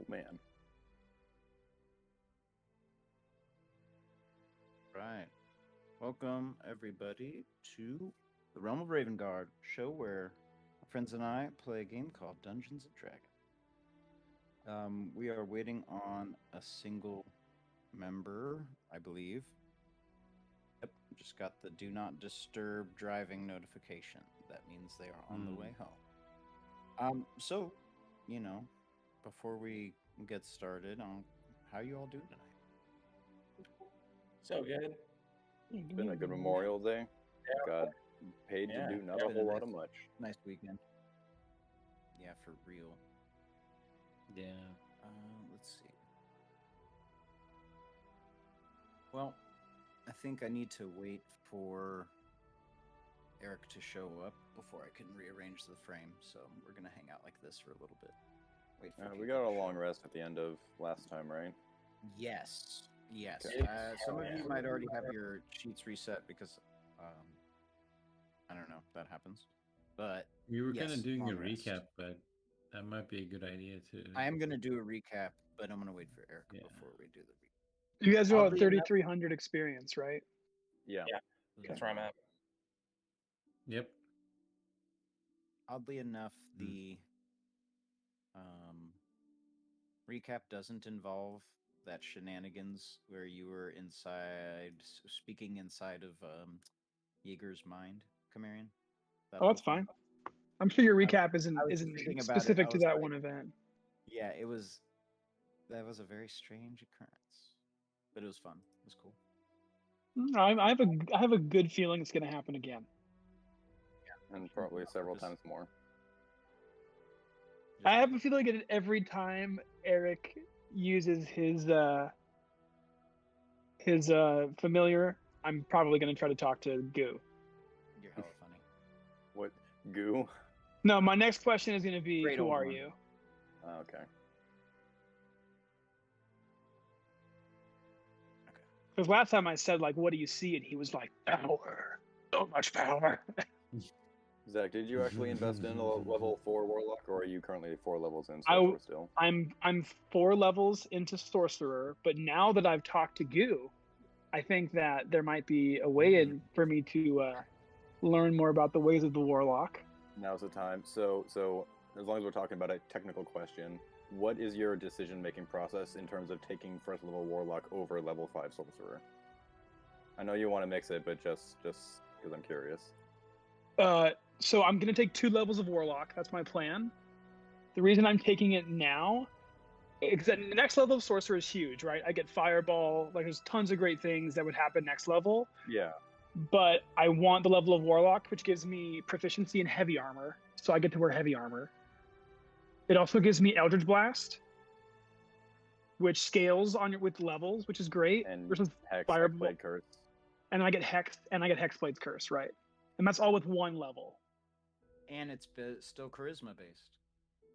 man. Right. Welcome, everybody, to the Realm of Ravengard show where my friends and I play a game called Dungeons and Dragons. We are waiting on a single member, I believe. Yep, just got the do not disturb driving notification. That means they are on the way home. So, you know, before we get started, how you all doing tonight? So good. It's been a good Memorial Day. Got paid to do not a whole lot of much. Nice weekend. Yeah, for real. Yeah. Let's see. Well, I think I need to wait for Eric to show up before I can rearrange the frame. So we're gonna hang out like this for a little bit. Wait for We people got to a show long up. rest at the end of last time, right? Yes. Yes. Okay. Some of you might already have your sheets reset because I don't know if that happens. But We were kind yes, of doing a long rest. recap, but that might be a good idea too. I am gonna do a recap, but I'm gonna wait for Eric Yeah. before we do the recap. You guys are all at Oddly 3,300 experience, right? Yeah. Yeah. That's where I'm at. Yep. Oddly enough, the recap doesn't involve that shenanigans where you were speaking inside of Jaeger's mind, Camarion. Oh, that's fine. I'm sure your recap isn't I was thinking about it, specific I to was that like- one event. Yeah, that was a very strange occurrence, but it was fun. It was cool. I have a good feeling it's going to happen again. And probably several times more. I have a feeling that every time Eric uses his familiar, I'm probably going to try to talk to Goo. You're hella funny. What? Goo? No, my next question is going to be, Great who old are one. you? Okay. Because last time I said, like, what do you see? And he was like, power. So much power. Zach, did you actually invest in a level 4 warlock, or are you currently 4 levels in I- sorcerer still? I'm 4 levels into sorcerer, but now that I've talked to Goo, I think that there might be a way in for me to learn more about the ways of the warlock. Now's the time. So as long as we're talking about a technical question, what is your decision-making process in terms of taking first level warlock over level 5 sorcerer? I know you want to mix it, but just because I'm curious. So I'm going to take 2 levels of warlock. That's my plan. The reason I'm taking it now is that the next level of sorcerer is huge, right? I get fireball. Like, there's tons of great things that would happen next level. Yeah. But I want the level of warlock, which gives me proficiency in heavy armor, so I get to wear heavy armor. It also gives me Eldritch Blast, which scales with levels, which is great. And versus Hex, fireball. Hexblade Curse. And I get Hexblade's Curse, right? And that's all with 1 level. And it's still charisma based.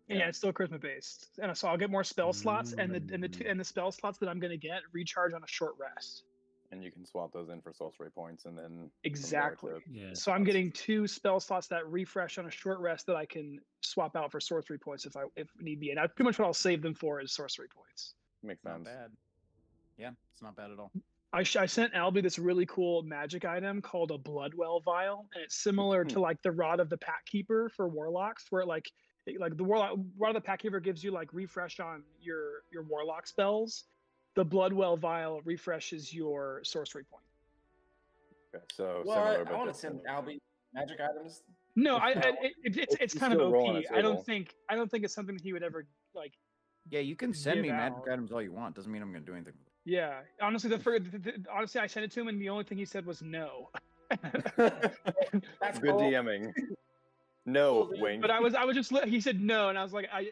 Yeah, it's still charisma based, and so I'll get more spell slots, and the spell slots that I'm gonna get recharge on a short rest. And you can swap those in for sorcery points, and then from there Exactly. to- Yeah. So I'm getting 2 spell slots that refresh on a short rest that I can swap out for sorcery points if need be, and that's pretty much what I'll save them for is sorcery points. Makes Not sense. bad. Yeah, it's not bad at all. I sent Albie this really cool magic item called a Bloodwell Vial, and it's similar to like the Rod of the Pack Keeper for warlocks, where like the Rod of the Pack Keeper gives you like refresh on your warlock spells. The Bloodwell Vial refreshes your sorcery point. Okay, so What? similar, I but want to different. send Albie magic items. No, it's He's kind of still rolling OP. a I don't table. think it's something that he would ever like. Yeah, you can send me Give magic out. items all you want. Doesn't mean I'm gonna do anything with it. Yeah, honestly, honestly, I sent it to him, and the only thing he said was no. That's Good cool. DMing. No, Cool, dude. wink. But I was just he said no, and I was like, I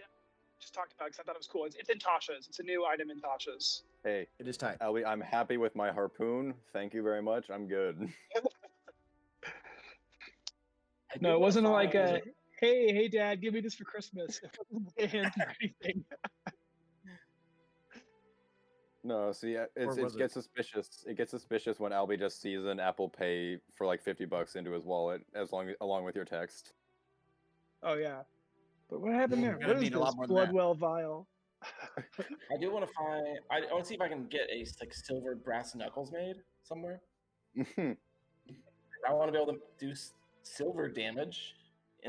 just talked about it because I thought it was cool. It's in Tasha's. It's a new item in Tasha's. Hey, It is tight. Albie, I'm happy with my harpoon. Thank you very much. I'm good. I do No, it wanna wasn't like find- hey, Dad, give me this for Christmas. It wasn't a hint or anything. No, see, Or it was gets suspicious. It gets suspicious when Albie just sees an Apple Pay for like $50 into his wallet, along with your text. Oh yeah, but what happened there? Gonna What is need a this lot more than that. Bloodwell Vial? I do want to find. I want to see if I can get a like silver brass knuckles made somewhere. I want to be able to do silver damage,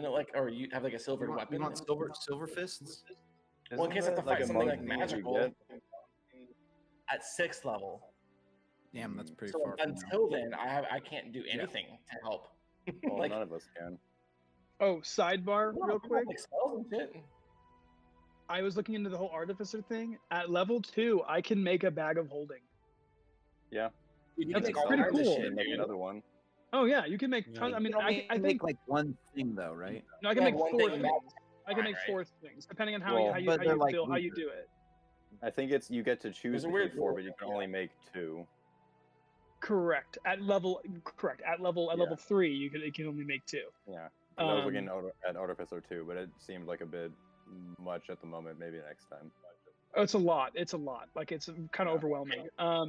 like, or you have like a silver weapon. You want silver fists? Well, in case I have to fight something like monk thing that you magical get? at 6th level. Damn, that's pretty So far. From now. until then, I can't do anything to help. Well, Like, none of us can. Oh, sidebar, no, real people quick. make spells and shit. I was looking into the whole artificer thing. At level 2, I can make a bag of holding. Yeah. Dude, you That's can make all pretty kinds of cool. shit, And make dude. another one. Oh yeah, you can make Yeah. tons. I mean, You can I only think make like one thing though, right? no, I can Yeah, make one 4 thing things. matters. I can make Right. 4 things, depending on how Well, you how you, but how they're you like feel, how you weaker. do it. I think it's you get to choose There's a between weird 4, rule, but you can yeah. only make 2. Correct. At level 3, you can only make 2. Yeah. 'Cause I was looking at Artificer too, but it seemed like a bit much at the moment. Maybe next time. Oh, it's a lot. It's a lot. Like it's kind of overwhelming. Yeah,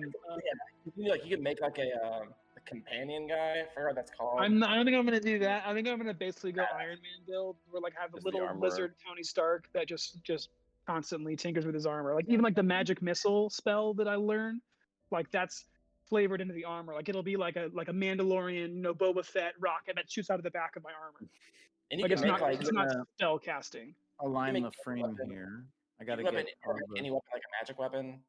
you could make like a companion guy. I forgot what that's called. I don't think I'm gonna do that. I think I'm gonna basically go Iron Man build, where like have a Just the little armorer. lizard Tony Stark that just constantly tinkers with his armor. Like even like the magic missile spell that I learned, like that's flavored into the armor. Like it'll be like a Mandalorian, Boba Fett rocket that shoots out of the back of my armor. And you Like can it's make not like it's not spell casting. Align make the any frame weapon. here. I you gotta can get all make the. any weapon like a magic weapon,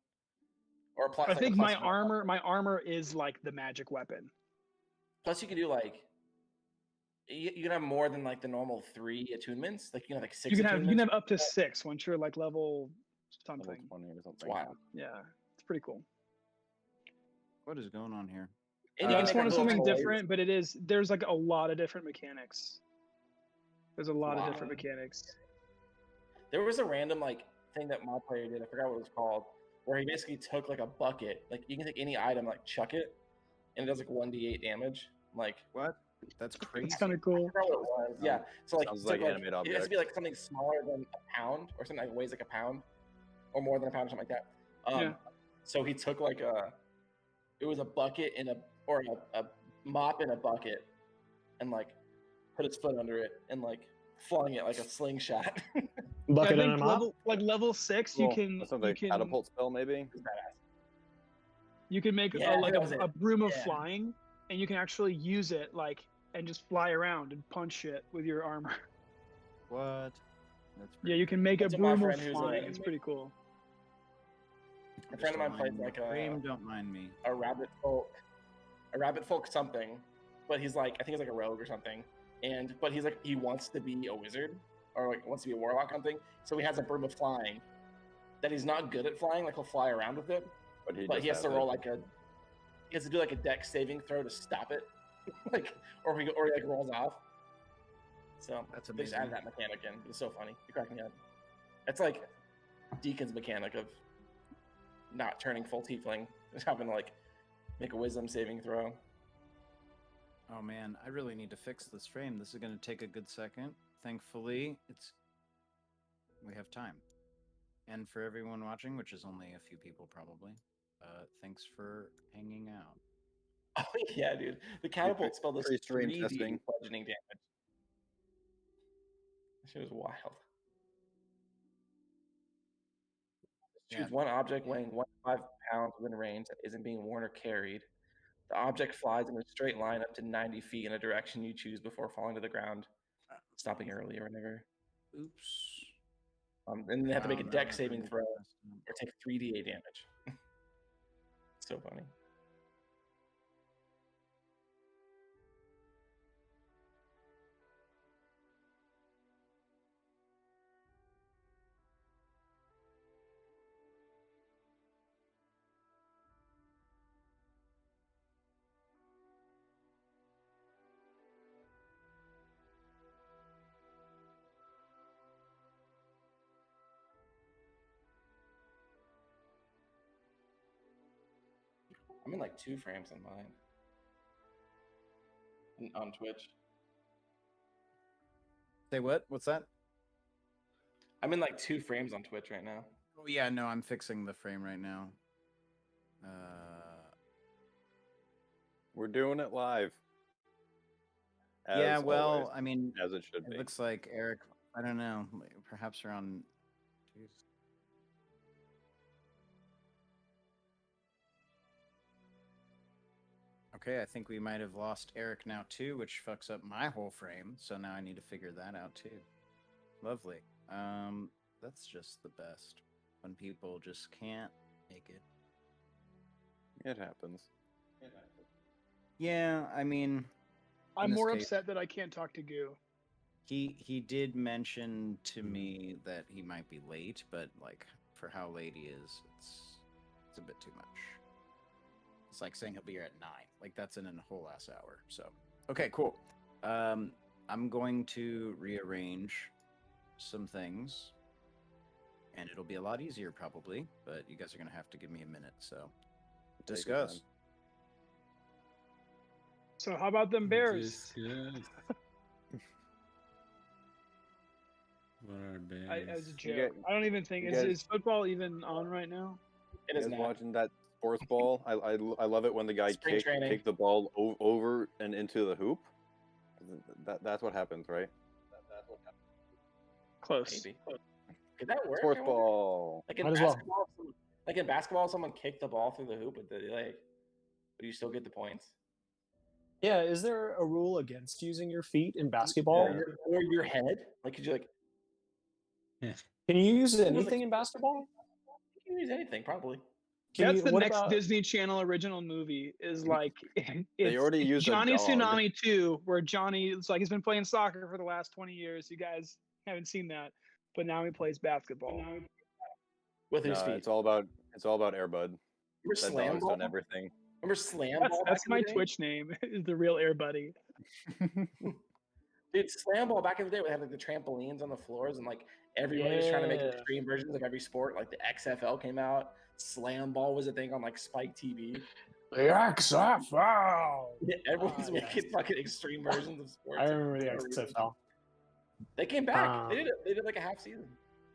or a plus. I like a think plus my one. armor is like the magic weapon. Plus, you can do like you can have more than like the normal 3 attunements. Like you can have like 6. You can attunements. have up to 6 once you're like level Level something. 20 or It's something. wild. Yeah, it's pretty cool. What is going on here? And you I can just make, wanted like, little something toys. different, but there's like a lot of different mechanics. There's a lot of Wow. different mechanics. There was a random like thing that my player did. I forgot what it was called. Where he basically took like a bucket. Like you can take any item, like chuck it, and it does like 1d8 damage. Like What? That's crazy. It's kind of I cool. forgot what it was. Yeah. So like, Sounds so, like animate it has to object. be like something smaller than a pound, or something that weighs like a pound, or more than a pound, or something like that. Yeah. So he took like it was a bucket in a mop in a bucket, and like put his foot under it and like flung it like a slingshot. Bucket I and a think mop. level 6, Well, you can that's something catapult spell maybe. It's badass. you can make Yeah, like that was a it. broom of Yeah. flying, and you can actually use it like and just fly around and punch shit with your armor. What? That's Yeah, you can make a That's what my broom of friend who's flying. a- It's pretty cool. A friend of mine plays like frame. Don't mind me. a rabbit folk something, but he's like, I think he's like a rogue or something, but he's like, he wants to be a wizard or like wants to be a warlock or something, so he has a broom of flying that he's not good at flying, like he'll fly around with it, But he, but just he has to it. roll he has to do like a dex saving throw to stop it, like or he like rolls off. So That's they just amazing. added that mechanic in. It's so funny. You're cracking me up. It's like Deacon's mechanic of not turning full tiefling, just having to like make a wisdom saving throw. Oh man, I really need to fix this frame. This is going to take a good second. Thankfully, we have time. And for everyone watching, which is only a few people probably, thanks for hanging out. Oh yeah, dude. The catapult spell does Pre-stream 3D testing. bludgeoning damage. That shit was wild. Choose Yeah. one object weighing 1.5 pounds within range that isn't being worn or carried. The object flies in a straight line up to 90 feet in a direction you choose before falling to the ground, stopping early or whatever. Oops. And then they have to make a Wow, dex that saving really throw messed up. or take 3d8 damage. So funny. I'm in like 2 frames on mine. On Twitch. Say what? What's that? I'm in like 2 frames on Twitch right now. Oh yeah, no, I'm fixing the frame right now. We're doing it live. Yeah, As well, always, I mean, as it should it be. looks like Eric. I don't know. Perhaps around. Okay, I think we might have lost Eric now too, which fucks up my whole frame. So now I need to figure that out too. Lovely. That's just the best when people just can't make it. It happens. Yeah, I mean, I'm this more case- upset that I can't talk to Goo. he did mention to me that he might be late, but like for how late he is, it's a bit too much. It's like saying he'll be here at 9. Like that's in a whole ass hour. So okay, cool. I'm going to rearrange some things, and it'll be a lot easier probably. But you guys are gonna have to give me a minute. So Take your discuss. time. So how about them Bears? Discuss. What are bears? As a You joke, get- I don't even think you is, guys- is football even on right now. It You is guys not. watching that sports ball? I love it when the guy Spring training. kicked the ball over and into the hoop. That's what happens, right? Close. Maybe. Could that work? Sports I wonder? ball. Like in Might as well. basketball, like in basketball, someone kicked the ball through the hoop with the leg, but you still get the points. Yeah, is there a rule against using your feet in basketball? Or your head. Like, could you like? Can you use anything in basketball? You can use anything probably. Can That's you- the what next about- Disney Channel original movie. Is like it's, already it's used a Johnny dog. Tsunami 2, where Johnny it's like he's been playing soccer for the last 20 years. You guys haven't seen that, but now he plays basketball. With his No, feet. it's all about Airbud. Remember That slam dog's ball? done everything. Remember slam That's ball? that's back in my the day? Twitch name. Is the real Air Buddy. Dude, slam ball back in the day would have like the trampolines on the floors and like everybody was trying to make Yeah. extreme versions of every sport. Like the XFL came out. Slam ball was a thing on like Spike TV. The XFL. Yeah, everyone's Ah, making yes. fucking extreme versions of sports. I remember the for no reason. XFL. They came back. They Ah. did it. They did like a half season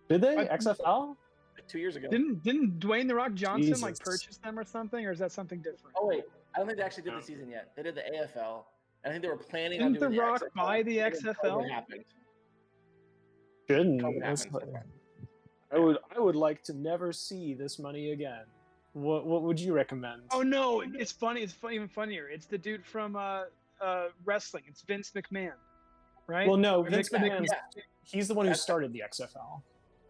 Did they? I- XFL? like 2 years ago. Didn't Dwayne the Rock Johnson like Jesus. purchase them or something, or is that something different? Oh wait, I don't think they actually did the season yet. They did the AFL. And I think they were planning on Didn't doing The Rock XFL, buy the and then XFL? COVID happened. Shouldn't. COVID That's happened. like- I would like to never see this money again. What would you recommend? Oh no, it's funny. It's even funnier. It's the dude from wrestling. It's Vince McMahon, right? Well, no, Or Vince Mc- McMahon. Yeah. He's the one who That's- started the XFL.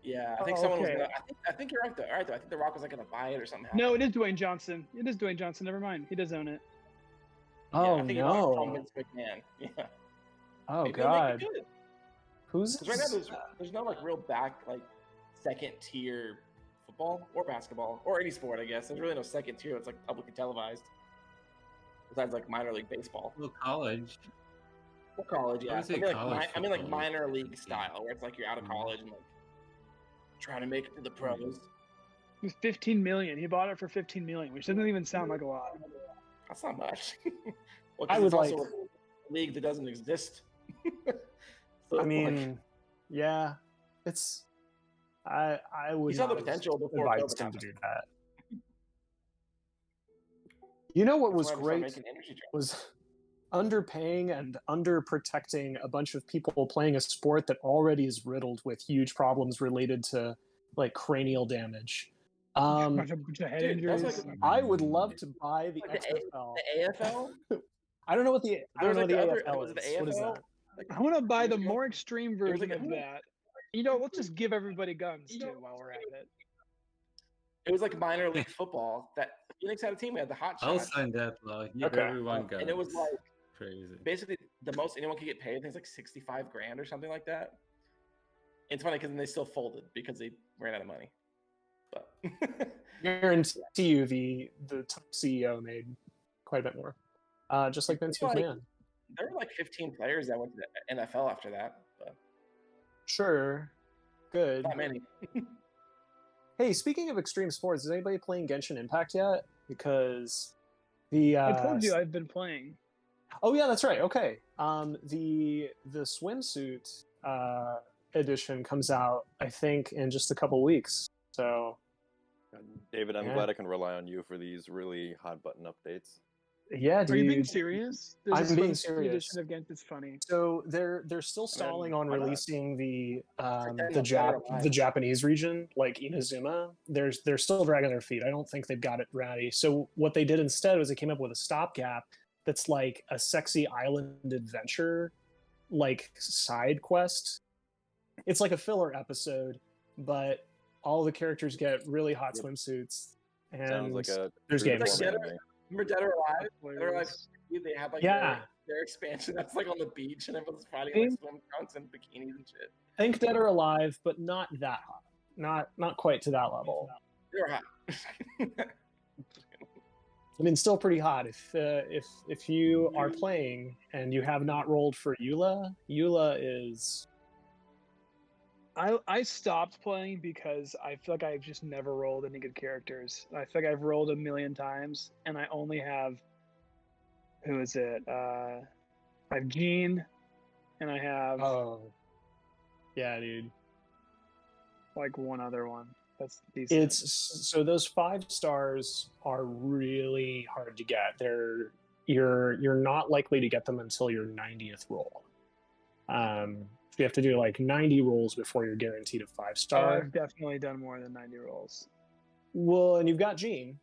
Yeah, I think Oh, someone okay. was gonna. I think you're right though. All right, though. I think The Rock was like gonna buy it or something. No, it is Dwayne Johnson. It is Dwayne Johnson. Never mind. He does own it. Oh I think you're right, from no! Vince McMahon. Yeah. Oh Maybe they'll god! make it good. Who's 'Cause right now there's no like real back like second tier football or basketball or any sport. I guess there's really no second tier that's like publicly televised. Besides like minor league baseball Well, college. or college. I Yeah, would say I mean, like, college I mean like football. minor league style where it's like you're out of Mhm. college and like trying to make it to the pros. It was 15 million. He bought it for 15 million, which doesn't even sound like a lot. That's not much. Well, 'cause I would it's also like- a league that doesn't exist. So I it's mean, like, yeah, it's. I would. he saw the not potential before advise COVID him to happened. do that. You know what That's was why they started great making energy drinks. was underpaying and underprotecting a bunch of people playing a sport that already is riddled with huge problems related to like cranial damage. Bunch of head Dude, that's injuries. like- I would love to buy the Like the XFL. The AFL. I don't know what the There was, like, the other- AFL was it is. the What is AFL? that? Like, I want to buy the years ago? more extreme was version like of a- that. You know, let's just give everybody guns too while we're at it. It was like minor league football that Phoenix had a team. We had the hot I'll shots, sign that law. Give Okay. everyone guns. and it was like crazy. basically the most anyone could get paid. I think it's like 65 grand or something like that. It's funny because then they still folded because they ran out of money. But Guarantee you, the top CEO made quite a bit more. Just like Vince Like- McMahon. there were like 15 players that went to the NFL after that. But Sure. Good. not many. Hey, speaking of extreme sports, is anybody playing Genshin Impact yet? Because the I told you I've been playing. oh yeah, that's right. Okay. The swimsuit edition comes out, I think, in just a couple weeks. So David, I'm Yeah. glad I can rely on you for these really hot button updates. yeah, Are you being dude. serious? I'm being swimsuit serious. Edition of Gent. It's funny. So they're still stalling on why not? releasing the Pretend the it's better Jap alive. the Japanese region, like Inazuma. They're still dragging their feet. I don't think they've got it ready. So what they did instead was they came up with a stopgap that's like a sexy island adventure, like side quest. It's like a filler episode, but all the characters get really hot Yep. swimsuits, and Sounds like a there's true games. Like Dead form or, anime. remember Dead or Alive? Dead or Alive, Spoilers. they had like Yeah. their expansion that's like on the beach and everyone's fighting Think- like swim trunks and bikinis and shit. Think Dead or Alive, but not that hot. Not quite to that level. They're hot. I mean, still pretty hot. If you are playing and you have not rolled for Eula is I stopped playing because I feel like I've just never rolled any good characters. I feel like I've rolled a million times and I only have who is it? I have Jean and I have yeah, dude. like one other one. That's decent. It's so those 5 stars are really hard to get. You're not likely to get them until your 90th roll. You have to do like 90 rolls before you're guaranteed a 5-star. I've definitely done more than 90 rolls. Well, and you've got Jean.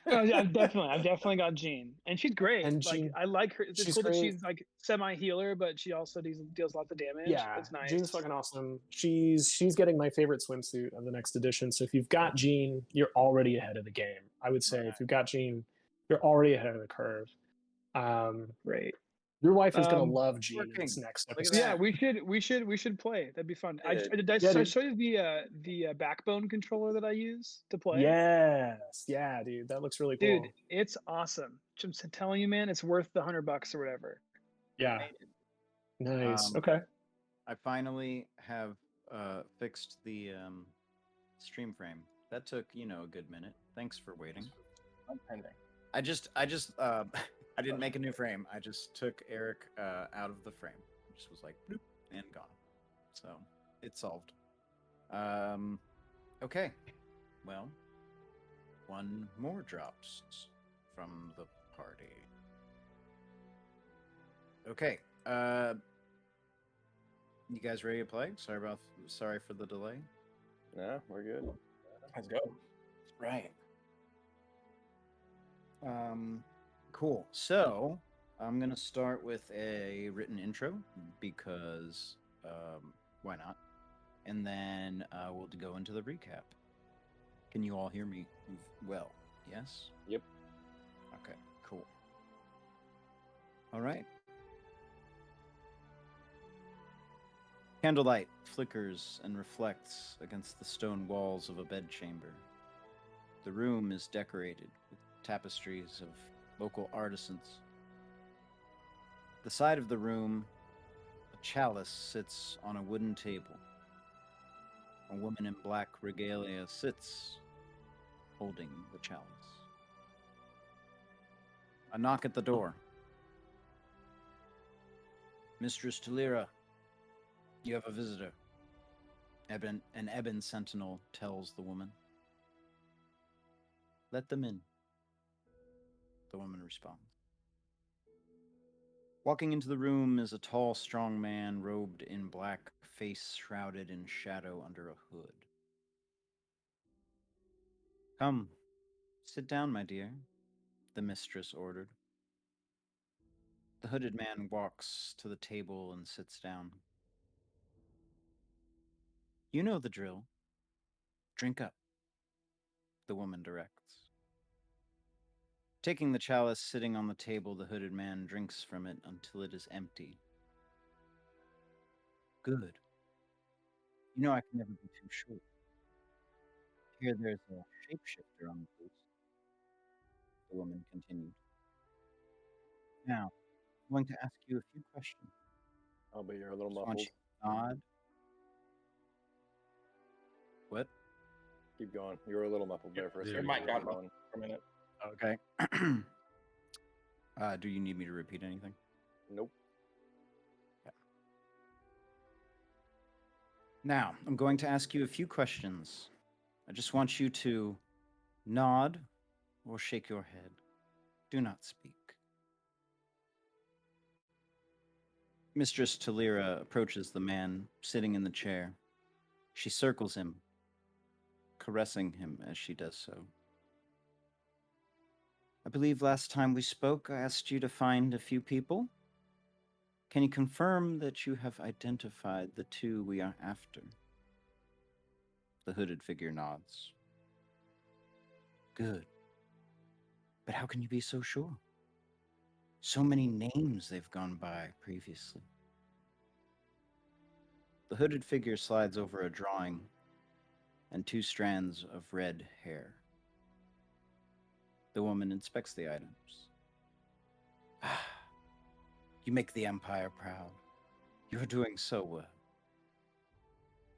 Oh, yeah, I've definitely got Jean, and she's great. And like Jean- I like her. It's she's cool that great. she's like semi-healer, but she also deals lots of damage. Yeah, it's nice. Jean's fucking awesome. She's getting my favorite swimsuit of the next edition. So if you've got Jean, you're already ahead of the game. I would say if you've got Jean, you're already ahead of the curve. Great. Your wife is gonna Um, love Jean working. this next Look at episode. that. Yeah, we should play. That'd be fun. I dude. show you the backbone controller that I use to play. Yes, yeah, dude, that looks really cool. Dude, it's awesome. I'm telling you, man, it's worth the $100 or whatever. Yeah, nice. Um, Okay. I finally have fixed the stream frame. That took a good minute. Thanks for waiting. I just I didn't make a new frame. I just took Eric out of the frame. Just was like bloop, and gone. So it's solved. Okay. Well, one more drops from the party. Okay. You guys ready to play? Sorry for the delay. Yeah, we're good. Let's go. Right. Cool. So I'm gonna start with a written intro because why not? And then we'll go into the recap. Can you all hear me well? Yes? Yep. Okay, cool. All right. Candlelight flickers and reflects against the stone walls of a bedchamber. The room is decorated with tapestries of local artisans. The side of the room, a chalice sits on a wooden table. A woman in black regalia sits, holding the chalice. A knock at the door. Mistress Talira, you have a visitor. An ebon sentinel tells the woman. Let them in. The woman responds. Walking into the room is a tall, strong man robed in black, face shrouded in shadow under a hood. Come, sit down, my dear, the mistress ordered. The hooded man walks to the table and sits down. You know the drill. Drink up, the woman directs. Taking the chalice sitting on the table, the hooded man drinks from it until it is empty. Good. You know I can never be too short. Here there's a shapeshifter on the loose, the woman continued. Now, I'm going to ask you a few questions. Oh, but you're a little I want muffled. you to nod. What? Keep going. You were a little muffled there for a Your second. mic Keep got going. for a minute. Okay. Do you need me to repeat anything? Nope. Now, I'm going to ask you a few questions. I just want you to nod or shake your head. Do not speak. Mistress Talira approaches the man sitting in the chair. She circles him, caressing him as she does so. I believe last time we spoke, I asked you to find a few people. Can you confirm that you have identified the two we are after? The hooded figure nods. Good. But how can you be so sure? So many names they've gone by previously. The hooded figure slides over a drawing and 2 strands of red hair. The woman inspects the items. Ah, you make the Empire proud. You're doing so well.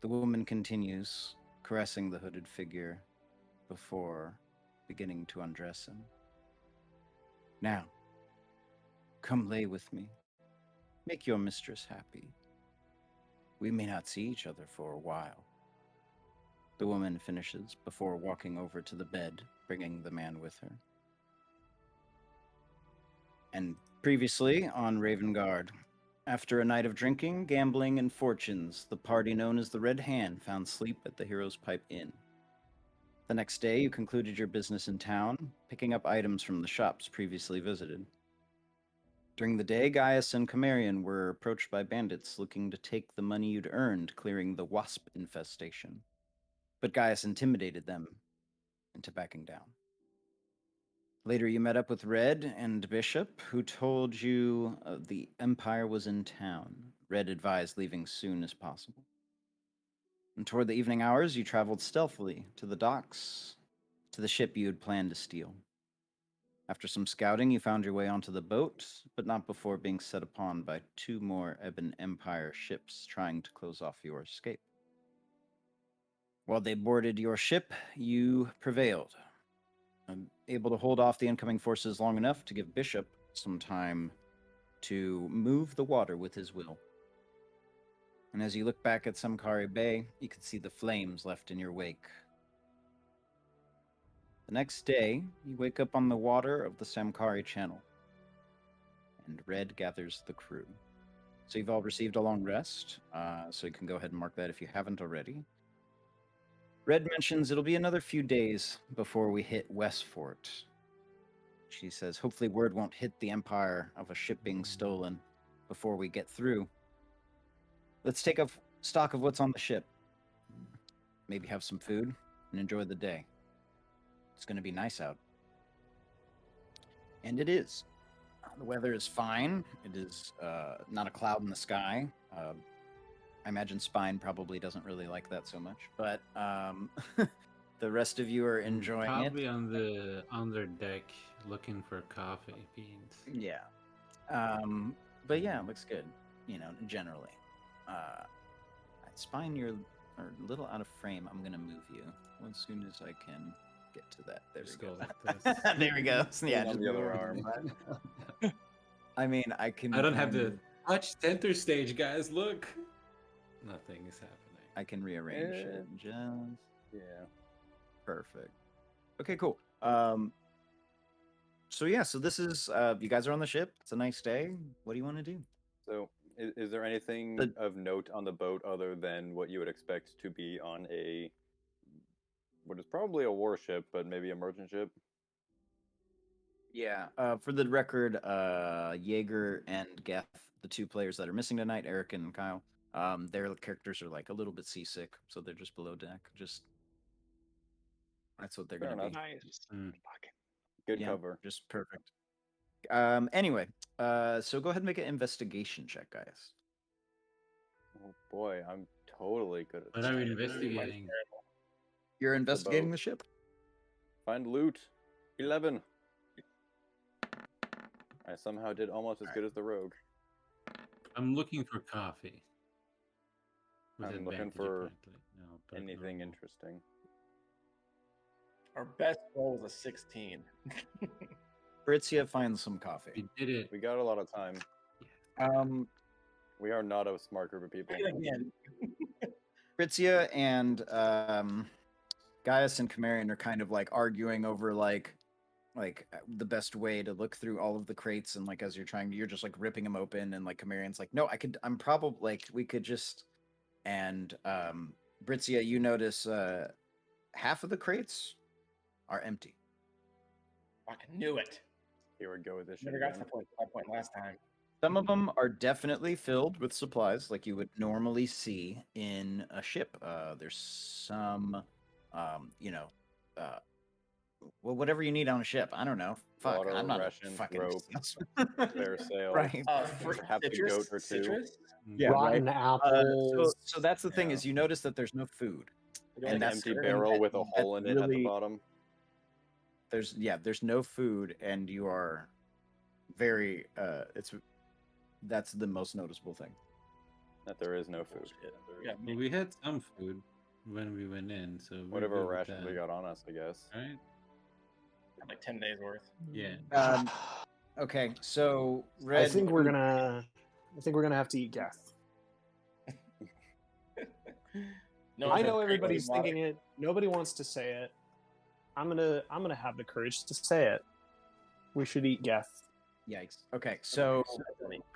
The woman continues, caressing the hooded figure before beginning to undress him. Now, come lay with me. Make your mistress happy. We may not see each other for a while. The woman finishes before walking over to the bed, bringing the man with her. And previously on Ravengard, after a night of drinking, gambling, and fortunes, the party known as the Red Hand found sleep at the Hero's Pipe Inn. The next day, you concluded your business in town, picking up items from the shops previously visited. During the day, Gaius and Chimerian were approached by bandits looking to take the money you'd earned clearing the wasp infestation. But Gaius intimidated them into backing down. Later, you met up with Red and Bishop, who told you the Empire was in town. Red advised leaving soon as possible. And toward the evening hours, you traveled stealthily to the docks, to the ship you had planned to steal. After some scouting, you found your way onto the boat, but not before being set upon by 2 more Ebon Empire ships trying to close off your escape. While they boarded your ship, you prevailed, able to hold off the incoming forces long enough to give Bishop some time to move the water with his will. And as you look back at Samkhari Bay, you can see the flames left in your wake. The next day, you wake up on the water of the Samkhari Channel, and Red gathers the crew. So you've all received a long rest, so you can go ahead and mark that if you haven't already. Red mentions it'll be another few days before we hit Westfort. She says, hopefully word won't hit the Empire of a ship being stolen before we get through. Let's take stock of what's on the ship. Maybe have some food and enjoy the day. It's going to be nice out. And it is. The weather is fine. It is not a cloud in the sky. I imagine Spine probably doesn't really like that so much, but the rest of you are enjoying Probably it. on the underdeck looking for coffee beans. Yeah. But yeah, it looks good, generally. Spine, you're a little out of frame. I'm going to move you as soon as I can get to that. There Just we go. go like this. There we go. Yeah, on just the other move arm. I mean, I can. I don't have kind to of- touch center stage, guys. Look. Nothing is happening. I can rearrange it. Just Yeah. perfect. Okay, cool. So yeah, so this is you guys are on the ship. It's a nice day. What do you want to do? So, is there anything of note on the boat other than what you would expect to be on what is probably a warship, but maybe a merchant ship? Yeah. For the record, Jaeger and Geth, the 2 players that are missing tonight, Eric and Kyle, their characters are like a little bit seasick, so they're just below deck. That's what they're Fair gonna be. enough. Nice. Mm. Good Yeah, cover. just perfect. Anyway, so go ahead and make an investigation check, guys. Oh boy, I'm totally good at What are we that. investigating? You're investigating boat. the ship. Find loot. 11. I somehow did almost as good as the rogue. I'm looking for coffee. With I'm looking advantage, for apparently. No, but Anything no. interesting. Our best roll was a 16. Britzia finds some coffee. We did it. We got a lot of time. We are not a smart group of people. Again. Britzia and Gaius and Chimerian are kind of like arguing over like the best way to look through all of the crates, and like as you're just like ripping them open, and like Chimerian's like, no, I'm probably like we could just, and Britzia, you notice half of the crates are empty. Fucking knew it. Here we go with this shit Never got to again. that point last time. Some of them are definitely filled with supplies, like you would normally see in a ship. There's some, you know, well, whatever you need on a ship. I don't know. Fuck, Water, I'm not rations, a fucking rope, spare sail. right. Perhaps a goat or two. Citrus? Yeah, Rotten right. apples. So that's the thing Yeah. is you notice that there's no food. You An know, that's empty certain barrel that- with a that's hole in it at the really- bottom. There's no food, and you are very. That's the most noticeable thing. That there is no food. Yeah, Well, we had some food when we went in, so we're Whatever good with rations we that, got on us, I guess. right? like 10 days worth. Yeah. Okay, so I red. think we're gonna have to eat Geth. No I one's know had everybody's water. thinking it. Nobody wants to say it. I'm gonna have the courage to say it. We should eat Geth. Yikes. Okay, so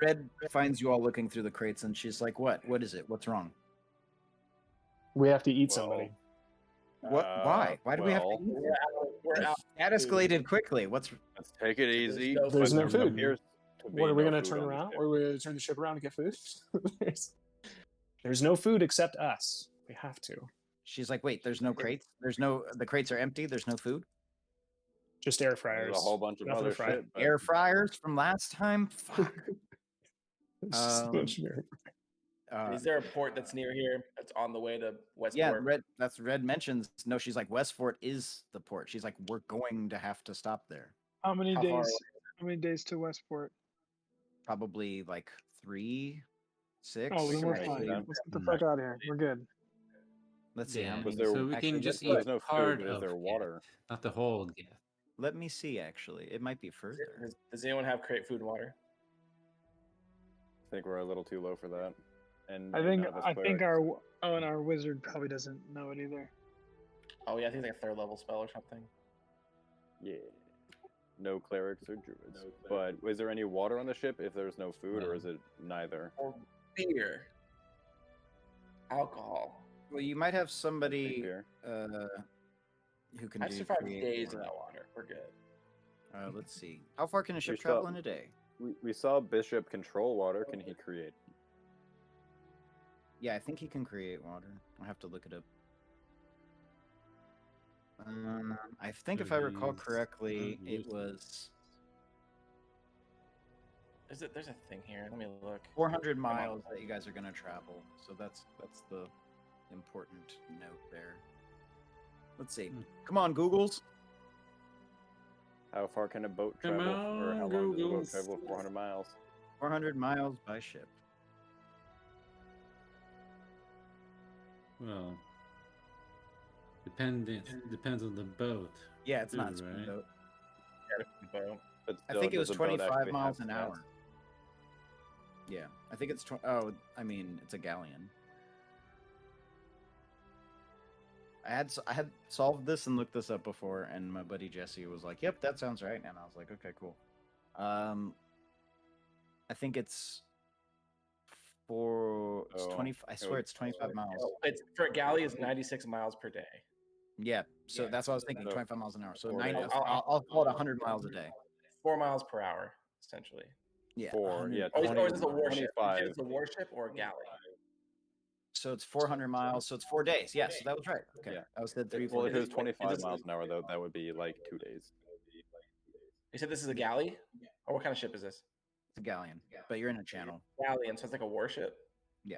Red finds you all looking through the crates, and she's like, "What? What is it? What's wrong? We have to eat Well, somebody. What? Why? Why do we have to well, eat? We're out. That escalated quickly. What's Let's take it easy. There's no There food. appears to be What are we no gonna food turn on the around? ship. Or are we gonna turn the ship around to get food? there's no food except us. We have to. She's like, wait, there's no crates. The crates are empty. There's no food. Just air fryers. There's a whole bunch of Nothing other fried. shit. But Air fryers from last time. Fuck. It's just a bunch of air- Is there a port that's near here that's on the way to Westport? Yeah, Red mentions. No, she's like Westfort is the port. She's like, we're going to have to stop there. How many How far days? How many days to Westport? Probably like 3, 6. Oh, then we're make fine. it up. Let's get the fuck out of here. We're good. Let's see how Yeah, many. there- so we actually, can just let's eat there's no part food, but is of there it, water? not the whole gift. Let me see. Actually, it might be further. Does anyone have crate food and water? I think we're a little too low for that. And I think none of us and clerics. our wizard probably doesn't know it either. Oh yeah, I think it's like a third level spell or something. Yeah. No clerics or druids. But is there any water on the ship if there's no food, or is it neither? Or beer. Alcohol. Well, you might have somebody Here. who can I've do survived create days in water. that water. We're good. Let's see. How far can a ship We travel saw- in a day? We saw Bishop control water. Can he create? Yeah, I think he can create water. I'll have to look it up. I think if I recall Please, correctly, it use it. was There's a thing here. Let me look. 400 miles that you guys are gonna travel. So that's the important note there. Let's see. Hmm. Come on, Googles. How far can a boat Come travel? Or how on, long does a boat Googles. travel? 400 miles. 400 miles by ship. Well, depends on the boat. Yeah, it's not a Too, speedboat. right? Boat. But I still, think it was does a boat 25 actually miles have an stats? hour. Yeah, I think it's oh, I mean, it's a galleon. I had solved this and looked this up before, and my buddy Jesse was like, "Yep, that sounds right," and I was like, "Okay, cool." I think it's it's Oh, 20. I swear it's 25 miles. It's for a galley is 96 miles per day. Yeah, so Yeah. that's what I was thinking. So, 25 miles an hour. So 4 90, days. I'll call it 100 miles a day. 4 miles per hour, essentially. Yeah, 4, 100 yeah, Oh, 20, or is this a warship? 25. Is it a warship or a galley? So it's 400 miles. So it's 4 days. Yeah, so that was right. Okay, Yeah. I was said 3. Well, 4 if it was days. 25 miles an hour, though, that would be like 2 days. You said this is a galley? Or what kind of ship is this? It's a galleon, but you're in a channel. Galley, and so it's like a warship? Yeah.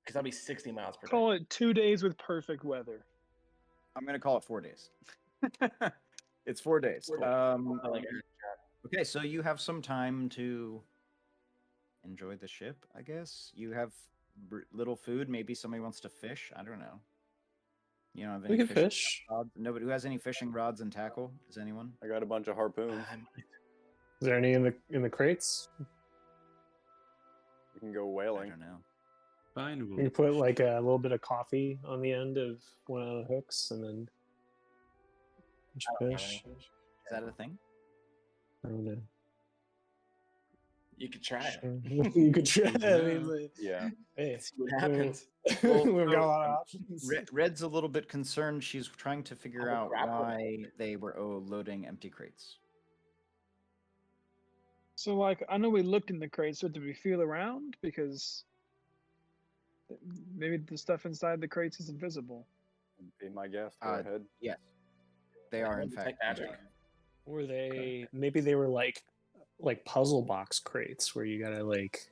Because that'll be 60 miles per day. Call it 2 days with perfect weather. I'm gonna call it 4 days. It's 4 days. I like it. Okay, so you have some time to enjoy the ship, I guess. You have little food. Maybe somebody wants to fish. I don't know. You don't have any We can fishing fish. rods? Nobody who has any fishing rods and tackle? Is anyone? I got a bunch of harpoons. Is there any in the crates? We can go I whaling. don't know. Fine, You we'll put like a little bit of coffee on the end of one of the hooks, and then I don't have fish. any. Is that a thing? I don't know. You could try it. You could try. I Yeah. mean, like, Yeah. hey, See what happens. we've got a lot of options. Red's a little bit concerned. She's trying to figure I'm a out grappler. why they were loading empty crates. So, like, I know we looked in the crates, but did we feel around? Because maybe the stuff inside the crates is invisible. Be my guest. Go Uh, ahead. Yes, they are in Detect fact magic. Were they? Maybe they were like puzzle box crates where you gotta like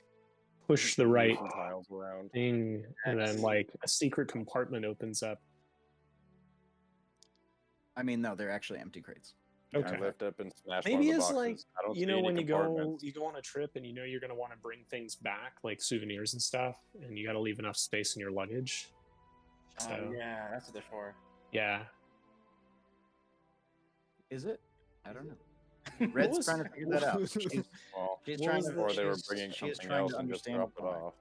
push the Move right some tiles around. thing, and then like a secret compartment opens up. I mean, no, they're actually empty crates. Okay. I lift up and smash Maybe one of the it's boxes. like, I don't you see know, any when you compartments. go on a trip and you know you're gonna want to bring things back, like souvenirs and stuff, and you gotta leave enough space in your luggage. So Oh yeah, that's what they're for. yeah. Is it? I don't know. Red's was- trying to figure that out. Well, She's What trying was to. the- or they were she's- bringing she is something trying else to and just understand dropped it why. off.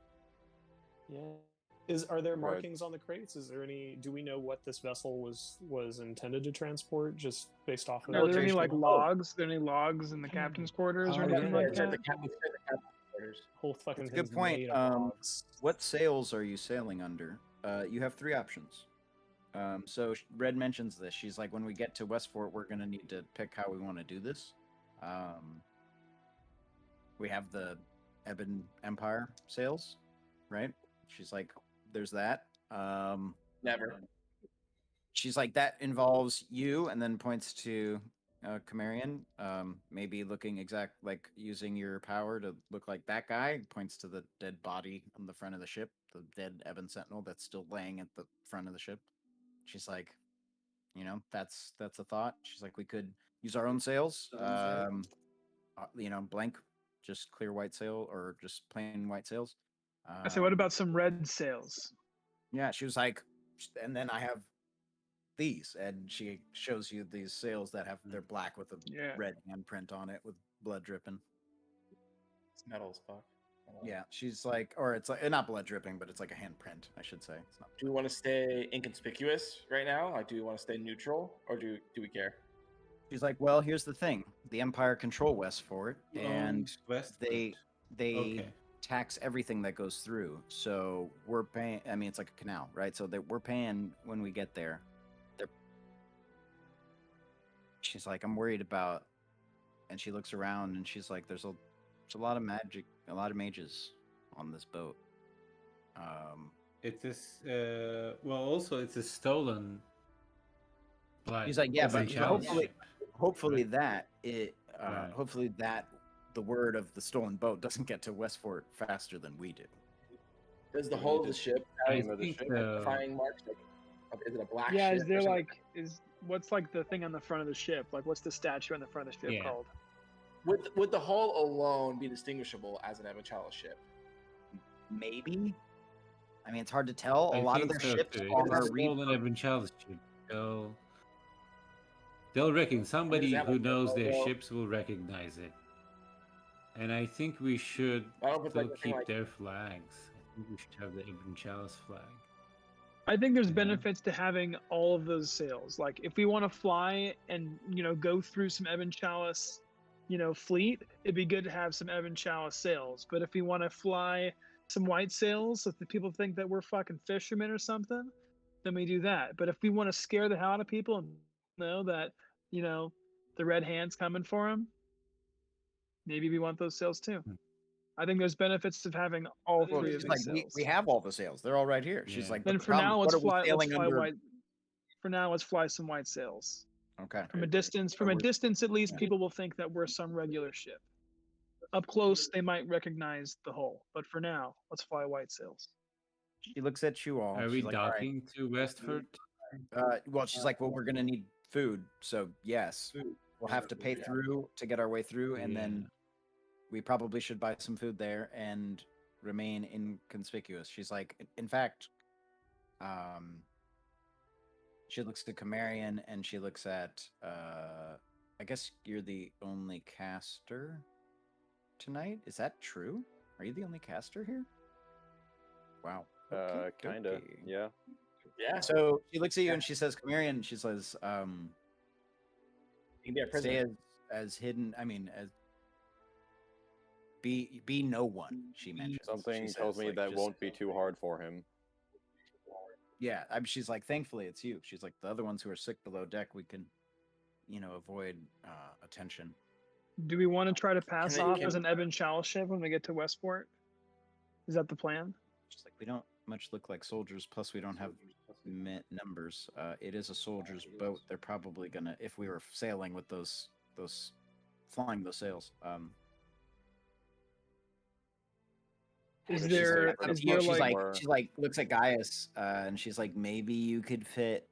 Yeah. Are there Right. markings on the crates? Is there any? Do we know what this vessel was intended to transport, just based off of? Are there any like Notation. logs? Are there any logs in the captain's quarters or Oh, anything yeah. like It's at that? the captain's quarters. Whole fucking That's a good thing's point. made of logs. What sails are you sailing under? You have 3 options. So Red mentions this. She's like, when we get to Westfort, we're gonna need to pick how we want to do this. We have the Ebon Empire sails, right? She's like, there's that. Never. She's like, that involves you, and then points to Cimmerian, maybe looking like using your power to look like that guy. Points to the dead body on the front of the ship, the dead Ebon Sentinel that's still laying at the front of the ship. She's like, that's a thought. She's like, we could use our own sails, blank, just clear white sail or just plain white sails. I said, what about some red sails? Yeah, she was like, and then I have these, and she shows you these sails that they're black with a Yeah. red handprint on it with blood dripping. It's metal as fuck. Yeah, she's like, or it's like not blood dripping, but it's like a handprint, I should say. It's not. Do we want to stay inconspicuous right now? Like, do we want to stay neutral, or do we care? She's like, well, here's the thing: the Empire control Westfort, and they Okay. tax everything that goes through. So we're paying. I mean, it's like a canal, right? So we're paying when we get there. She's like, I'm worried about, and she looks around and she's like, there's a lot of magic, a lot of mages on this boat. It is well. Also, it's a stolen. He's like, yeah, Ebon but Chalice ship. hopefully Right. hopefully that the word of the stolen boat doesn't get to Westfort faster than we do. Does the we whole need of the to ship I have think like, the- defining marks? Like, is it a black Yeah, ship? is or there something? like what's like the thing on the front of the ship? Like what's the statue on the front of the ship Yeah. called? Would the hull alone be distinguishable as an Ebon Chalice ship? Maybe. I mean, it's hard to tell. A I lot of think their so, ships too. are It's a stolen Ebon Chalice ship. They'll reckon somebody that who like the knows their logo? ships will recognize it. And I think we should I don't know if it's still like a thing keep like- their flags. I think we should have the Ebon Chalice flag. I think there's Yeah. benefits to having all of those sails. Like if we want to fly and go through some Ebon Chalice, fleet, it'd be good to have some Ebon Chalice sails. But if we want to fly some white sails, so that people think that we're fucking fishermen or something, then we do that. But if we want to scare the hell out of people and know that the red hand's coming for them, maybe we want those sails too. Hmm. I think there's benefits of having all Well, three of she's these like, sails. we have all the sails. They're all right here. She's Yeah. like, Then but the for now, problem is, let's what are we fly. Let's sailing fly under? white. For now, let's fly some white sails. Okay. From a distance, at least, Yeah. people will think that we're some regular ship. Up close, they might recognize the hull. But for now, let's fly white sails. She looks at you all. Are we She's like, all right. docking to Westford? Well, she's like, well, we're gonna need food, so yes, we'll have to pay through to get our way through, and then we probably should buy some food there and remain inconspicuous. She's like, in fact, she looks to Cimmerian and she looks at, I guess you're the only caster tonight. Is that true? Are you the only caster here? Wow. Kinda. okey-dokey. Yeah. Yeah. So she looks at you and she says, Cimmerian, she says, You can be a stay prisoner. as hidden, I mean, as Be no one. She mentions. Something She tells says, me like, that just- won't be too hard for him. Yeah, she's like, thankfully it's you. She's like, the other ones who are sick below deck, we can, avoid attention. Do we want to try to pass they- off can- as an Ebon Shell ship when we get to Westfort? Is that the plan? She's like, we don't much look like soldiers. Plus, we don't have numbers. It is a soldier's boat. They're probably gonna, if we were sailing with those flying those sails. Is She's there like, is Yeah, there she's like like, she like looks at Gaius, and she's like, maybe you could fit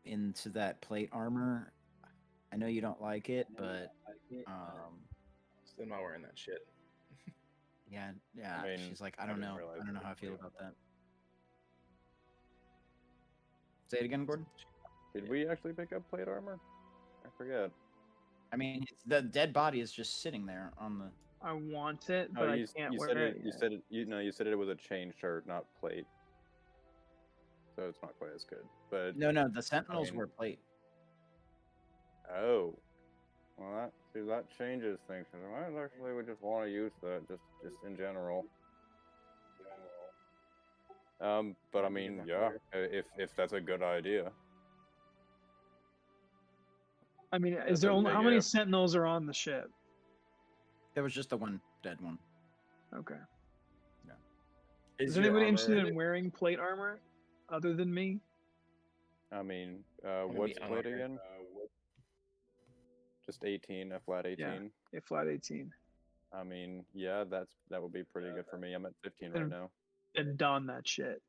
into that plate armor. I know you don't like it, but Still not wearing that shit. yeah. I mean, She's like, I I don't didn't know. realize I don't know it how I was feel plate about that. Say it again, Gordon. Did we actually pick up plate armor? I forget. I mean, the dead body is just sitting there on the. I want it, No, but I you, can't you wear said it. You yet. said it. You said it was a chain shirt, not plate. So it's not quite as good. But No, the Sentinels mean- were plate. oh, well, that changes things. 'Cause I actually would just want to use that just in general. But I mean, yeah, if that's a good idea. I mean, That's is there only okay, how many yeah. Sentinels are on the ship? There was just the one dead one. Okay. Is Is your anybody armor- interested in wearing plate armor other than me? I mean, gonna be what's plate unarmored. again? Just 18, a flat 18. A flat 18. I mean, yeah, that would be pretty good for me. I'm at 15 right And- now. And don that shit.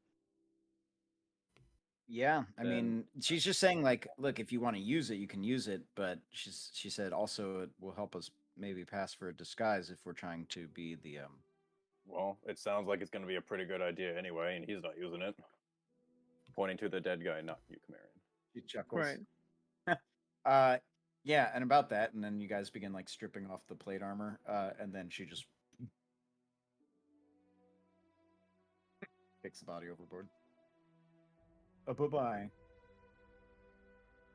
Yeah, I Then- mean, she's just saying like, look, if you want to use it, you can use it, but she said also it will help us maybe pass for a disguise if we're trying to be the Well, it sounds like it's going to be a pretty good idea anyway, and he's not using it. Pointing to the dead guy, not you, Camarian. She chuckles. Right. Yeah, and about that, and then you guys begin like stripping off the plate armor, and then she just kicks the body overboard. Bye-bye.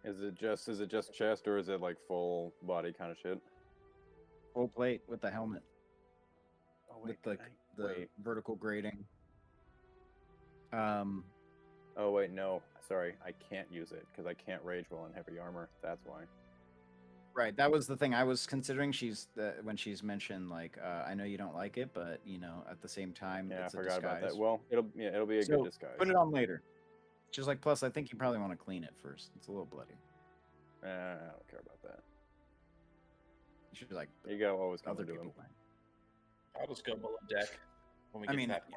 Is it just chest, or is it like full body kind of shit? Full plate with the helmet, Oh, with the wait. vertical grating. Oh wait, no. Sorry, I can't use it because I can't rage while in heavy armor. That's why. Right, that was the thing I was considering. When she's mentioned like, I know you don't like it, but at the same time, Yeah, I it's a forgot about that. disguise. Well, it'll be a So, good disguise. Put it on later. She's like, plus, I think you probably want to clean it first. It's a little bloody. I don't care about that. She's like, You gotta always come other to people him. might. I'll just go below deck when we I get mean, to that point.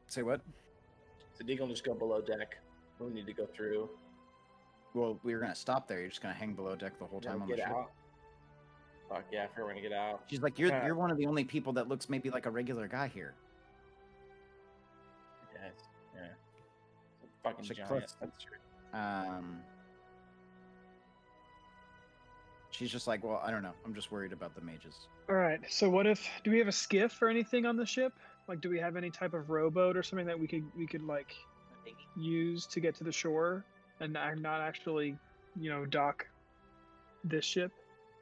Say what? So Deagle will just go below deck when we need to go through. Well, we were gonna stop there. You're just gonna hang below deck the whole time on the Get ship. out. Fuck yeah, if we're gonna get out. She's like, you're one of the only people that looks maybe like a regular guy here. Yes. Yeah. Fucking She's like, giant. plus- That's true. She's just like, well, I don't know. I'm just worried about the mages. All right. So what if do we have a skiff or anything on the ship? Like, do we have any type of rowboat or something that we could like use to get to the shore and not actually, dock this ship?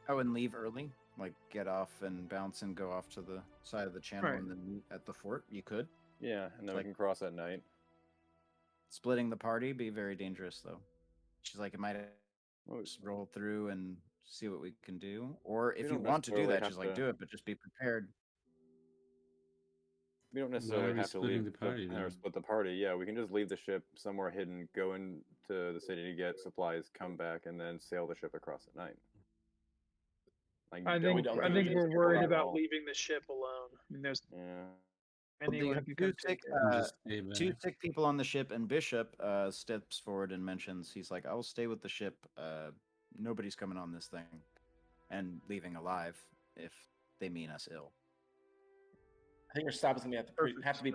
Oh, and leave early? Like, get off and bounce and go off to the side of the channel Right. and then meet at the fort? You could. Yeah, and then Like- we can cross at night. Splitting the party be very dangerous, though. She's like, it might Oh, just roll through and see what we can do. Or if you don't want to do necessarily that, have she's like, to- do it, but just be prepared. We don't Why are necessarily we have to splitting leave the party, or then? split the party. Yeah, we can just leave the ship somewhere hidden, go into the city to get supplies, come back, and then sail the ship across at night. Like, I don't think don't I think think we we're should worried go about all. leaving the ship alone. I mean, there's Yeah. anyone who the can come two take sick, it. Just stay back. two sick people on the ship, and Bishop steps forward and mentions, he's like, I will stay with the ship. Nobody's coming on this thing and leaving alive if they mean us ill. I think our stop is gonna have to be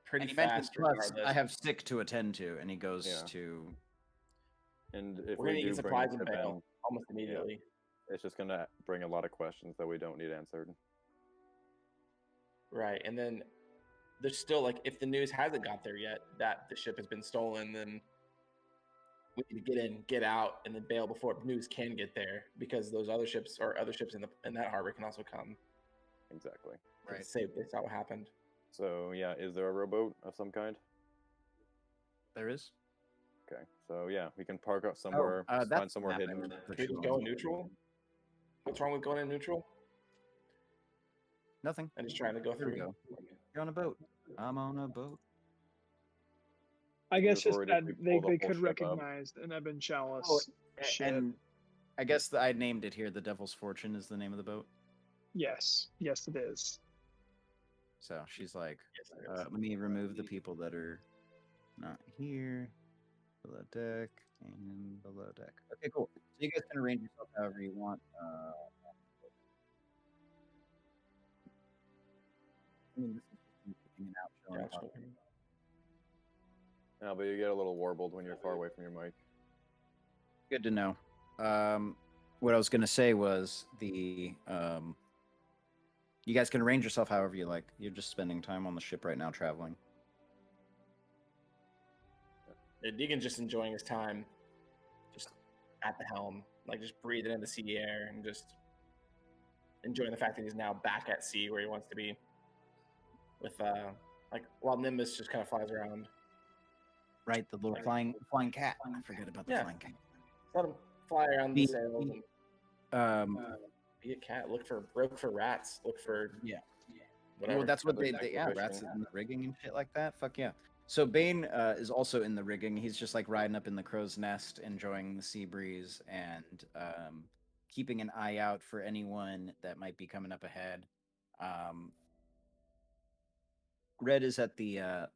pretty And he mentions, fast. plus, Regardless. I have sick to attend to, and he goes Yeah. to. And if We're we gonna do get bring supplies the and ship bail in, almost immediately. it's just gonna bring a lot of questions that we don't need answered. Right, and then there's still like if the news hasn't got there yet that the ship has been stolen, then we need to get in, get out, and then bail before news can get there, because those other ships or other ships in that harbor can also come. Exactly. Right. Say they saw what happened. So yeah, is there a rowboat of some kind? There is. Okay, so yeah, we can park up somewhere, find somewhere hidden. Can we just go in neutral? What's wrong with going in neutral? Nothing. I'm just trying to go There we through. go. You're on a boat. I'm on a boat. I guess just just worried that if we they, pull the they whole could ship up. recognize an Ebon Chalice Oh, ship. And I guess I named it here. The Devil's Fortune is the name of the boat. Yes, yes, it is. So she's like, Yes, there is. let me remove the people that are not here. Below deck and below deck. Okay, cool. So you guys can arrange yourself however you want. I mean, this is just me picking it out, showing Gotcha. how- No, but you get a little warbled when you're far away from your mic. Good to know. What I was gonna say was you guys can arrange yourself however you like. You're just spending time on the ship right now, traveling. Yeah, Deegan's just enjoying his time, just at the helm, like just breathing in the sea air and just enjoying the fact that he's now back at sea where he wants to be. With like while Nimbus just kind of flies around. Right, the little flying cat. I forgot about the Yeah. flying cat. Let him fly around the The- sails and be a cat. Look for rats. Look for Yeah. whatever. Well, that's what Other they acquisition. rats in the rigging and shit like that. Fuck yeah. So Bane is also in the rigging. He's just like riding up in the crow's nest, enjoying the sea breeze and keeping an eye out for anyone that might be coming up ahead. Red is at the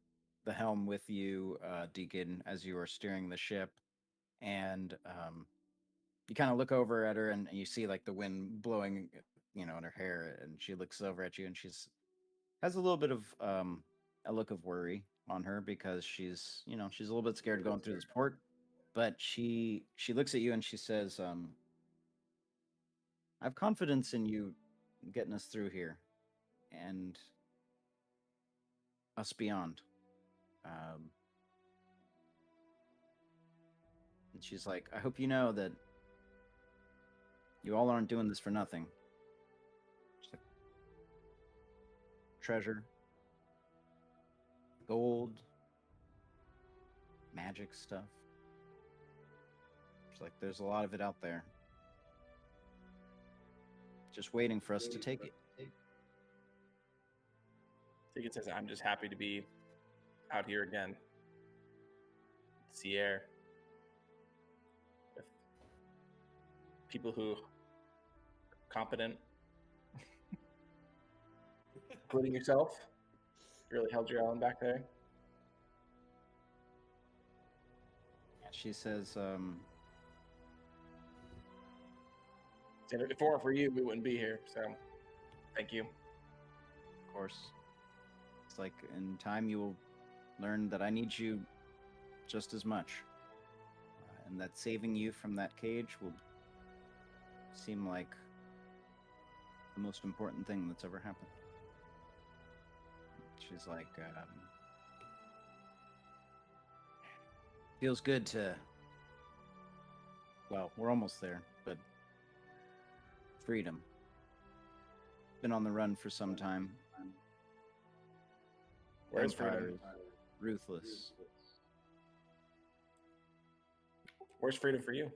helm with you, Deacon, as you are steering the ship, and you kind of look over at her and you see like the wind blowing, in her hair, and she looks over at you and has a little bit of a look of worry on her because she's a little bit scared going through this port, but she looks at you and she says, I have confidence in you getting us through here and us beyond. And she's like, I hope you know that you all aren't doing this for nothing. She's like, treasure, gold, magic stuff. She's like, there's a lot of it out there. Just waiting for us to take it. Deegan says, I'm just happy to be out here again. Sea air. With people who are competent. Including yourself. You really held your own back there. She says, If it weren't for you, we wouldn't be here. So, thank you. of course, it's like in time you will learn that I need you just as much. And that saving you from that cage will seem like the most important thing that's ever happened. She's like, feels good to, well, we're almost there, but freedom. Been on the run for some time. Where's Empire freedom? is ruthless. Where's freedom for you?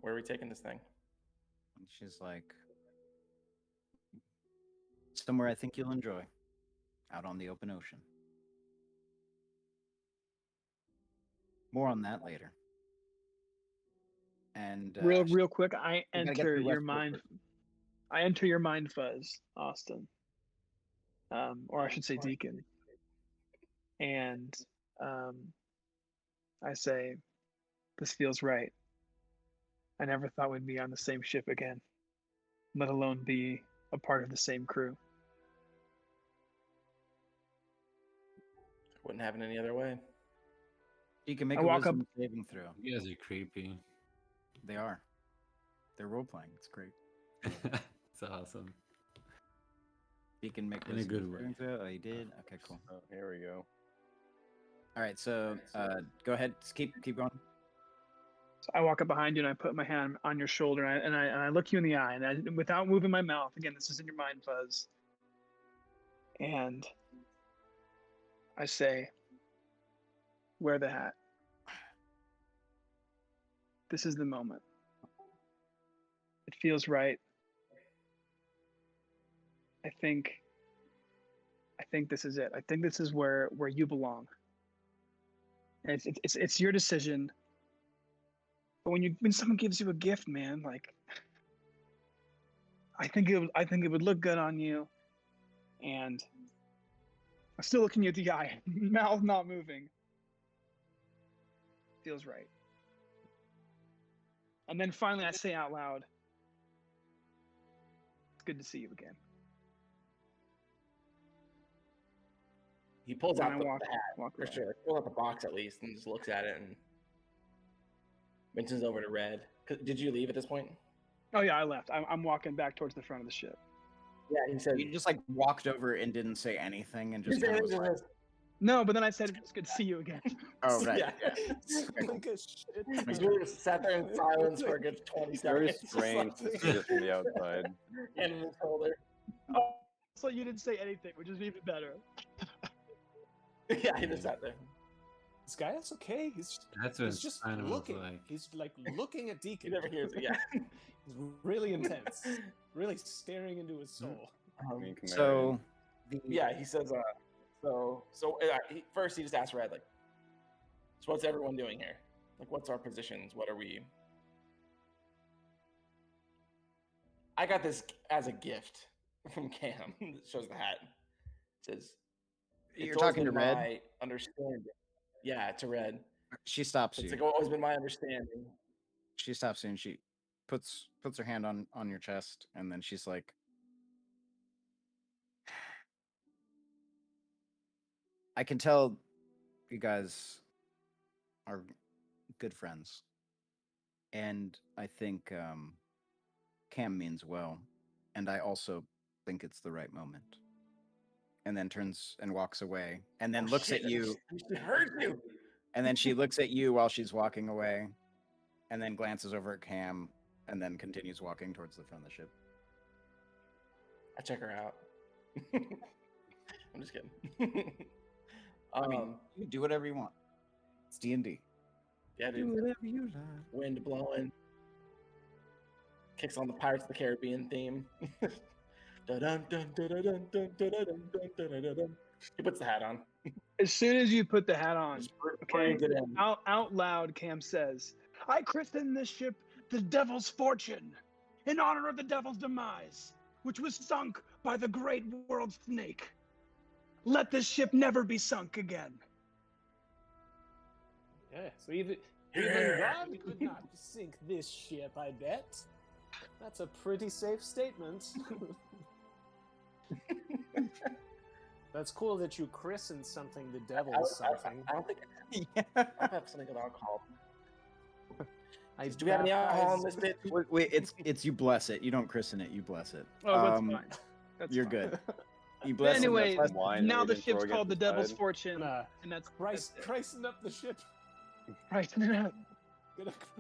Where are we taking this thing? And she's like, somewhere I think you'll enjoy. Out on the open ocean. More on that later. And real quick, I we gotta get enter through your Westfort mind. first. I enter your mind fuzz, Austin. Or I should say Deacon. And I say, this feels right. I never thought we'd be on the same ship again, let alone be a part of the same crew. Wouldn't happen any other way. You can make I a walk up- wisdom saving throw. You guys are creepy. They are. They're role playing. It's great. It's awesome. You can make In a wisdom good way. saving throw. Oh, you did. Okay, cool. Oh, here we go. All right, so go ahead. Just keep going. So I walk up behind you and I put my hand on your shoulder and I look you in the eye and without moving my mouth, again, this is in your mind, Fuzz. And I say, wear the hat. This is the moment. It feels right. I think this is it. I think this is where you belong. And it's your decision. But when someone gives you a gift, man, like I think it would look good on you. And I'm still looking you at the eye, mouth not moving. Feels right. And then finally I say out loud, it's good to see you again. He pulls And out I the walk hat for away. sure. Pulls out the box at least and just looks at it and mentions over to Red. Did you leave at this point? Oh yeah, I left. I'm walking back towards the front of the ship. Yeah, he said. You just like walked over and didn't say anything and just He said kind it of was was like, No, but then I said it's good to see you again. oh right. Yeah. Like a shit. He really just sat there in silence for a good 20 It's very seconds. strange to see this from the outside. And in his shoulder. Oh, so you didn't say anything, which is even better. Yeah, he just sat there. This guy is okay. He's That's what he's just Simon was looking. like. He's like looking at He Deacon. never hears it. Yeah. He's really intense, really staring into his soul. So Yeah, he says. First he just asks Red, like, so what's everyone doing here? Like, what's our positions? What are we? I got this as a gift from Cam. That shows the hat. It says, You're "It's always talking to been Red? my understanding." Yeah, to Red. She stops It's you. like always been my understanding. She stops you and she puts her hand on your chest and then she's like, I can tell you guys are good friends. And I think Cam means well. And I also think it's the right moment. And then turns and walks away and then looks at you. She heard you. And then she looks at you while she's walking away and then glances over at Cam and then continues walking towards the front of the ship. I check her out. I'm just kidding. I mean, you can do whatever you want. It's D&D. Yeah, Do dude. whatever you like. Wind blowing. Kicks on the Pirates of the Caribbean theme. Dun-dun, dun, dun-dun, dun, dun-dun, dun, dun-dun-dun. He puts the hat on. As soon as you put the hat on, Just okay, brings it in. out loud, Cam says, I christen this ship the Devil's Fortune, in honor of the Devil's demise, which was sunk by the great world snake. Let this ship never be sunk again. Yeah, so even God could not sink this ship, I bet. That's a pretty safe statement. That's cool that you christened something the devil's something. I don't think Yeah. I have something with alcohol. Do we have any alcohol on this bitch? Wait, it's you bless it. You don't christen it. You bless it. Oh, that's fine. That's You're fine. good. You But bless anyway, it. That's wine now that we the didn't throw ship's against called the the Devil's side. Fortune, Gonna and that's Christen up the ship. right. Gonna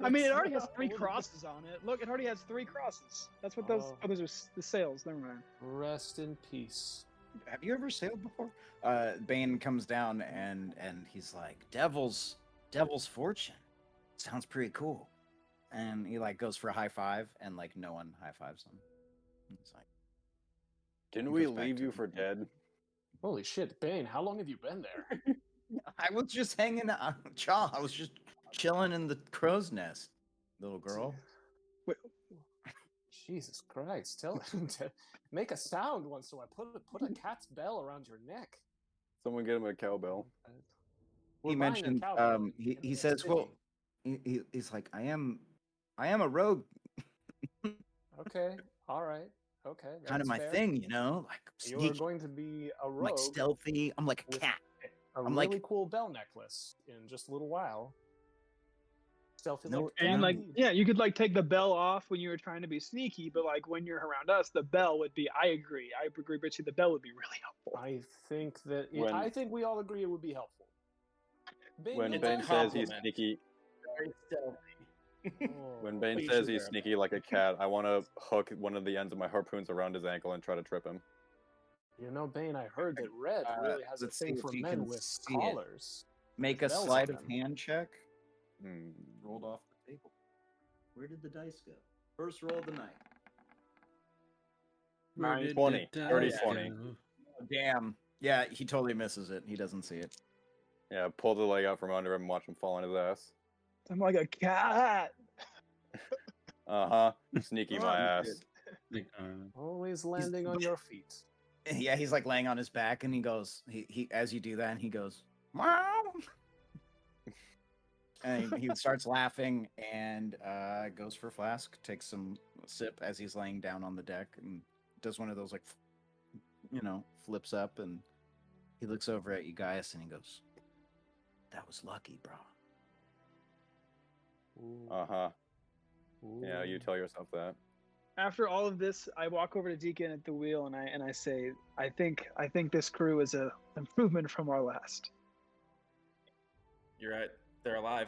I mean, it christen already has up 3 a little crosses on it. Look, it already has 3 crosses. That's what those. Oh. Oh, those are the sails. Never mind. bit. Rest in peace. Have you ever sailed before? Bane comes down and he's like, Devil's Fortune. Sounds pretty cool. And he like goes for a high five and like no one high fives him. It's like, Didn't It we goes back leave to- you for dead? Holy shit, Bane! How long have you been there? I was just hanging out. I was just chilling in the crow's nest, little girl. Jesus Christ! Tell him to make a sound once in a while. Put a cat's bell around your neck. Someone get him a cowbell. We're He buying a mentioned cowbell he in the says, city. well, he's like, I am a rogue, Okay, all right, okay. kind of that's my fair. thing, you know, like You are sneaky, going to be a I'm rogue like stealthy. I'm like a with cat. a I'm really like- cool bell necklace in just a little while. Stealthy No, like And like, indeed. yeah, you could like take the bell off when you were trying to be sneaky, but like when you're around us, the bell would be. I agree, Richie. The bell would be really helpful. I think that When- I think we all agree it would be helpful. Bane, When you Ben want- says he's compliment. sneaky, Very stealthy. When Bane Please says shoot he's her. sneaky like a cat, I want to hook one of the ends of my harpoons around his ankle and try to trip him. You know, Bane, I heard that Red really has a let's see thing if for you men can with see it. collars. Make a Bells sleight on of them. hand check. Hmm. Rolled off the table. Where did the dice go? First roll of the night. Where Nice. did 20, the 30, dice 20. go? Oh, damn. Yeah, he totally misses it. He doesn't see it. Yeah, pull the leg out from under him and watch him fall on his ass. I'm like a cat. Uh-huh. Sneaky my ass. Like, Always landing on your feet. Yeah, he's like laying on his back, and he goes. He as you do that, and he goes, "Meow." And he starts laughing and goes for Flask, takes some sip as he's laying down on the deck, and does one of those like, flips up, and he looks over at you guys, and he goes, "That was lucky, bro." Ooh, Uh-huh. Yeah, you ooh. tell yourself that. After all of this, I walk over to Deacon at the wheel and I say, I think this crew is a improvement from our last. You're right. They're alive.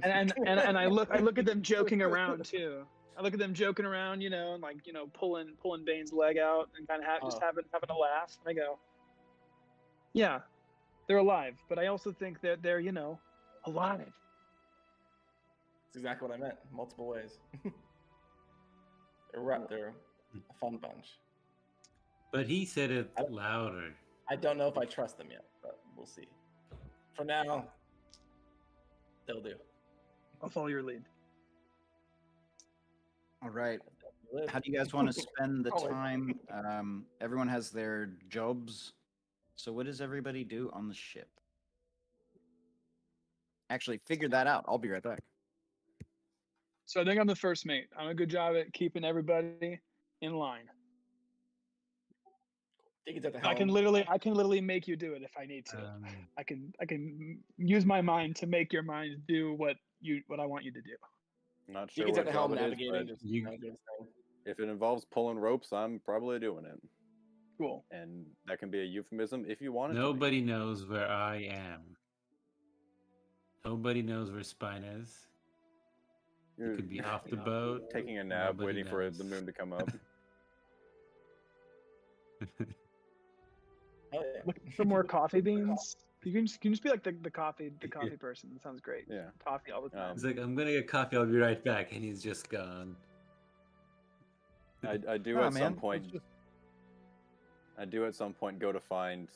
And I look at them joking around too. I look at them joking around, and like pulling Bane's leg out and kind of just having a laugh. And I go, yeah, they're alive, but I also think that they're alive. That's exactly what I meant. Multiple ways. They're a fun bunch. but he said it louder. I don't know if I trust them yet, but we'll see. For now, they'll do. I'll follow your lead. All right. Live. How do you guys want to spend the Always. time? Everyone has their jobs. So what does everybody do on the ship? Actually, figure that out. I'll be right back. So I think I'm the first mate. I'm a good job at keeping everybody in line. Deacon's at the I helm. can literally make you do it if I need to. I can use my mind to make your mind do what I want you to do. Not sure Deacon's at what the helm job it is, navigating. but Just You- doing his thing. if it involves pulling ropes, I'm probably doing it. Cool. And that can be a euphemism if you want it Nobody knows where I am. Nobody knows where Spine is. to be. It could be off the boat. Taking a nap, Nobody waiting for the knows. moon to come up. Oh, yeah. Looking for more coffee beans. You can just be like the coffee person. That sounds great. Yeah. Coffee all the time. He's like, I'm gonna get coffee. I'll be right back, and he's just gone. I do Nah, at some man. point. I do at some point go to find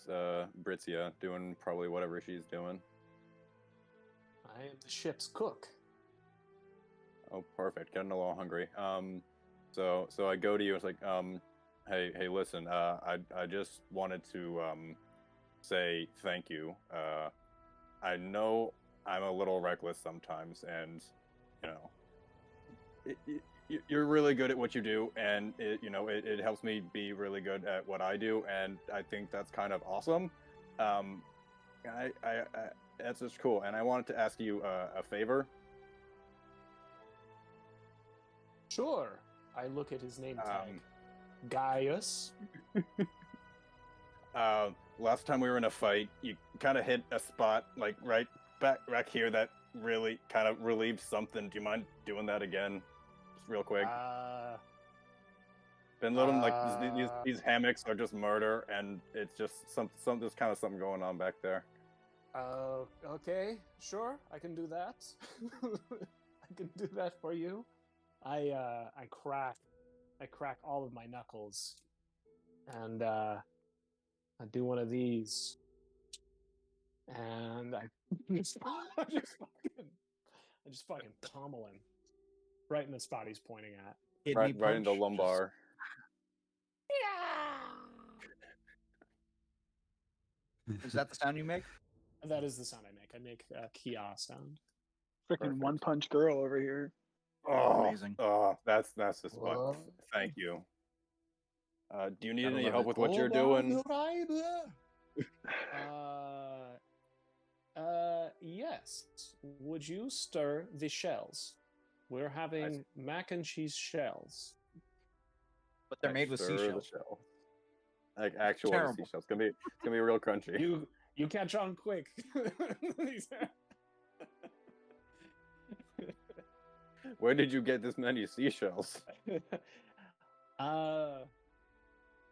Britzia doing probably whatever she's doing. I am the ship's cook. Oh, perfect. Getting a little hungry. So I go to you. It's like, hey, listen. I just wanted to say thank you. I know I'm a little reckless sometimes, and you're really good at what you do, and it helps me be really good at what I do, and I think that's kind of awesome. I that's just cool, and I wanted to ask you a favor. Sure. I look at his name tag. Gaius. Last time we were in a fight, you kind of hit a spot like right back here that really kind of relieved something. Do you mind doing that again, just real quick? Been little like these hammocks are just murder, and it's just there's kind of something going on back there. Okay, sure, I can do that. I can do that for you. I crack all of my knuckles, and I do one of these, and I just fucking pummel him right in the spot he's pointing at. Kidney Right in the punch, lumbar. Is that the sound you make? That is the sound I make. I make a Kia sound. Freaking Perfect. one punch girl over here. Oh, Amazing. Oh, that's the spot. What? Thank you. Do you need Gotta any love help it. with what you're doing? Yes. Would you stir the shells? We're having mac and cheese shells. But they're made with Stir the seashells. shell. Like actual Terrible. seashells. It's gonna be real crunchy. You catch on quick. Where did you get this many seashells?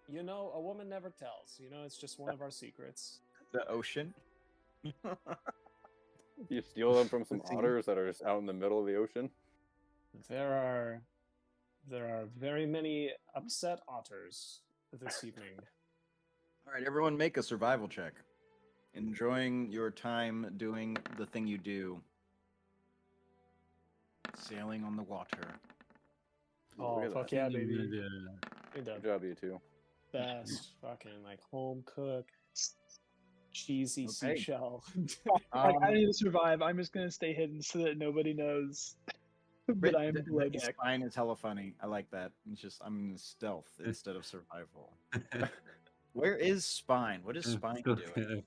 You know, a woman never tells. You know, it's just one of our secrets. The ocean. You steal them from some Let's see. otters that are just out in the middle of the ocean? There are very many upset otters this evening. All right, everyone, make a survival check. Enjoying your time doing the thing you do. Sailing on the water. Oh, Look at fuck that. yeah, baby. Good, You're the Good job, you two. best fucking like home cooked cheesy Okay. seashell. I need to survive. I'm just gonna stay hidden so that nobody knows that I am below Rick's deck. spine is hella funny. I like that. It's just I'm in stealth instead of survival. Where is Spine? What is Spine doing?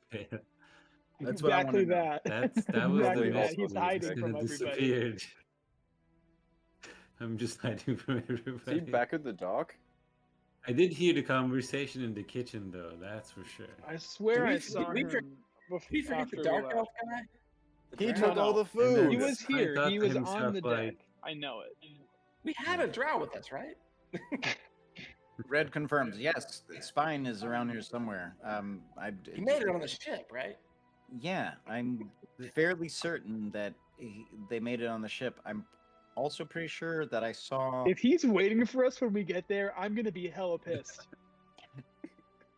That's what I Exactly wanna know. that. That was exactly the that. also He's the hiding mistake. from everybody. disappeared. I'm just hiding from Is he everybody. back at the dock? I did hear the conversation in the kitchen, though. That's for sure. I swear Did we- I saw did we him Did we before forget after the we dark left. elf guy? The He drow? took all the And then food. He was Spine here. thought He to was on himself, the deck. like, I know it. We had a drow with us, right? Red confirms. Yes, Spine is around here somewhere. He made it on the ship, right? Yeah, I'm fairly certain that they made it on the ship. I'm also pretty sure that I saw. If he's waiting for us when we get there, I'm gonna be hella pissed.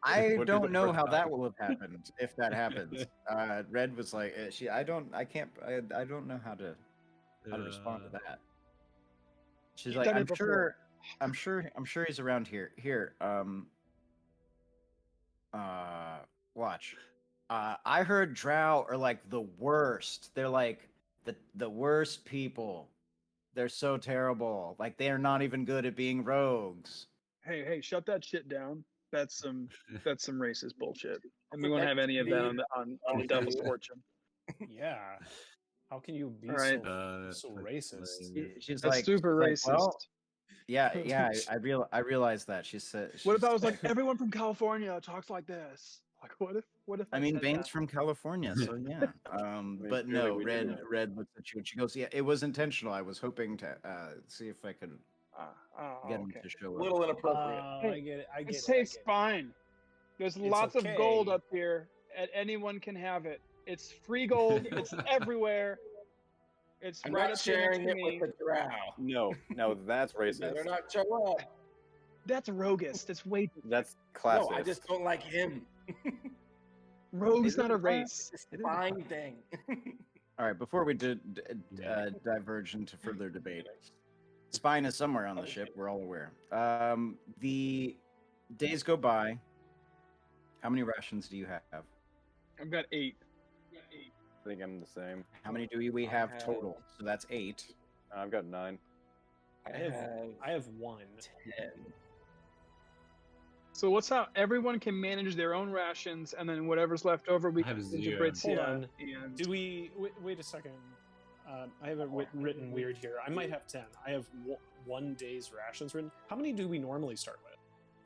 I Would be the don't know first how that time. will have happened if that happens. Red was like, I don't know how to respond to that. She's You've like, done it I'm before. sure he's around here. Here, watch. I heard drow are like the worst. They're like the worst people. They're so terrible. Like they are not even good at being rogues. Hey, shut that shit down. That's some racist bullshit. And we won't have any of that on the Devil's Fortune. Yeah. How can you be All right. so racist? She's That's like, super she's like, racist. well, yeah. I realized that. She said. What if I she's- was like, everyone from California talks like this? Like, what if I mean, said Bane's that? from California, so yeah. But clearly no, we do know. Red looks at you and she goes, "Yeah, it was intentional. I was hoping to see if I could get him Okay. to show A up." little inappropriate. I get it. I get It's it. I safe get it. fine. There's It's lots of gold okay. up here, and anyone can have it. It's free gold. It's everywhere. It's I'm right not up here next sharing to it me. with the drow. No, that's racist. Better not show up. That's roguist. It's way That's classist. No, I just don't like him. rogue's Is not it a a class? race. It's a fine thing. All right, before we Yeah. diverge into further debate, Spine is somewhere on the ship. We're all aware. The days go by. How many rations do you have? I've got 8. I think I'm the same. How many do we I have have- total? So that's 8. I've got 9. I have one. 10. So what's how everyone can manage their own rations, and then whatever's left over we I have can zero. integrate Hold Cihan on. and Do we wait a second? I have it written weird here. I might have 10. I have 1 day's rations written. How many do we normally start with?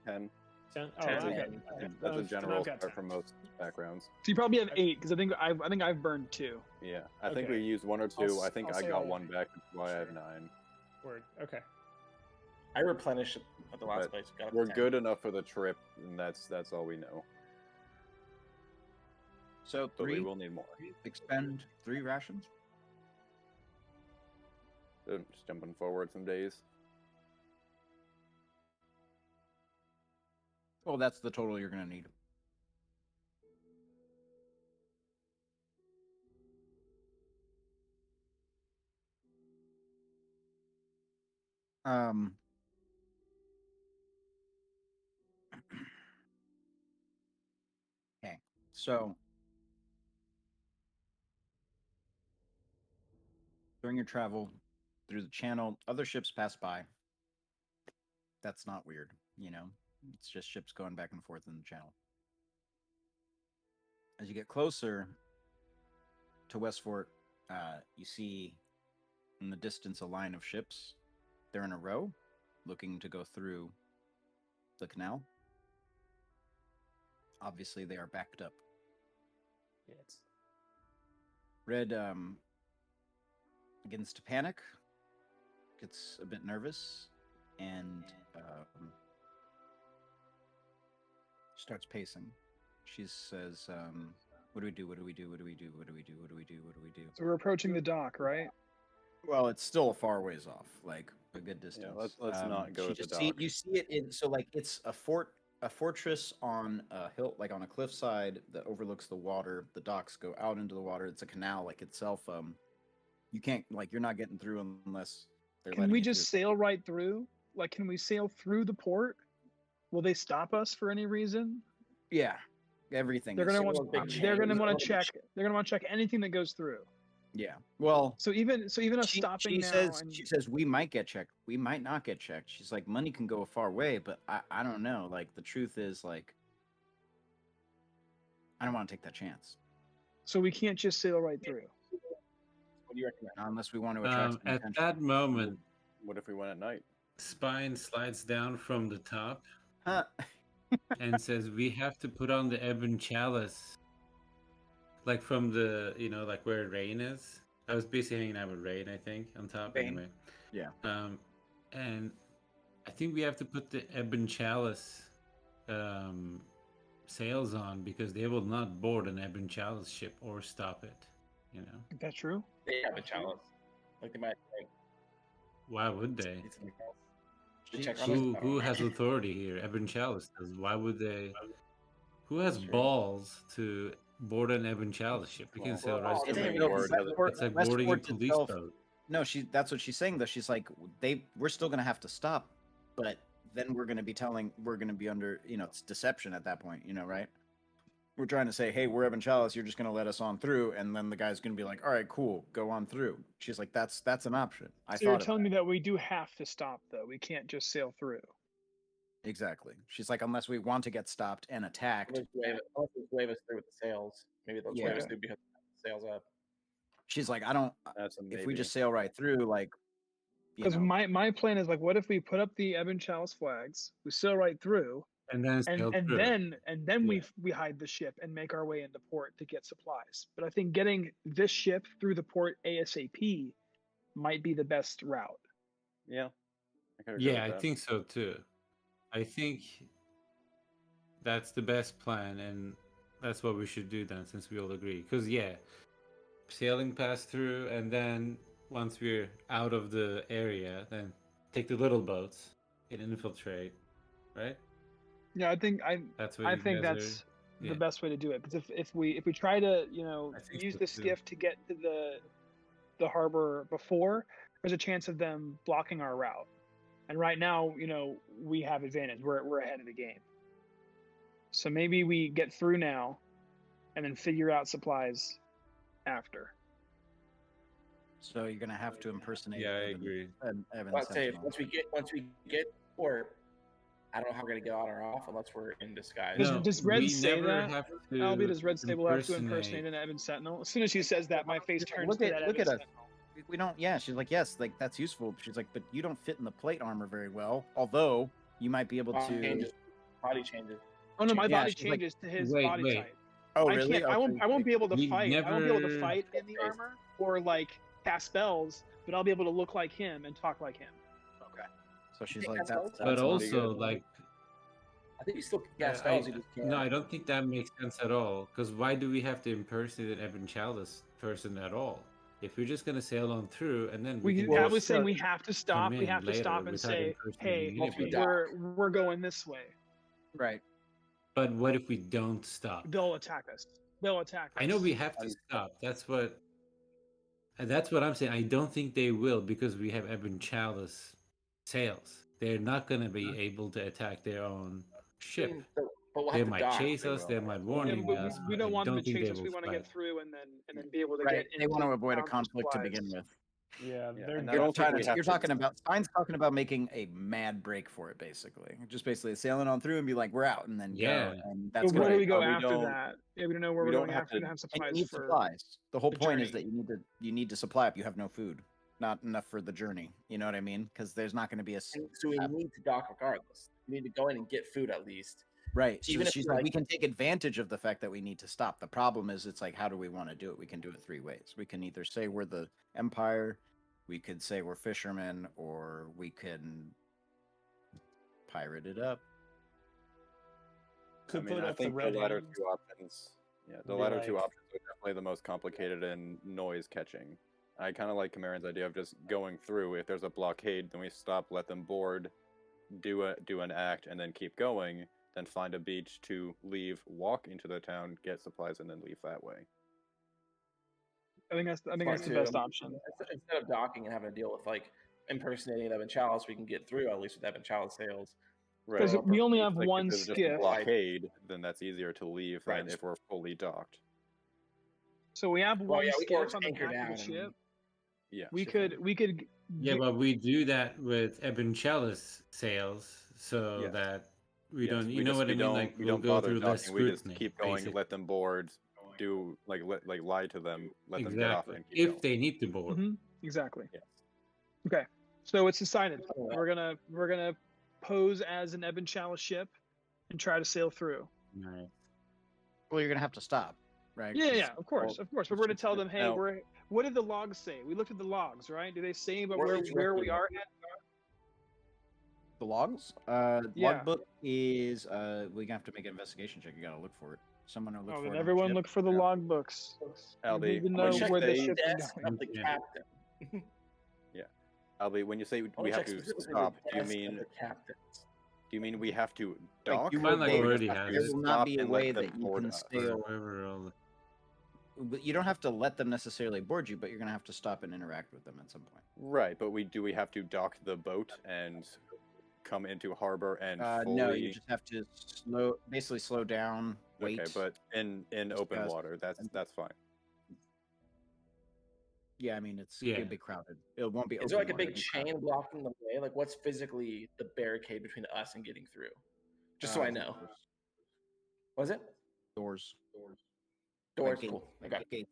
10. 10. Oh, 10. okay. That's a Then general I've got start 10. for most backgrounds. So you probably have 8 because I think I've burned 2. Yeah, I think Okay. we used 1 or 2. I'll I think I'll I say got I- 1 back, which is why I have Sure. 9. Word. Okay. I replenished at the last But place. Got up to We're 10. good enough for the trip, and that's all we know. So But we 3. will need more. Expend 3 rations. Just jumping forward some days. Well, that's the total you're gonna need. Um. Okay, so during your travel through the channel, other ships pass by. That's not weird, you know? It's just ships going back and forth in the channel. As you get closer to Westfort, you see in the distance a line of ships. They're in a row, looking to go through the canal. Obviously, they are backed up It's Red begins to panic, gets a bit nervous, and starts pacing. She says, "What do we do? What do we do? What do we do? What do we do? What do we do? What do we do?" So we're approaching the dock, right? Well, it's still a far ways off, like a good distance. let's not go she to the just see, dock. you see it in so like it's a fortress on a hill, like on a cliffside that overlooks the water. The docks go out into the water. It's a canal, like itself. You can't you're not getting through unless they're. Can letting we you just through. sail right through? Like, can we sail through the port? Will they stop us for any reason? Yeah, everything. They're is gonna super want. big They're chains. gonna want Big to check. They're gonna want to check anything that goes through. Yeah. Well, So even us stopping now and she says we might get checked. We might not get checked. She's like, money can go a far way, but I don't know. Like the truth is, like, I don't want to take that chance. so we can't just sail right through. What do you recommend? Not unless we want to attract some At attention. that moment, What if we went at night? Spine slides down from the top Huh. and says, "We have to put on the ebon chalice." Like from the, like where Rain is. I was busy hanging out with Rain, I think, on top. Rain. Anyway. Yeah. And I think we have to put the ebon chalice sails on because they will not board an ebon chalice ship or stop it. Is that true? They have a chalice. Like they might. Like, Why would they? need something else. Should check on Who it? has authority here? Ebon chalice does. Why would they? Who has Sure. balls to board an ebon chalice ship? We can sail right Well, through it's it. like- It's like boarding a Westfort police itself- boat. No, that's what she's saying though. She's like, we're still gonna have to stop, but then we're gonna be under, it's deception at that point, right? We're trying to say, hey, we're Ebon Chalice, you're just gonna let us on through, and then the guy's gonna be like, all right, cool, go on through. She's like, that's an option. I So you're thought of telling me that we do have to stop though. We can't just sail through. exactly. She's like, unless we want to get stopped and attacked. Unless they wave us through with the sails. Maybe they'll wave us Yeah. through because the sails up. She's like, I don't. That's a If we maybe. just sail right through, like, Because my plan is like, what if we put up the Ebon Chalice flags, we sail right through, And then sail through. then we hide the ship and make our way into port to get supplies. But I think getting this ship through the port ASAP might be the best route. Yeah. I could agree Yeah, I with that. think so too. I think that's the best plan, and that's what we should do then, since we all agree. Because sailing past through, and then once we're out of the area, then take the little boats and infiltrate, right? Yeah, I think That's what I you think guys that's yeah. the best way to do it. Because if we try to I think use so, the too. skiff to get to the harbor before, there's a chance of them blocking our route. And right now, we have advantage. We're ahead of the game. So maybe we get through now, and then figure out supplies after. so you're gonna have to impersonate. Yeah, I Evan- agree. Evan Let's say Sentinel. once we get port, I don't know how we're gonna get on or off unless we're in disguise. Does Red we say never that? have Albie, does Red say we'll have to impersonate- impersonate an Ebon Sentinel? As soon as she says that, my face turns Look to at- that look Ebon at us. Sentinel. We don't. Yeah, she's like, yes, like that's useful. She's like, but you don't fit in the plate armor very well. Although you might be able to. Body changes. Oh no, my Yeah, body she's like- changes to his Wait, body wait. type. Oh, I really? can't. I won't. I won't be able to We fight. I won't be able to never- fight in the armor or like cast spells, but I'll be able to look like him and talk like him. Okay. So she's Yeah, like, that's that's. also- But that's pretty also, good. like, I think you still cast I- spells. You just can't. no, I don't think that makes sense at all. Because why do we have to impersonate an Ebon Chalice person at all? If we're just gonna sail on through, and then We can I just was saying so- we have to stop. come We in have to later stop and without say, impersonating "Hey, Once we anybody. we're going this way." Right. But what if we don't stop? They'll attack us. They'll attack us. I know we have to stop. That's what I'm saying. I don't think they will because we have Ebon Chalice sails. They're not gonna be able to attack their own ship. But we'll They have to might dock. chase us. They might warn Yeah, but us. we don't want them to chase us. They We will want to get fight. through and then be able to Right. get. They want to into avoid a town for conflict to supplies. begin with. Yeah, Yeah, they're and I You're, don't think we have you're to- talking about Stein's talking about making a mad break for it, basically. Just basically sailing on through and be like, we're out, and then Yeah. go. And But that's where gonna do we go but we after don't- that? Yeah, we don't know where we we're don't going have after. We to- don't have and supplies you need for. supplies. The whole the point is journey. that you need to supply up. You have no food, not enough for the journey. You know what I mean? Because there's not going to be a. So we need to dock regardless. We need to go in and get food at least. Right. So Even if she's you're like, we like- can take advantage of the fact that we need to stop. The problem is, it's like, how do we want to do it? We can do it 3 ways. We can either say we're the Empire, we could say we're fishermen, or we can pirate it up. Could I mean, put I up the think red the latter hand. two options. Yeah, the Be latter two like- options are definitely the most complicated and noise catching. I kind of like Cameron's idea of just going through. If there's a blockade, then we stop, let them board, do an act, and then keep going. Then find a beach to leave, walk into the town, get supplies, and then leave that way. I think that's the Smart best too. option. Instead of docking and having to deal with like impersonating Evan Chalice, we can get through at least with Evan Chalice sales. Because Right. we only It's have like, one if there's just a skiff, blockade, then that's easier to leave Right, than just- if we're fully docked. so we have Well, one yeah, we can skiff just on the anchor back of down the and- ship. Yeah. We Ship could in. Yeah, get- but we do that with Ebon Chalice sales, so Yes. that we Yes, don't. You we know just- what I we mean? don't- Like we we'll don't go bother through less docking. We just scrutiny. keep going, basically. let them board, do like lie to them, let them get off, Exactly. and keep If going. they need to board. Mhm, exactly. Yes. Okay, so it's decided. Oh, We're gonna pose as an Ebon Chalice ship and try to sail through. Right. Well, you're gonna have to stop, right? Yeah, 'Cause- yeah, of course. But we're gonna tell them, hey, Now- what did the logs say? We looked at the logs, right? Do they say about Where where we where we drifted. are at? The logs. Yeah. Logbook is. We're gonna have to make an investigation check. You gotta look for it. Someone will look Oh, for then it. on the everyone ship. look for the Yeah. logbooks. Albie, We need to I'm know gonna check where the the ship is desk going. of the Yeah. captain. Albie, when you say I wanna we have check to specifically the stop, do you desk of mean the captains? we have to Like, dock? you Mine, like, will- already Or has just it. There will stop not be a and let way them that you board can us? sail. Whoever all the- But you don't have to let them necessarily board you, but you're gonna have to stop and interact with them at some point. Right, but do we have to dock the boat and come into harbor and fully? No, you just have to basically slow down, wait. Okay, but in open Discuss. water, that's fine. Yeah, I mean it's Yeah. gonna be crowded. It won't be. Is there like a open big water. chain blocking the way? Like, what's physically the barricade between us and getting through? Just so I know. Was it Doors. doors? Like Cool. Like Okay. gates.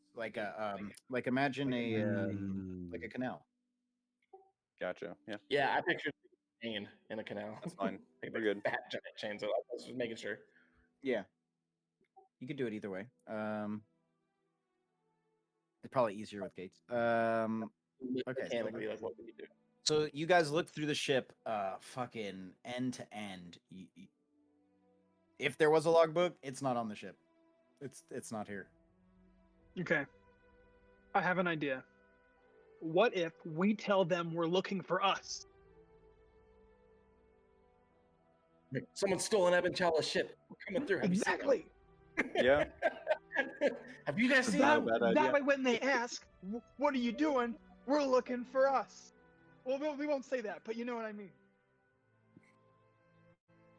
Like imagine like a canal. Gotcha. Yeah, Yeah, I pictured a chain in a canal. that's fine. Like a We're big good. Fat giant chain. So I was just making sure. Yeah. You could do it either way. It's probably easier with gates. Okay, Mechanically, like what we do. So you guys look through the ship, fucking end to end. If there was a logbook, it's not on the ship. It's not here. Okay. I have an idea. What if we tell them we're looking for us? Someone stole an Ebon Chalice ship. We're coming through. Have you seen them? Exactly. Yeah, Have you guys seen Not them? a bad idea. That way, when they ask, "What are you doing?" We're looking for us. Well, we won't say that, but you know what I mean.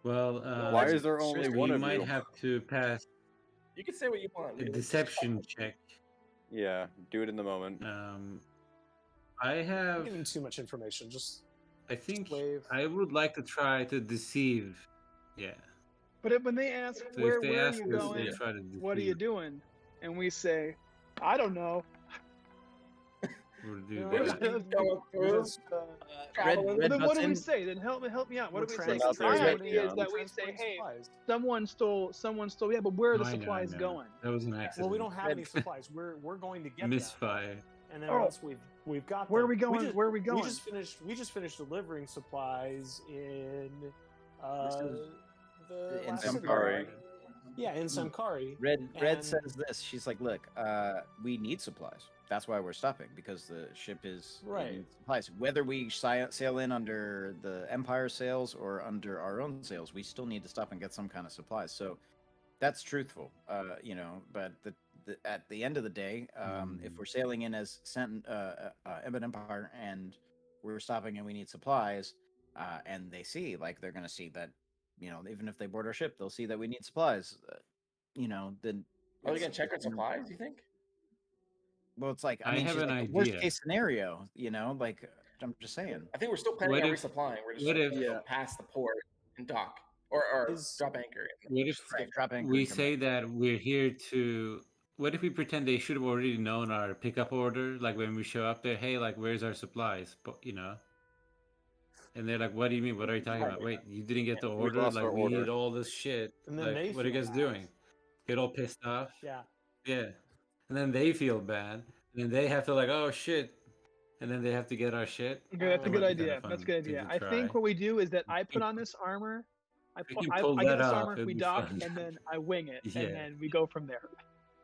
Well, Why is there only we one of might you? have to pass You can say what you want. a dude. deception check. yeah. Do it in the moment. I Not have. giving too much information. Just I think wave. I would like to try to deceive. Yeah. But when they ask, So where if they are ask you us, going? we'll try to deceive. What are you doing? And we say, I don't know. We'll do No, that. Just going through. just, Traveling. Well, then what do we button. say? Then help me out. What we're do we say? trans- 'Cause my Red idea is button. that we say, transporting hey, supplies. someone stole. Yeah, but where are the I know, I supplies know. going? That was an accident. Well, we don't have Red- any supplies. We're going to get them. Misfire. And then Oh. once we've got Where are them, we going? just- Where are we going? We just finished delivering supplies in This is the in last city, Samkhari. right? Yeah, in Samkhari. Red And- says this. She's like, look, we need supplies. That's why we're stopping, because the ship is it Right. needs supplies. Whether we sail in under the Empire sails or under our own sails, we still need to stop and get some kind of supplies. So that's truthful, But at the end of the day, if we're sailing in as Ebon Empire and we're stopping and we need supplies, and they see, like, they're going to see that, even if they board our ship, they'll see that we need supplies. Then Are we it's- gonna check our supplies? You think? Well, it's like I mean, have she's an like, the worst idea. case scenario, like I'm just saying. I think we're still planning What on if- resupplying. We're just what like, if- gonna go past the port and dock or Is- drop anchor. What if Right, drop anchor we and come say back. that we're here to? What if we pretend they should have already known our pickup order? Like when we show up there, hey, like where's our supplies? But And they're like, "What do you mean? What are you talking about? Wait, you didn't get the We order? lost Like our we order." need all this shit. And then Like they what are you feel guys bad. doing? Get all pissed off. Yeah. Yeah. And then they feel bad. And then they have to like, oh shit. And then they have to get our shit. Okay, that's a That good might be idea. kinda That's a fun good to idea. I try. think what we do is that We I can- put on this armor. we can pull I get that this off, armor, it'd we be dock, fun. and then I wing it, Yeah. and then we go from there.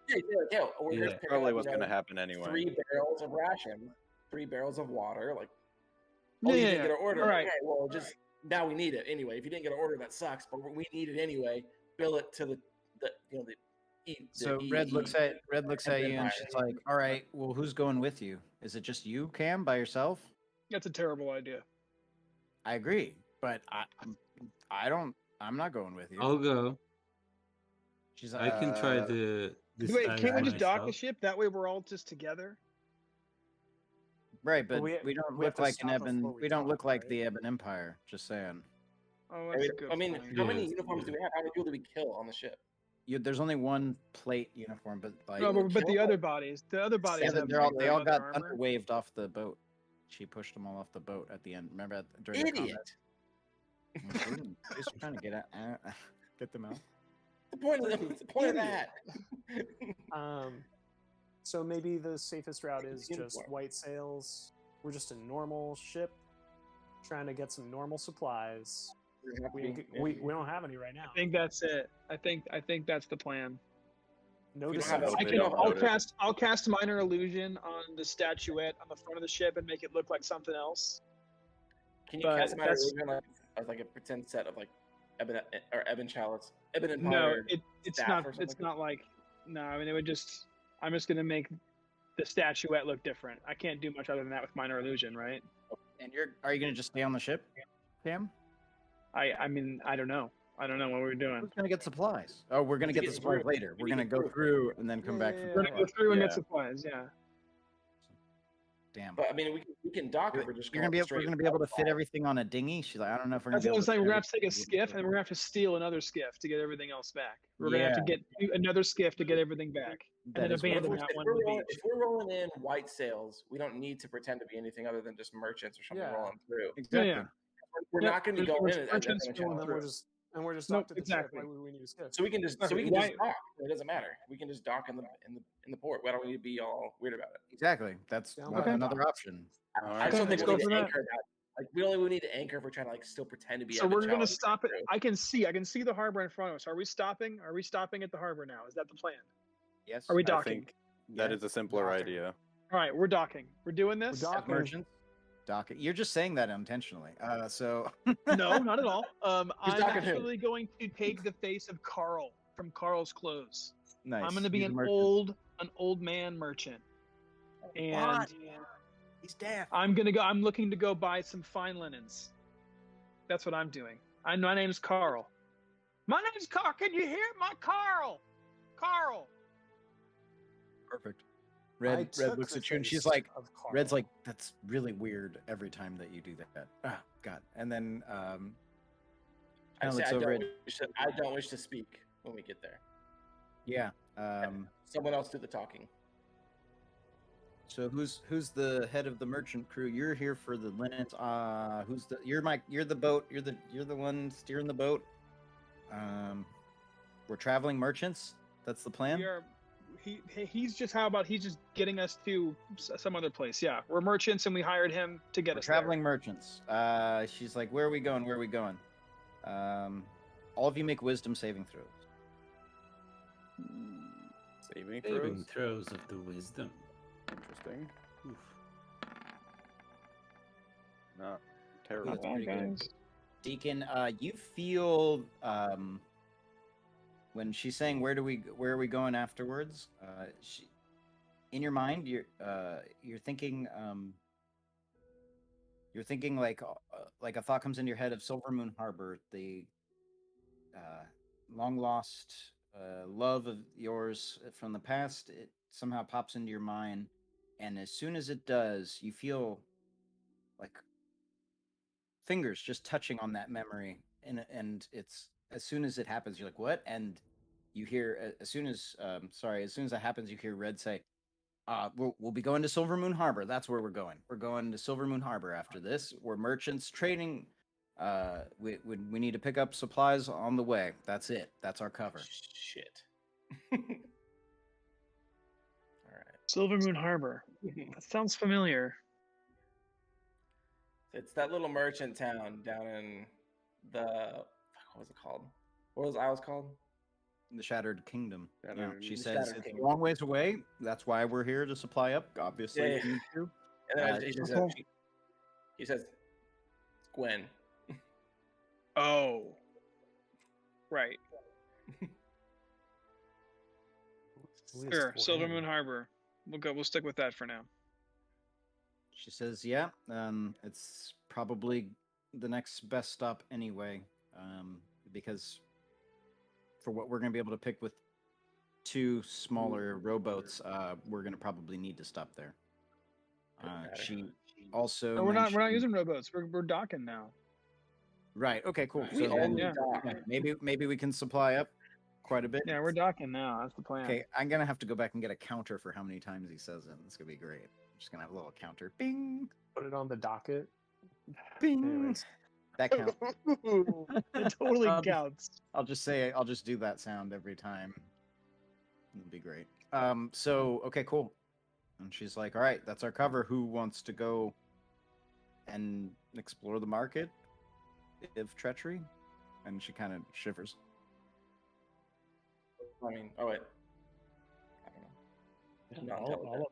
Yeah. We're Yeah. just picking Probably up, what's going to happen anyway. 3 barrels of ration, 3 barrels of water. Like, Yeah, you yeah, didn't get yeah. an order. All right. Okay, well, just now we need it anyway. If you didn't get an order, that sucks. But we need it anyway. Bill it to the So E- Red E- looks at you and Empire. she's like, "All right, well, who's going with you? Is it just you, Cam, by yourself?" That's a terrible idea. I agree, but I'm not going with you. I'll go. She's I can try to Wait, can't we just dock the myself. ship? That way we're all just together. right, but we- we don't we have look to like an stop Ebon. before we We don't dock, look like right? the Ebon Empire. Just saying. Oh, that's a good I mean, point. how many Yeah, uniforms do we have? How many people do we kill on the ship? There's only one plate uniform, but like No, but the kill other bodies, yeah, have they all regular got armor. underwaved off the boat. She pushed them all off the boat at the end. Remember during the combat? Idiot. Just trying to get them out. The point of that. So maybe the safest route is just Uniform. white sails. We're just a normal ship, trying to get some normal supplies. We don't have any right now. I think that's it. I think that's the plan. No We don't have decision. a- I They can. don't I'll notice. cast minor illusion on the statuette on the front of the ship and make it look like something else. Can you But cast my that's- illusion as like a pretend set of like Ebon Chalice, Ebon No, Empire? it's staff not. or It's something? not like. No, I mean it would just. I'm just gonna make the statuette look different. I can't do much other than that with minor illusion, right? And are you gonna just stay on the ship, Cam? I mean I don't know. I don't know what we're doing. Who's gonna get supplies? Oh, we're gonna To get the get supplies through. later. We We're need gonna to go get through and then come back Yeah, for yeah, We're the gonna go through and get Yeah. supplies. Yeah. Damn. But I mean, we can dock if we're just We're going gonna straight. be able to fit everything on a dinghy. She's like, I don't know if we're gonna That's be what able I'm saying. We're gonna have to fit take a everything. skiff, and we're gonna have to steal another skiff to get everything else back. We're gonna have to Yeah. get another skiff to get everything back, and That then is what abandon we're that If one we're, on the rolling, beach. if we're rolling in white sails, we don't need to pretend to be anything other than just merchants or something Yeah. rolling through. Exactly. Yeah. We're Yep, not going to be there's going in as merchants Ebon going And Chalice. then through. we're just Nope, docked at the exactly. ship. Why would we need a skiff? So we can just Why- dock. It doesn't matter. We can just dock in the port. Why don't we need to be all weird about it? Exactly. That's Sounds like a another dock. option. All I right. just don't let's think go we need for to that. anchor that. Like we only would need to anchor if we're trying to like still pretend to be. So Ebon we're gonna Chalice. stop it. I can see the harbor in front of us. Are we stopping? Are we stopping at the harbor now? Is that the plan? Yes. Are we I docking? think that Yeah. is a simpler Docking. idea. All right, we're docking. We're doing this. We're docking. Merchants. Dock it. You're just saying that intentionally. So No, not at all. I'm docking who? actually going to take the face of Carl from Carl's clothes. nice. I'm going to be He's a an merchant. old man merchant, and What? He's deaf. I'm looking to go buy some fine linens. That's what I'm doing. My name's Carl. My name's Carl. Can you hear it? My Carl. Carl. Perfect. I Red took looks the at you and she's face like, of Carl. Red's like, that's really weird every time that you do that. Ah, God. And then I kinda say looks I over don't, at I don't wish to speak when we get there. yeah. Someone else do the talking. So who's the head of the merchant crew? You're here for the linens. You're the boat. You're the one steering the boat. We're traveling merchants. That's the plan. He's just getting us to some other place. Yeah, we're merchants and we hired him to get We're us traveling merchants. She's like, where are we going? Where are we going? All of you make wisdom saving throws. Saving Saving throws. throws of the wisdom. Interesting. Oof. Not That's terrible. pretty good. Deacon, you feel when she's saying where are we going afterwards? In your mind, you're thinking like a thought comes into your head of Silver Moon Harbor, the long lost love of yours from the past. It somehow pops into your mind, and as soon as it does, you feel like fingers just touching on that memory, and it's as soon as it happens, you're like, what? And you hear as soon as that happens, you hear Red say, We'll be going to Silver Moon Harbor. That's where we're going. We're going to Silver Moon Harbor after this. We're merchants trading. We need to pick up supplies on the way. That's it. That's our cover. Shit. All right. Silver Moon Harbor. That sounds familiar. It's that little merchant town down in what was it called? What was Isles called? The Shattered Kingdom. Yeah, she the says Shattered it's Kingdom. a long ways away. That's why we're here to supply up. Obviously, Yeah, if we need to. And then he just cool. he says, Gwen. Oh. Right. Sure. Silver Moon Harbor. We'll stick with that for now. She says, "Yeah, it's probably the next best stop anyway, because for what we're going to be able to pick with 2 smaller rowboats, we're going to probably need to stop there." She also No, we're not mentioned- using rowboats. We're docking now. Right. Okay. Cool. We So then, only yeah. dock. maybe we can supply up quite a bit. Yeah, we're docking now. That's the plan. Okay, I'm gonna have to go back and get a counter for how many times he says it. It's gonna be great. I'm just gonna have a little counter. Bing, Put it on the docket. bing. Anyways. That counts. It totally counts. I'll just do that sound every time. It'll be great. So okay, cool. And she's like, "All right, that's our cover. Who wants to go and explore the market of treachery?" And she kind of shivers. I mean, oh wait. I don't know.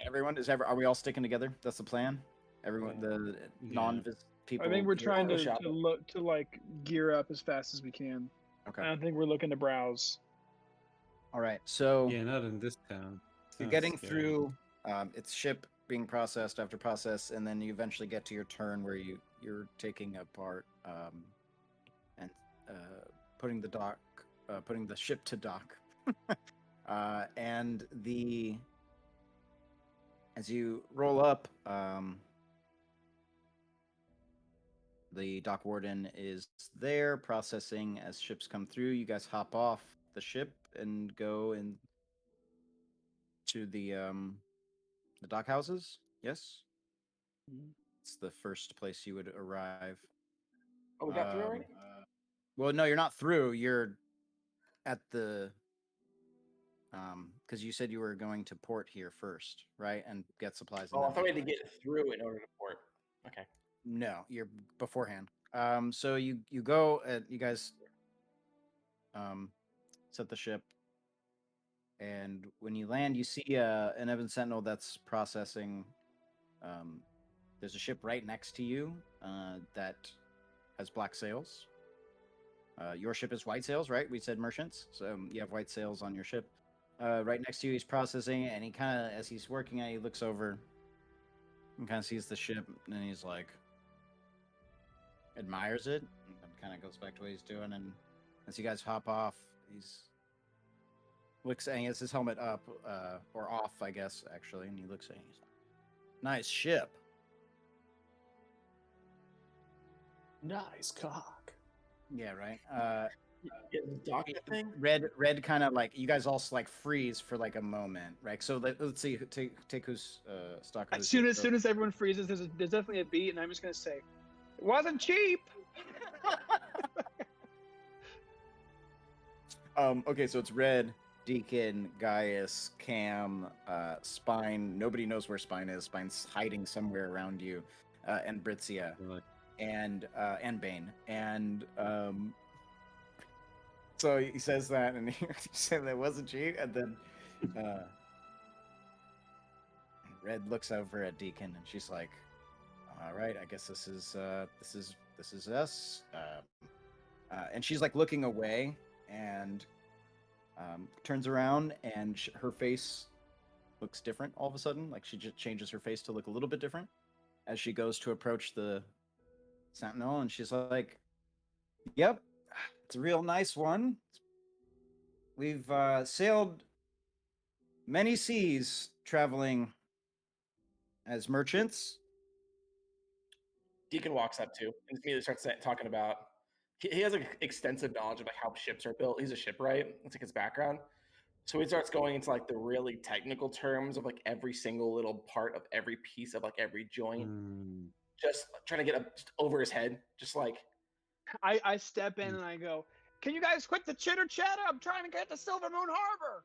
Everyone are we all sticking together? That's the plan. Everyone, the non-vis people. I think we're here? trying go to shopping. look to like gear up as fast as we can. Okay. I don't think we're looking to browse. All right. So Yeah, not in this town. you're Sounds getting scary. through. It's ship being processed after process, and then you eventually get to your turn where you're taking apart and putting the ship to dock. And as you roll up, the dock warden is there processing as ships come through. You guys hop off the ship and go in to the dock houses. Yes, it's the first place you would arrive. Oh, we got through already? Well, no, you're not through. You're at the because you said you were going to port here first, right, and get supplies. Oh, I thought we had to get through in order to port. Okay. No, you're beforehand. So you go. You guys set the ship, and when you land, you see an Ebon Sentinel that's processing. There's a ship right next to you that has black sails. Your ship is white sails, right? We said merchants, so you have white sails on your ship. Right next to you, he's processing, and he kind of, as he's working at it, he looks over and kind of sees the ship, and he's like, admires it, and kind of goes back to what he's doing. And as you guys hop off, looks, and he has his helmet up, or off, I guess, actually, and he looks at it, he's like, nice ship. Nice cock. Yeah, right. Get the docket thing? Red kind of like, you guys all like freeze for like a moment, right? So let's see, take who's stock. As soon as everyone freezes, there's definitely a beat, and I'm just gonna say, it wasn't cheap. Okay, so it's Red, Deacon, Gaius, Cam, Spine. Nobody knows where Spine is. Spine's hiding somewhere around you, and Britzia, and Bane, and so he says that, and he said that wasn't cheap, and then Red looks over at Deacon, and she's like, "All right, I guess this is us." And she's like looking away, and turns around, and her face looks different all of a sudden. Like she just changes her face to look a little bit different as she goes to approach the Sentinel, and she's like, "Yep, it's a real nice one. We've sailed many seas traveling as merchants." Deacon walks up too and immediately starts talking about. He has like extensive knowledge of like how ships are built. He's a shipwright. It's like his background. So he starts going into like the really technical terms of like every single little part of every piece of like every joint, just trying to get up over his head, just like I step in and I go, "Can you guys quit the chitter chatter? I'm trying to get to Silver Moon Harbor."